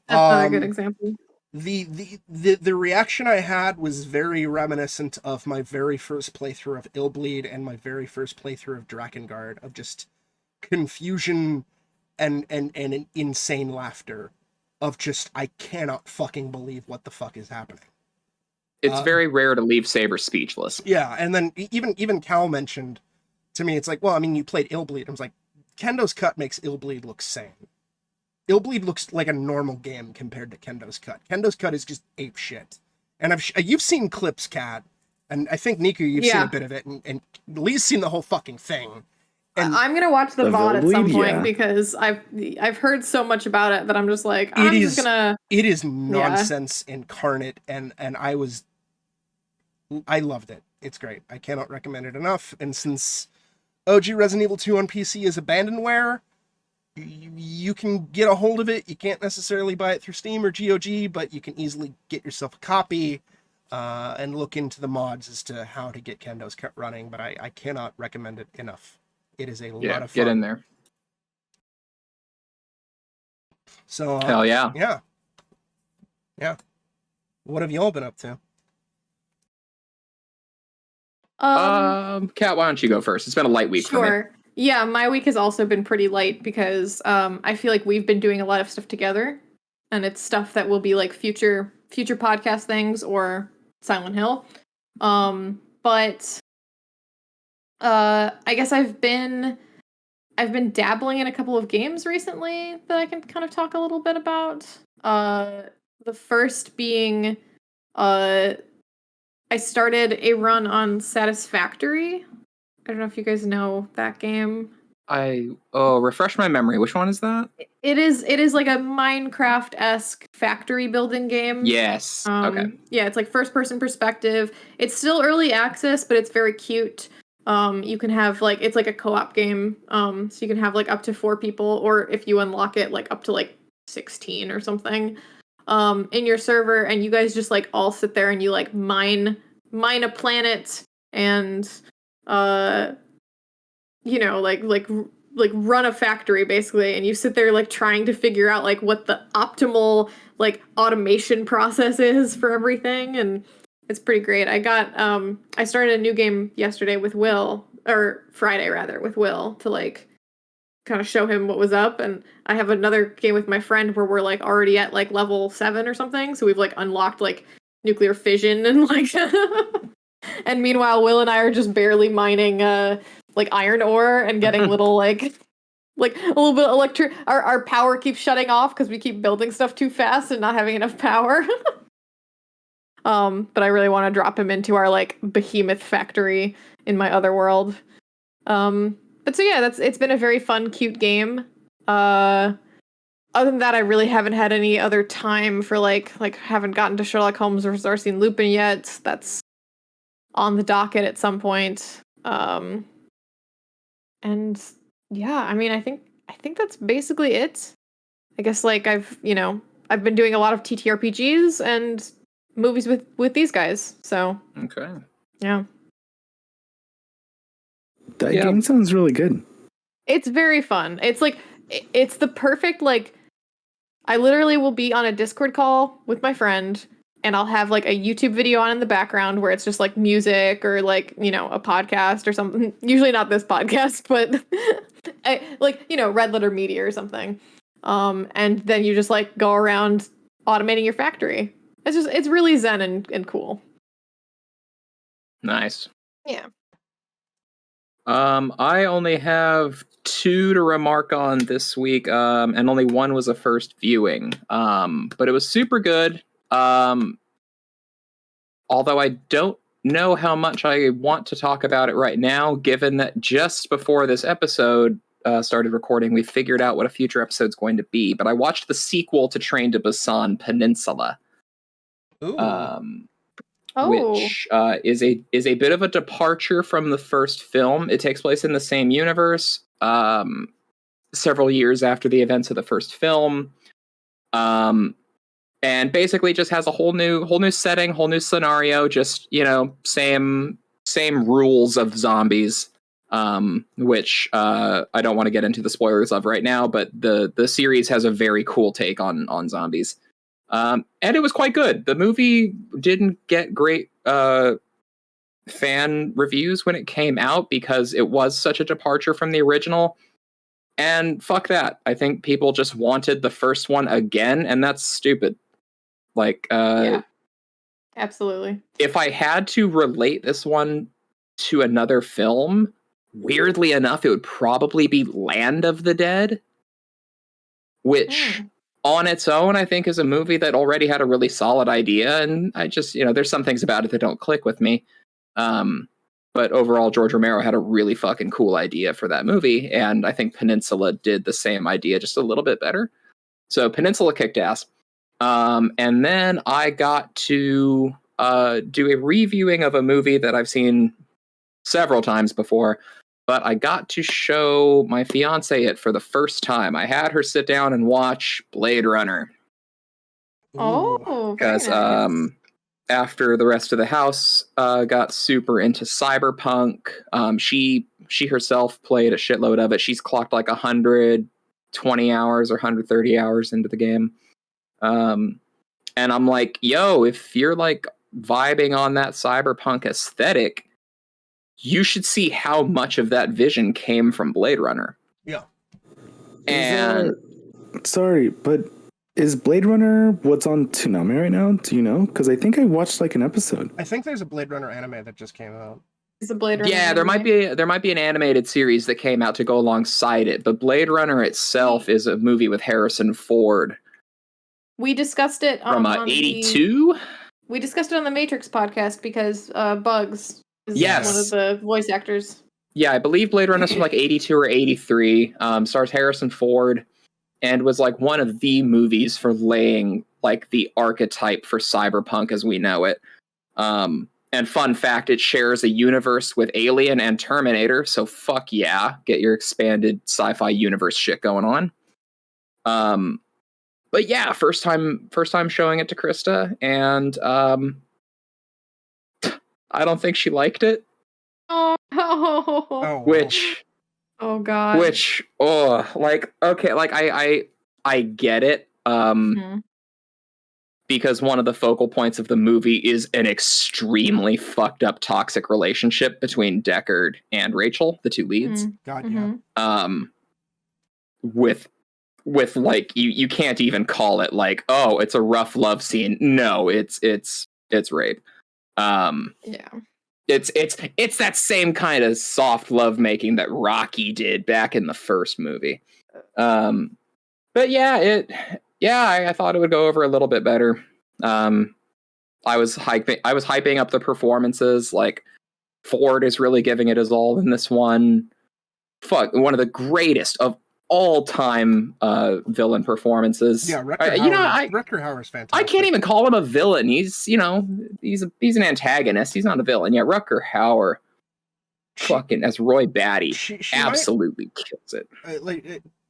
That's not a good example. The reaction I had was very reminiscent of my very first playthrough of Illbleed and my very first playthrough of Drakengard, of just confusion and an insane laughter of just, I cannot fucking believe what the fuck is happening. It's very rare to leave Saber speechless. Yeah, and then even Cal mentioned to me, it's like, well, I mean, you played Illbleed. I was like, Kendo's Cut makes Illbleed look sane. Illbleed looks like a normal game compared to Kendo's Cut. Kendo's Cut is just ape shit. And you've seen clips, Kat, and I think Nikku, you've seen a bit of it, and Lee's seen the whole fucking thing. And I'm gonna watch the VOD at some point because I've heard so much about it that I'm just like, It is nonsense incarnate, and I loved it. It's great. I cannot recommend it enough. And since OG Resident Evil 2 on PC is abandonware, you can get a hold of it. You can't necessarily buy it through Steam or GOG, but you can easily get yourself a copy. and look into the mods as to how to get Kendo's running, but I cannot recommend it enough. It is a lot of fun. Get in there. So, hell yeah. Yeah. What have y'all been up to? Kat, why don't you go first? It's been a light week for me. Sure. Yeah, my week has also been pretty light because I feel like we've been doing a lot of stuff together, and it's stuff that will be like future podcast things or Silent Hill. But I guess I've been dabbling in a couple of games recently that I can kind of talk a little bit about. The first being I started a run on Satisfactory. I don't know if you guys know that game. Refresh my memory. Which one is that? It is like a Minecraft-esque factory building game. Yes. Okay. Yeah, it's like first-person perspective. It's still early access, but it's very cute. You can have like, it's like a co-op game. So you can have like up to 4 people, or if you unlock it, like up to like 16 or something. In your server, and you guys just like all sit there and you like mine a planet and like run a factory basically, and you sit there like trying to figure out like what the optimal like automation process is for everything, and it's pretty great. I started a new game yesterday with Will, or Friday rather, with Will, to like kind of show him what was up, and I have another game with my friend where we're like already at like level 7 or something, so we've like unlocked like nuclear fission and like and meanwhile Will and I are just barely mining like iron ore and getting little like a little bit of our power keeps shutting off because we keep building stuff too fast and not having enough power. But I really want to drop him into our like behemoth factory in my other world. But so yeah, it's been a very fun, cute game. Other than that, I really haven't had any other time for like haven't gotten to Sherlock Holmes or Arsene Lupin yet. That's on the docket at some point. And yeah, I mean, I think that's basically it. I guess like I've been doing a lot of TTRPGs and movies with these guys. So okay, yeah. That game sounds really good. It's very fun. It's like, it's the perfect, like, I literally will be on a Discord call with my friend, and I'll have like a YouTube video on in the background where it's just like music or like, a podcast or something. Usually not this podcast, but like, Red Letter Media or something. And then you just like go around automating your factory. It's really zen and cool. Nice. Yeah. I only have 2 to remark on this week, and only one was a first viewing. But it was super good. Although I don't know how much I want to talk about it right now, given that just before this episode started recording, we figured out what a future episode's going to be. But I watched the sequel to Train to Busan, Peninsula. Ooh. Which is a bit of a departure from the first film. It takes place in the same universe, several years after the events of the first film, and basically just has a whole new setting, whole new scenario. Just same rules of zombies, which I don't want to get into the spoilers of right now. But the series has a very cool take on zombies. And it was quite good. The movie didn't get great fan reviews when it came out because it was such a departure from the original. And fuck that. I think people just wanted the first one again, and that's stupid. Like, yeah, absolutely. If I had to relate this one to another film, weirdly enough, it would probably be Land of the Dead, which... on its own, I think is a movie that already had a really solid idea, and I just, there's some things about it that don't click with me. But overall, George Romero had a really fucking cool idea for that movie, and I think Peninsula did the same idea just a little bit better. So Peninsula kicked ass. And then I got to do a reviewing of a movie that I've seen several times before, but I got to show my fiance it for the first time. I had her sit down and watch Blade Runner. Oh, because nice. after the rest of the house got super into cyberpunk. She herself played a shitload of it. She's clocked like 120 hours or 130 hours into the game. And I'm like, yo, if you're like vibing on that cyberpunk aesthetic, you should see how much of that vision came from Blade Runner. Yeah. And sorry, but is Blade Runner what's on Toonami right now? Do you know? Because I think I watched like an episode. I think there's a Blade Runner anime that just came out. Is a Blade Runner? Yeah, anime? there might be an animated series that came out to go alongside it, but Blade Runner itself is a movie with Harrison Ford. We discussed it from on 82. We discussed it on the Matrix podcast because Bugs is Yes. one of the voice actors. Yeah, I believe Blade Runner's from like 82 or 83. Stars Harrison Ford, and was like one of the movies for laying like the archetype for cyberpunk as we know it. And fun fact, it shares a universe with Alien and Terminator, so fuck yeah, get your expanded sci-fi universe shit going on. But yeah, first time showing it to Krista, and I don't think she liked it. Oh, Which, oh god, which, oh, like, okay, like I get it. Because one of the focal points of the movie is an extremely fucked up toxic relationship between Deckard and Rachel, the two leads. God, yeah. With like you can't even call it like, oh, it's a rough love scene. No, it's rape. Yeah. It's that same kind of soft love making that Rocky did back in the first movie. But yeah, I thought it would go over a little bit better. I was hyping up the performances. Like, Ford is really giving it his all in this one. One of the greatest of all-time villain performances. Yeah, Rutger Hauer's fantastic. I can't even call him a villain. He's an antagonist. He's not a villain. Yeah, Rutger Hauer, fucking as Roy Batty, she absolutely kills it.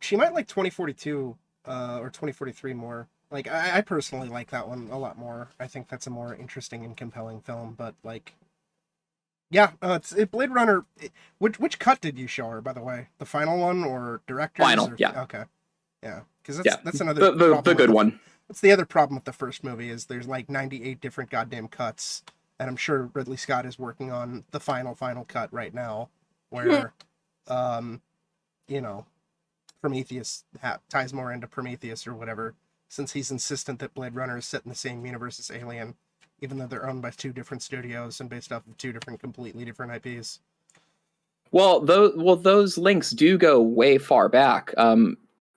She might like 2042 or 2043 more. Like, I personally like that one a lot more. I think that's a more interesting and compelling film. But like, yeah, Blade Runner. Which cut did you show her, by the way? The final one or director's? Final, yeah. Okay, yeah, because that's another the good one. That's the other problem with the first movie is there's like 98 different goddamn cuts, and I'm sure Ridley Scott is working on the final cut right now, where, Prometheus ties more into Prometheus or whatever, since he's insistent that Blade Runner is set in the same universe as Alien, even though they're owned by two different studios and based off of two completely different IPs. Well, those links do go way far back.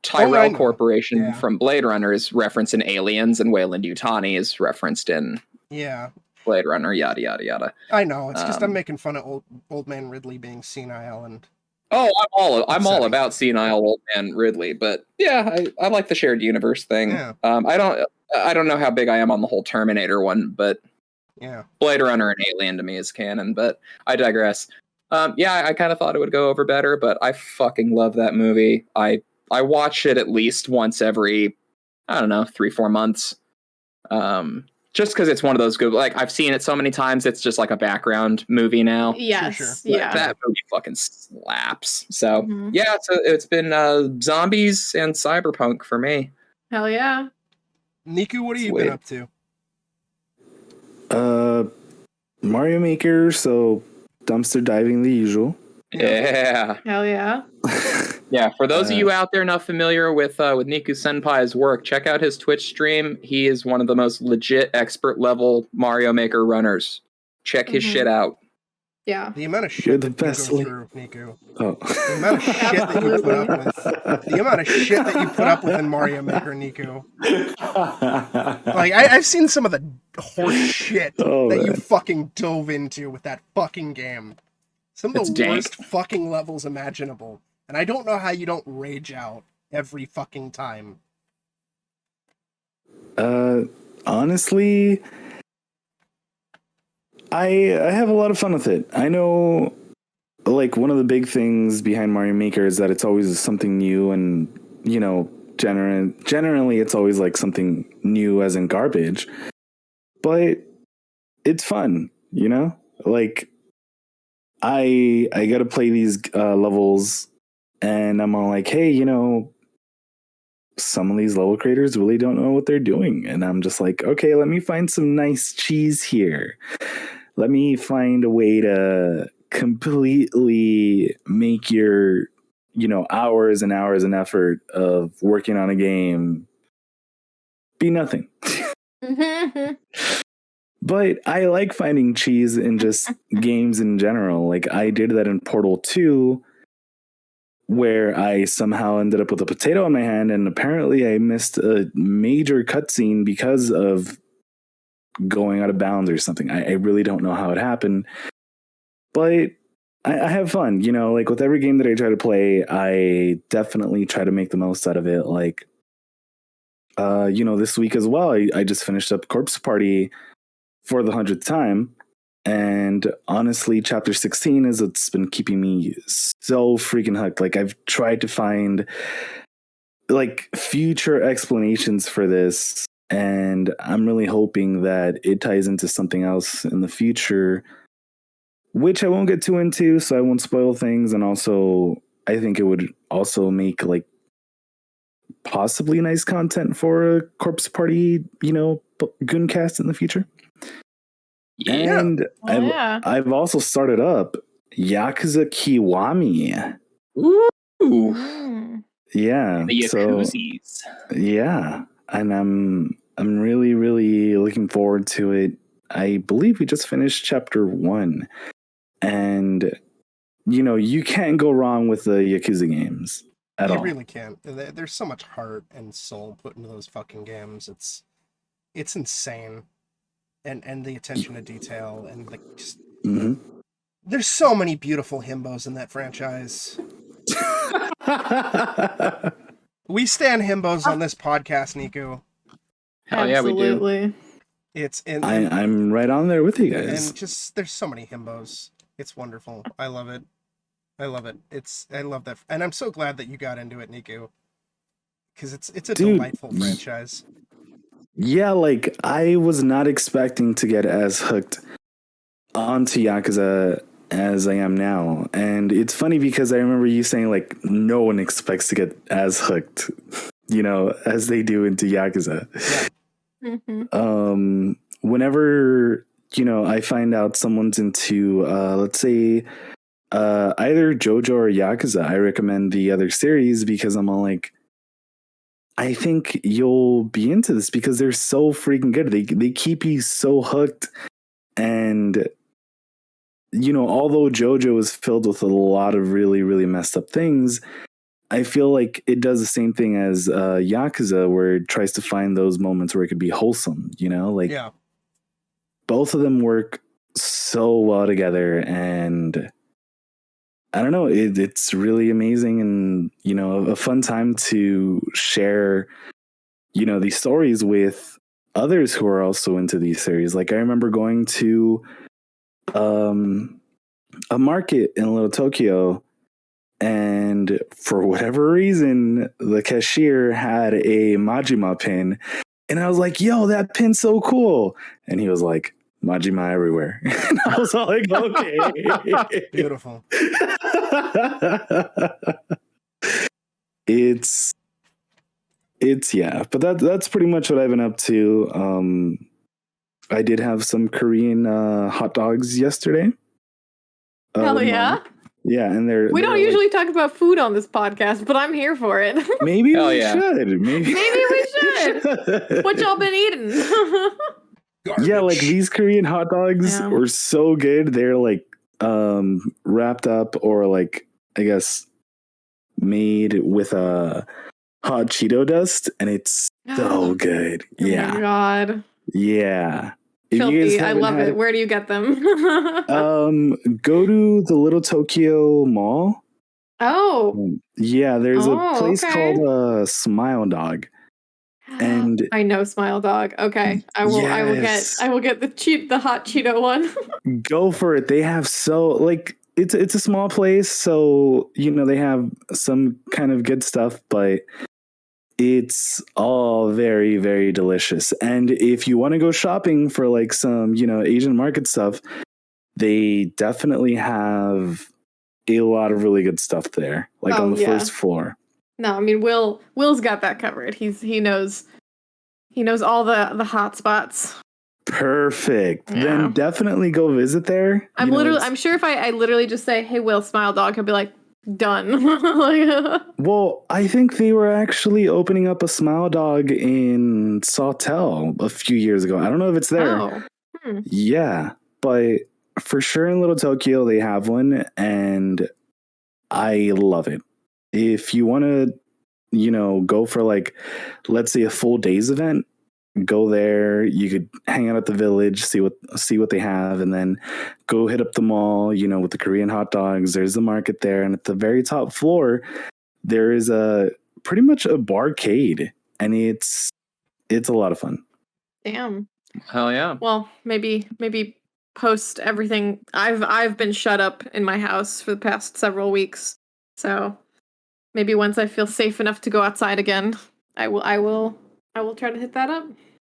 Tyrell Corporation from Blade Runner is referenced in Aliens, and Weyland Yutani is referenced in Blade Runner. Yada yada yada. I know. It's just I'm making fun of old man Ridley being senile and. Oh, I'm all about senile old man Ridley, but yeah, I like the shared universe thing. Yeah. I don't know how big I am on the whole Terminator one, but yeah, Blade Runner and Alien to me is canon. But I digress. I kind of thought it would go over better, but I fucking love that movie. I watch it at least once every, I don't know, 3-4 months. Just because it's one of those good, like, I've seen it so many times, it's just like a background movie now. Yes, sure. Yeah. That movie fucking slaps. So, yeah, so it's been zombies and cyberpunk for me. Hell yeah. Nikku, what have you been up to? Mario Maker, so dumpster diving the usual. Yeah. Hell yeah. Yeah, for those of you out there not familiar with NikkuSenpai's work, check out his Twitch stream. He is one of the most legit expert level Mario Maker runners. Check his shit out. Yeah. The amount of shit that you go through, Nikku. Oh. The amount of shit that you put up with. The amount of shit that you put up with in Mario Maker, Nikku. Like, I've seen some of the horse shit that you fucking dove into with that fucking game. Some of the worst fucking levels imaginable. And I don't know how you don't rage out every fucking time. Honestly, I have a lot of fun with it. I know, like, one of the big things behind Mario Maker is that it's always something new, and, you know, generally it's always like something new as in garbage. But it's fun, you know? Like I got to play these levels and I'm all like, hey, you know, some of these level creators really don't know what they're doing. And I'm just like, okay, let me find some nice cheese here. Let me find a way to completely make your, you know, hours and hours and effort of working on a game be nothing. But I like finding cheese in just games in general. Like I did that in Portal 2, where I somehow ended up with a potato in my hand, and apparently I missed a major cutscene because of going out of bounds or something. I really don't know how it happened, but I have fun. You know, like with every game that I try to play, I definitely try to make the most out of it. Like, you know, this week as well, I just finished up Corpse Party for the 100th time. And honestly, chapter 16 is what's been keeping me so freaking hooked. Like I've tried to find like future explanations for this, and I'm really hoping that it ties into something else in the future, which I won't get too into, so I won't spoil things. And also, I think it would also make like possibly nice content for a Corpse Party, you know, Gooncast in the future. Yeah. And I've also started up Yakuza Kiwami. Ooh. Yeah. The Yakuzis. So, yeah. And I'm really, really looking forward to it. I believe we just finished chapter 1. And you know, you can't go wrong with the Yakuza games at all. You really can't. There's so much heart and soul put into those fucking games. It's insane. And the attention to detail and the just, there's so many beautiful himbos in that franchise. We stand himbos on this podcast, Nikku. Hell yeah, we do. It's I'm right on there with you guys. And just there's so many himbos. It's wonderful. I love it. I love it. I love that, and I'm so glad that you got into it, Nikku, because it's a delightful franchise. Yeah, like I was not expecting to get as hooked onto Yakuza as I am now. And it's funny because I remember you saying like no one expects to get as hooked, you know, as they do into Yakuza. Yeah. Whenever, you know, I find out someone's into let's say either JoJo or Yakuza, I recommend the other series because I'm all like, I think you'll be into this because they're so freaking good. They keep you so hooked. And, you know, although JoJo is filled with a lot of really, really messed up things, I feel like it does the same thing as Yakuza, where it tries to find those moments where it could be wholesome, you know? Like, both of them work so well together. And I don't know, it's really amazing and, you know, a fun time to share, you know, these stories with others who are also into these series. Like I remember going to a market in Little Tokyo, and for whatever reason, the cashier had a Majima pin, and I was like, yo, that pin's so cool. And he was like, Majima everywhere. And I was all like, okay. Beautiful. It's yeah, but that's pretty much what I've been up to. I did have some Korean hot dogs yesterday. Hell yeah. Yeah, and we don't usually talk about food on this podcast, but I'm here for it. Maybe we should. Maybe we should. What y'all been eating? Garbage. Yeah, like these Korean hot dogs were so good. They're like wrapped up or like I guess made with a hot Cheeto dust, and it's so good. Yeah. Oh my god. Yeah. Filthy. I love it. Where do you get them? Go to the Little Tokyo Mall. Oh. Yeah, there's a place called Smile Dog. And I know Smile Dog. Okay. I will get the hot Cheeto one. Go for it. They have it's a small place, so you know they have some kind of good stuff, but It's all very, very delicious. And if you want to go shopping for like some, Asian market stuff, they definitely have a lot of really good stuff there, like on the first floor. No, I mean Will's got that covered. He knows all the hot spots. Perfect. Yeah. Then definitely go visit there. I'm sure if I literally just say, "Hey Will, smile dog," he'll be like, done. Well, I think they were actually opening up a Smile Dog in Sawtell a few years ago. I don't know if it's there. Oh. Yeah, but for sure in Little Tokyo they have one, and I love it. If you want to, go for like, let's say a full day's event, go there. You could hang out at the village, see what they have, and then go hit up the mall, with the Korean hot dogs. There's the market there, and at the very top floor there is pretty much a barcade, and it's a lot of fun. Damn. Hell yeah. Well, maybe post everything. I've been shut up in my house for the past several weeks. So maybe once I feel safe enough to go outside again, I will try to hit that up.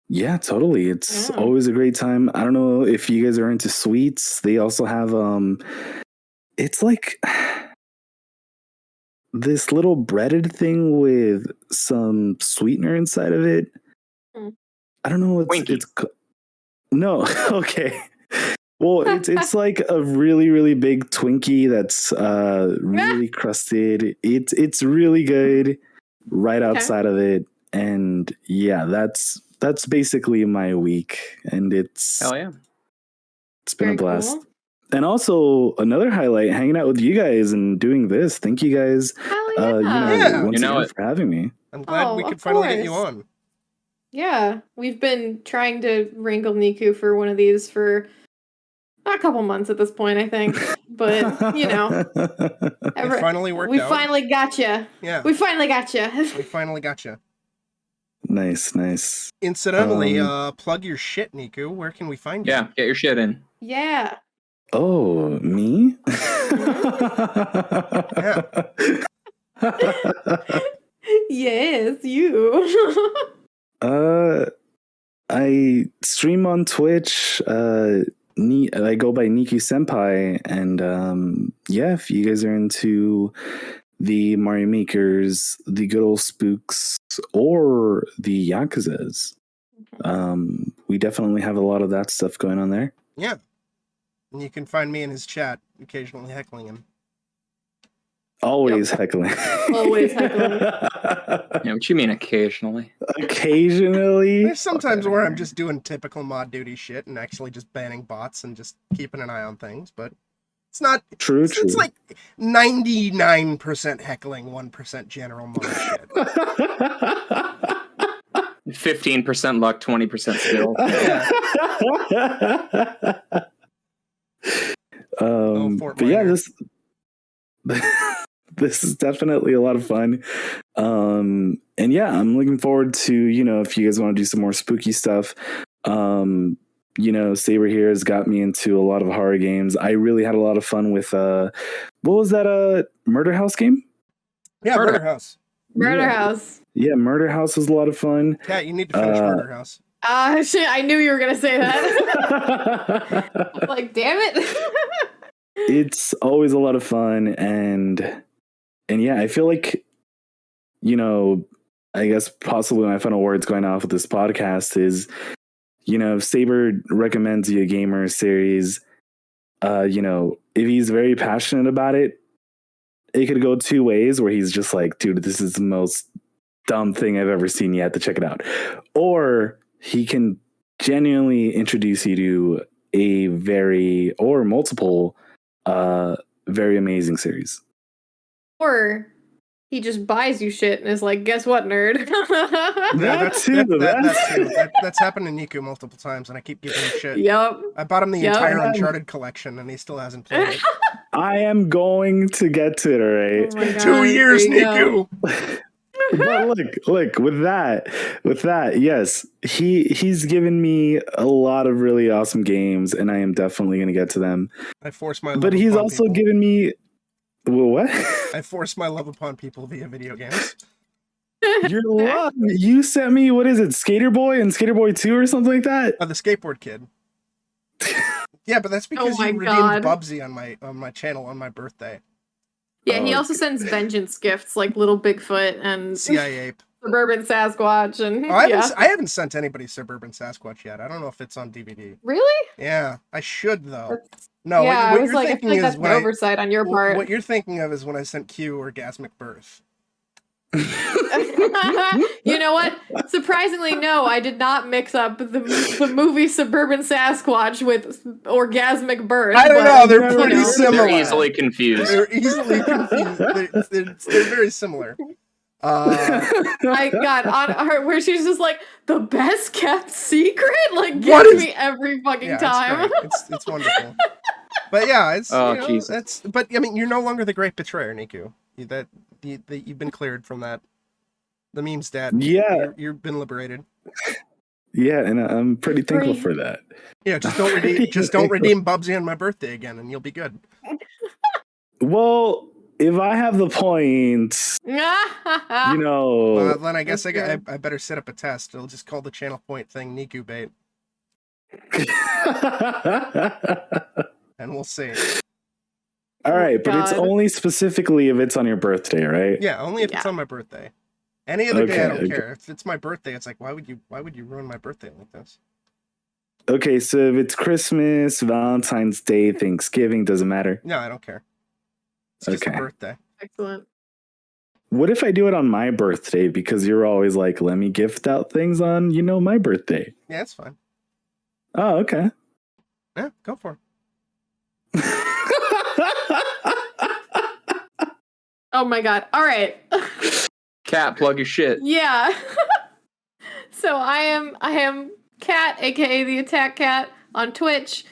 Yeah, totally. It's always a great time. I don't know if you guys are into sweets. They also have it's like this little breaded thing with some sweetener inside of it. I don't know what it's no. Okay. Well, it's like a really, really big Twinkie that's really crusted. It's really good right outside of it. And yeah, that's basically my week, and it's hell yeah, it's been a blast. Cool. And also another highlight, hanging out with you guys and doing this. Thank you guys, once again for having me. I'm glad we could finally get you on. Yeah, we've been trying to wrangle Nikku for one of these for a couple months at this point, I think. But it finally worked out. We finally got you. Yeah, we finally got you. We finally got you. Nice. Incidentally, plug your shit, Nikku. Where can we find you? Yeah, get your shit in. Yeah. Oh, me? Yeah. Yes, you. I stream on Twitch. I go by NikkuSenpai, and if you guys are into the Mario Makers, the good old spooks, or the Yakuzas, we definitely have a lot of that stuff going on there. Yeah. And you can find me in his chat, occasionally heckling him. Always heckling. Always heckling. Yeah, what you mean occasionally? Occasionally? There's sometimes where I'm just doing typical mod duty shit and actually just banning bots and just keeping an eye on things, but it's not true. It's like 99% heckling, 1% general mod shit. 15% luck, 20% skill. But yeah, this is definitely a lot of fun. And yeah, I'm looking forward to, if you guys want to do some more spooky stuff. Saber here has got me into a lot of horror games. I really had a lot of fun with what was that Murder House game? Yeah, Murder House. Murder House. Yeah, Murder House was a lot of fun. Kat, you need to finish Murder House. Shit, I knew you were gonna say that. Like, damn it. It's always a lot of fun, and yeah, I feel like, I guess possibly my final words going off with this podcast is, Saber recommends you a gamer series. If he's very passionate about it, it could go two ways, where he's just like, dude, this is the most dumb thing I've ever seen. You have to check it out. Or he can genuinely introduce you to or multiple very amazing series. Or he just buys you shit and is like, guess what, nerd? That's happened to Nikku multiple times, and I keep giving him shit. Yep. I bought him the entire Uncharted collection, and he still hasn't played it. I am going to get to it, all right? Oh my God, 2 years, Nikku! But look, with that, yes, he's given me a lot of really awesome games, and I am definitely going to get to them. I force my love But he's also given me... What? I force my love upon people via video games. You're lucky. You sent me, what is it, Skater Boy and Skater Boy 2 or something like that? The skateboard kid. Yeah, but that's because you redeemed Bubsy on my channel on my birthday. Yeah, he also sends vengeance gifts like Little Bigfoot and CIA Ape. Suburban Sasquatch and I haven't sent anybody Suburban Sasquatch yet. I don't know if it's on DVD. Really? Yeah, I should though. No, yeah, what you're thinking is that's an oversight on your part. What you're thinking of is when I sent Q Orgasmic Birth. You know what? Surprisingly, no, I did not mix up the movie Suburban Sasquatch with Orgasmic Birth. I don't know, they're pretty similar. They're easily confused. They're very similar. I got on her where she's just like the best kept secret, like gives me every fucking time. It's wonderful. But yeah, it's Jesus. But I mean, you're no longer the great betrayer, Nikku. You've been cleared from that. The meme's dead. Yeah, you've been liberated. Yeah, and I'm pretty thankful for that. Yeah, just don't redeem Bubsy on my birthday again, and you'll be good. Well, if I have the points, you know. Well, then I guess I better set up a test. It'll just call the channel point thing Nikku bait. And we'll see. All right, but it's only specifically if it's on your birthday, right? Yeah, only if it's on my birthday. Any other day, I don't care. If it's my birthday, it's like, why would you ruin my birthday like this? Okay, so if it's Christmas, Valentine's Day, Thanksgiving, doesn't matter. No, I don't care. It's just a birthday. Excellent. What if I do it on my birthday? Because you're always like, let me gift out things on, my birthday. Yeah, that's fine. Oh, okay. Yeah, go for it. Oh my god. All right. Cat, plug your shit. Yeah. So I am Cat, aka the Attack Cat, on Twitch.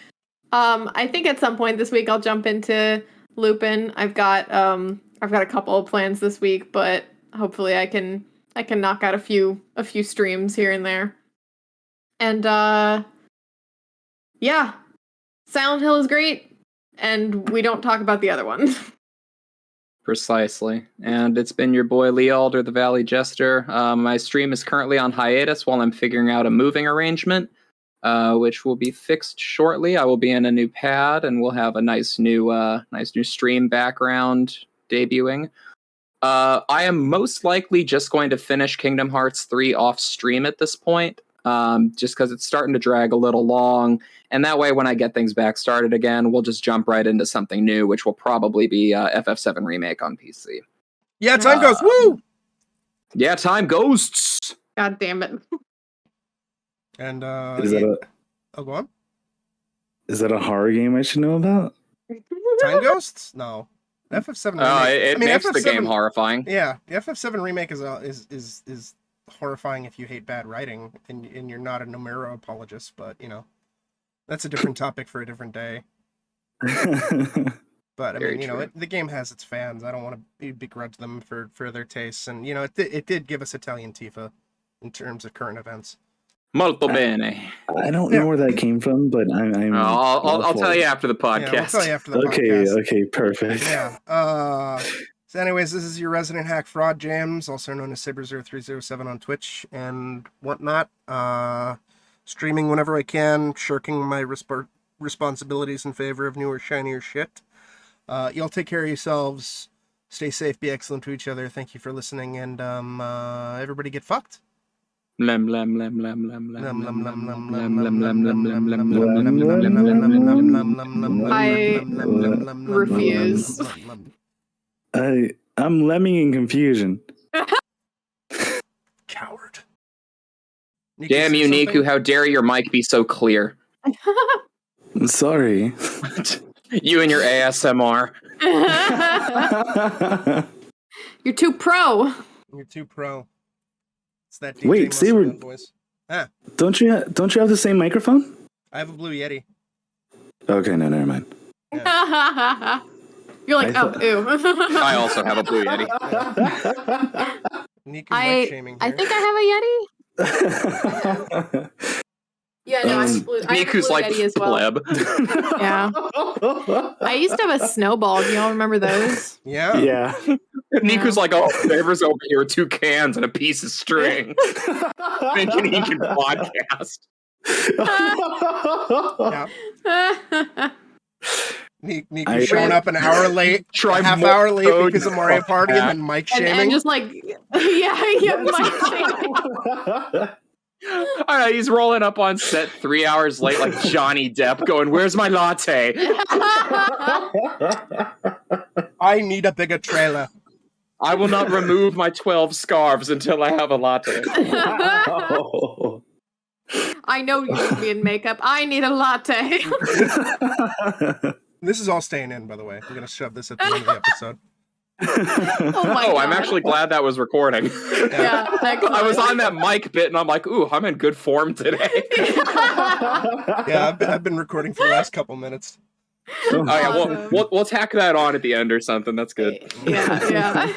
I think at some point this week I'll jump into Lupin. I've got a couple of plans this week, but hopefully I can knock out a few streams here and there. And yeah. Silent Hill is great, and we don't talk about the other one. Precisely. And it's been your boy Lee Alder, the Valley Jester. My stream is currently on hiatus while I'm figuring out a moving arrangement, which will be fixed shortly. I will be in a new pad, and we'll have a nice new stream background debuting. I am most likely just going to finish Kingdom Hearts 3 off stream at this point, just because it's starting to drag a little long. And that way, when I get things back started again, we'll just jump right into something new, which will probably be FF7 Remake on PC. Yeah, time goes. Woo! Yeah, time ghosts. God damn it. And go on. Is that a horror game I should know about? Time Ghosts? No. FF7 Remake. It makes FF7, the game horrifying. Yeah, the FF7 Remake is horrifying if you hate bad writing and you're not a Nomura apologist, but that's a different topic for a different day. But I mean, the game has its fans. I don't want to begrudge them for their tastes, and it did give us Italian Tifa in terms of current events. Molto bene. I don't know where that came from, but I'll tell you after the podcast. Yeah, I'll tell you after the podcast. Okay, perfect. Yeah. So anyways, this is your resident hack fraud, James, also known as Saber0307 on Twitch and whatnot. Streaming whenever I can, shirking my responsibilities in favor of newer, shinier shit. Y'all take care of yourselves. Stay safe, be excellent to each other. Thank you for listening, and everybody get fucked. I refuse. I'm lemming in confusion. Coward. Damn you, Nikku, how dare your mic be so clear? I'm sorry. You and your ASMR. You're too pro. You're too pro. It's that DJ Wait, Saber, voice. Don't you have the same microphone? I have a Blue Yeti. Okay, no, never mind. Yeah. You're like, ew. I also have a Blue Yeti. Nikku mic shaming here. I think I have a Yeti. Yeah, no, Nikku's like Eddie as well. pleb. Yeah. I used to have a snowball. Do y'all remember those? Yeah. Yeah. Nikku's like, oh, Saber's over here with 2 cans and a piece of string. Thinking he can podcast. Yeah. Nikku showing up an hour late, a half hour late because of Mario Party, and then Mike shaming. And just like, Mike shaming. All right, he's rolling up on set 3 hours late, like Johnny Depp, going, "Where's my latte?" I need a bigger trailer. I will not remove my 12 scarves until I have a latte. I know you should be in makeup. I need a latte. This is all staying in, by the way. I'm going to shove this at the end of the episode. Oh, I'm actually glad that was recording. Yeah, I was on that mic bit, and I'm like, ooh, I'm in good form today. Yeah, I've been recording for the last couple minutes. Oh, yeah, we'll tack that on at the end or something. That's good. Yeah.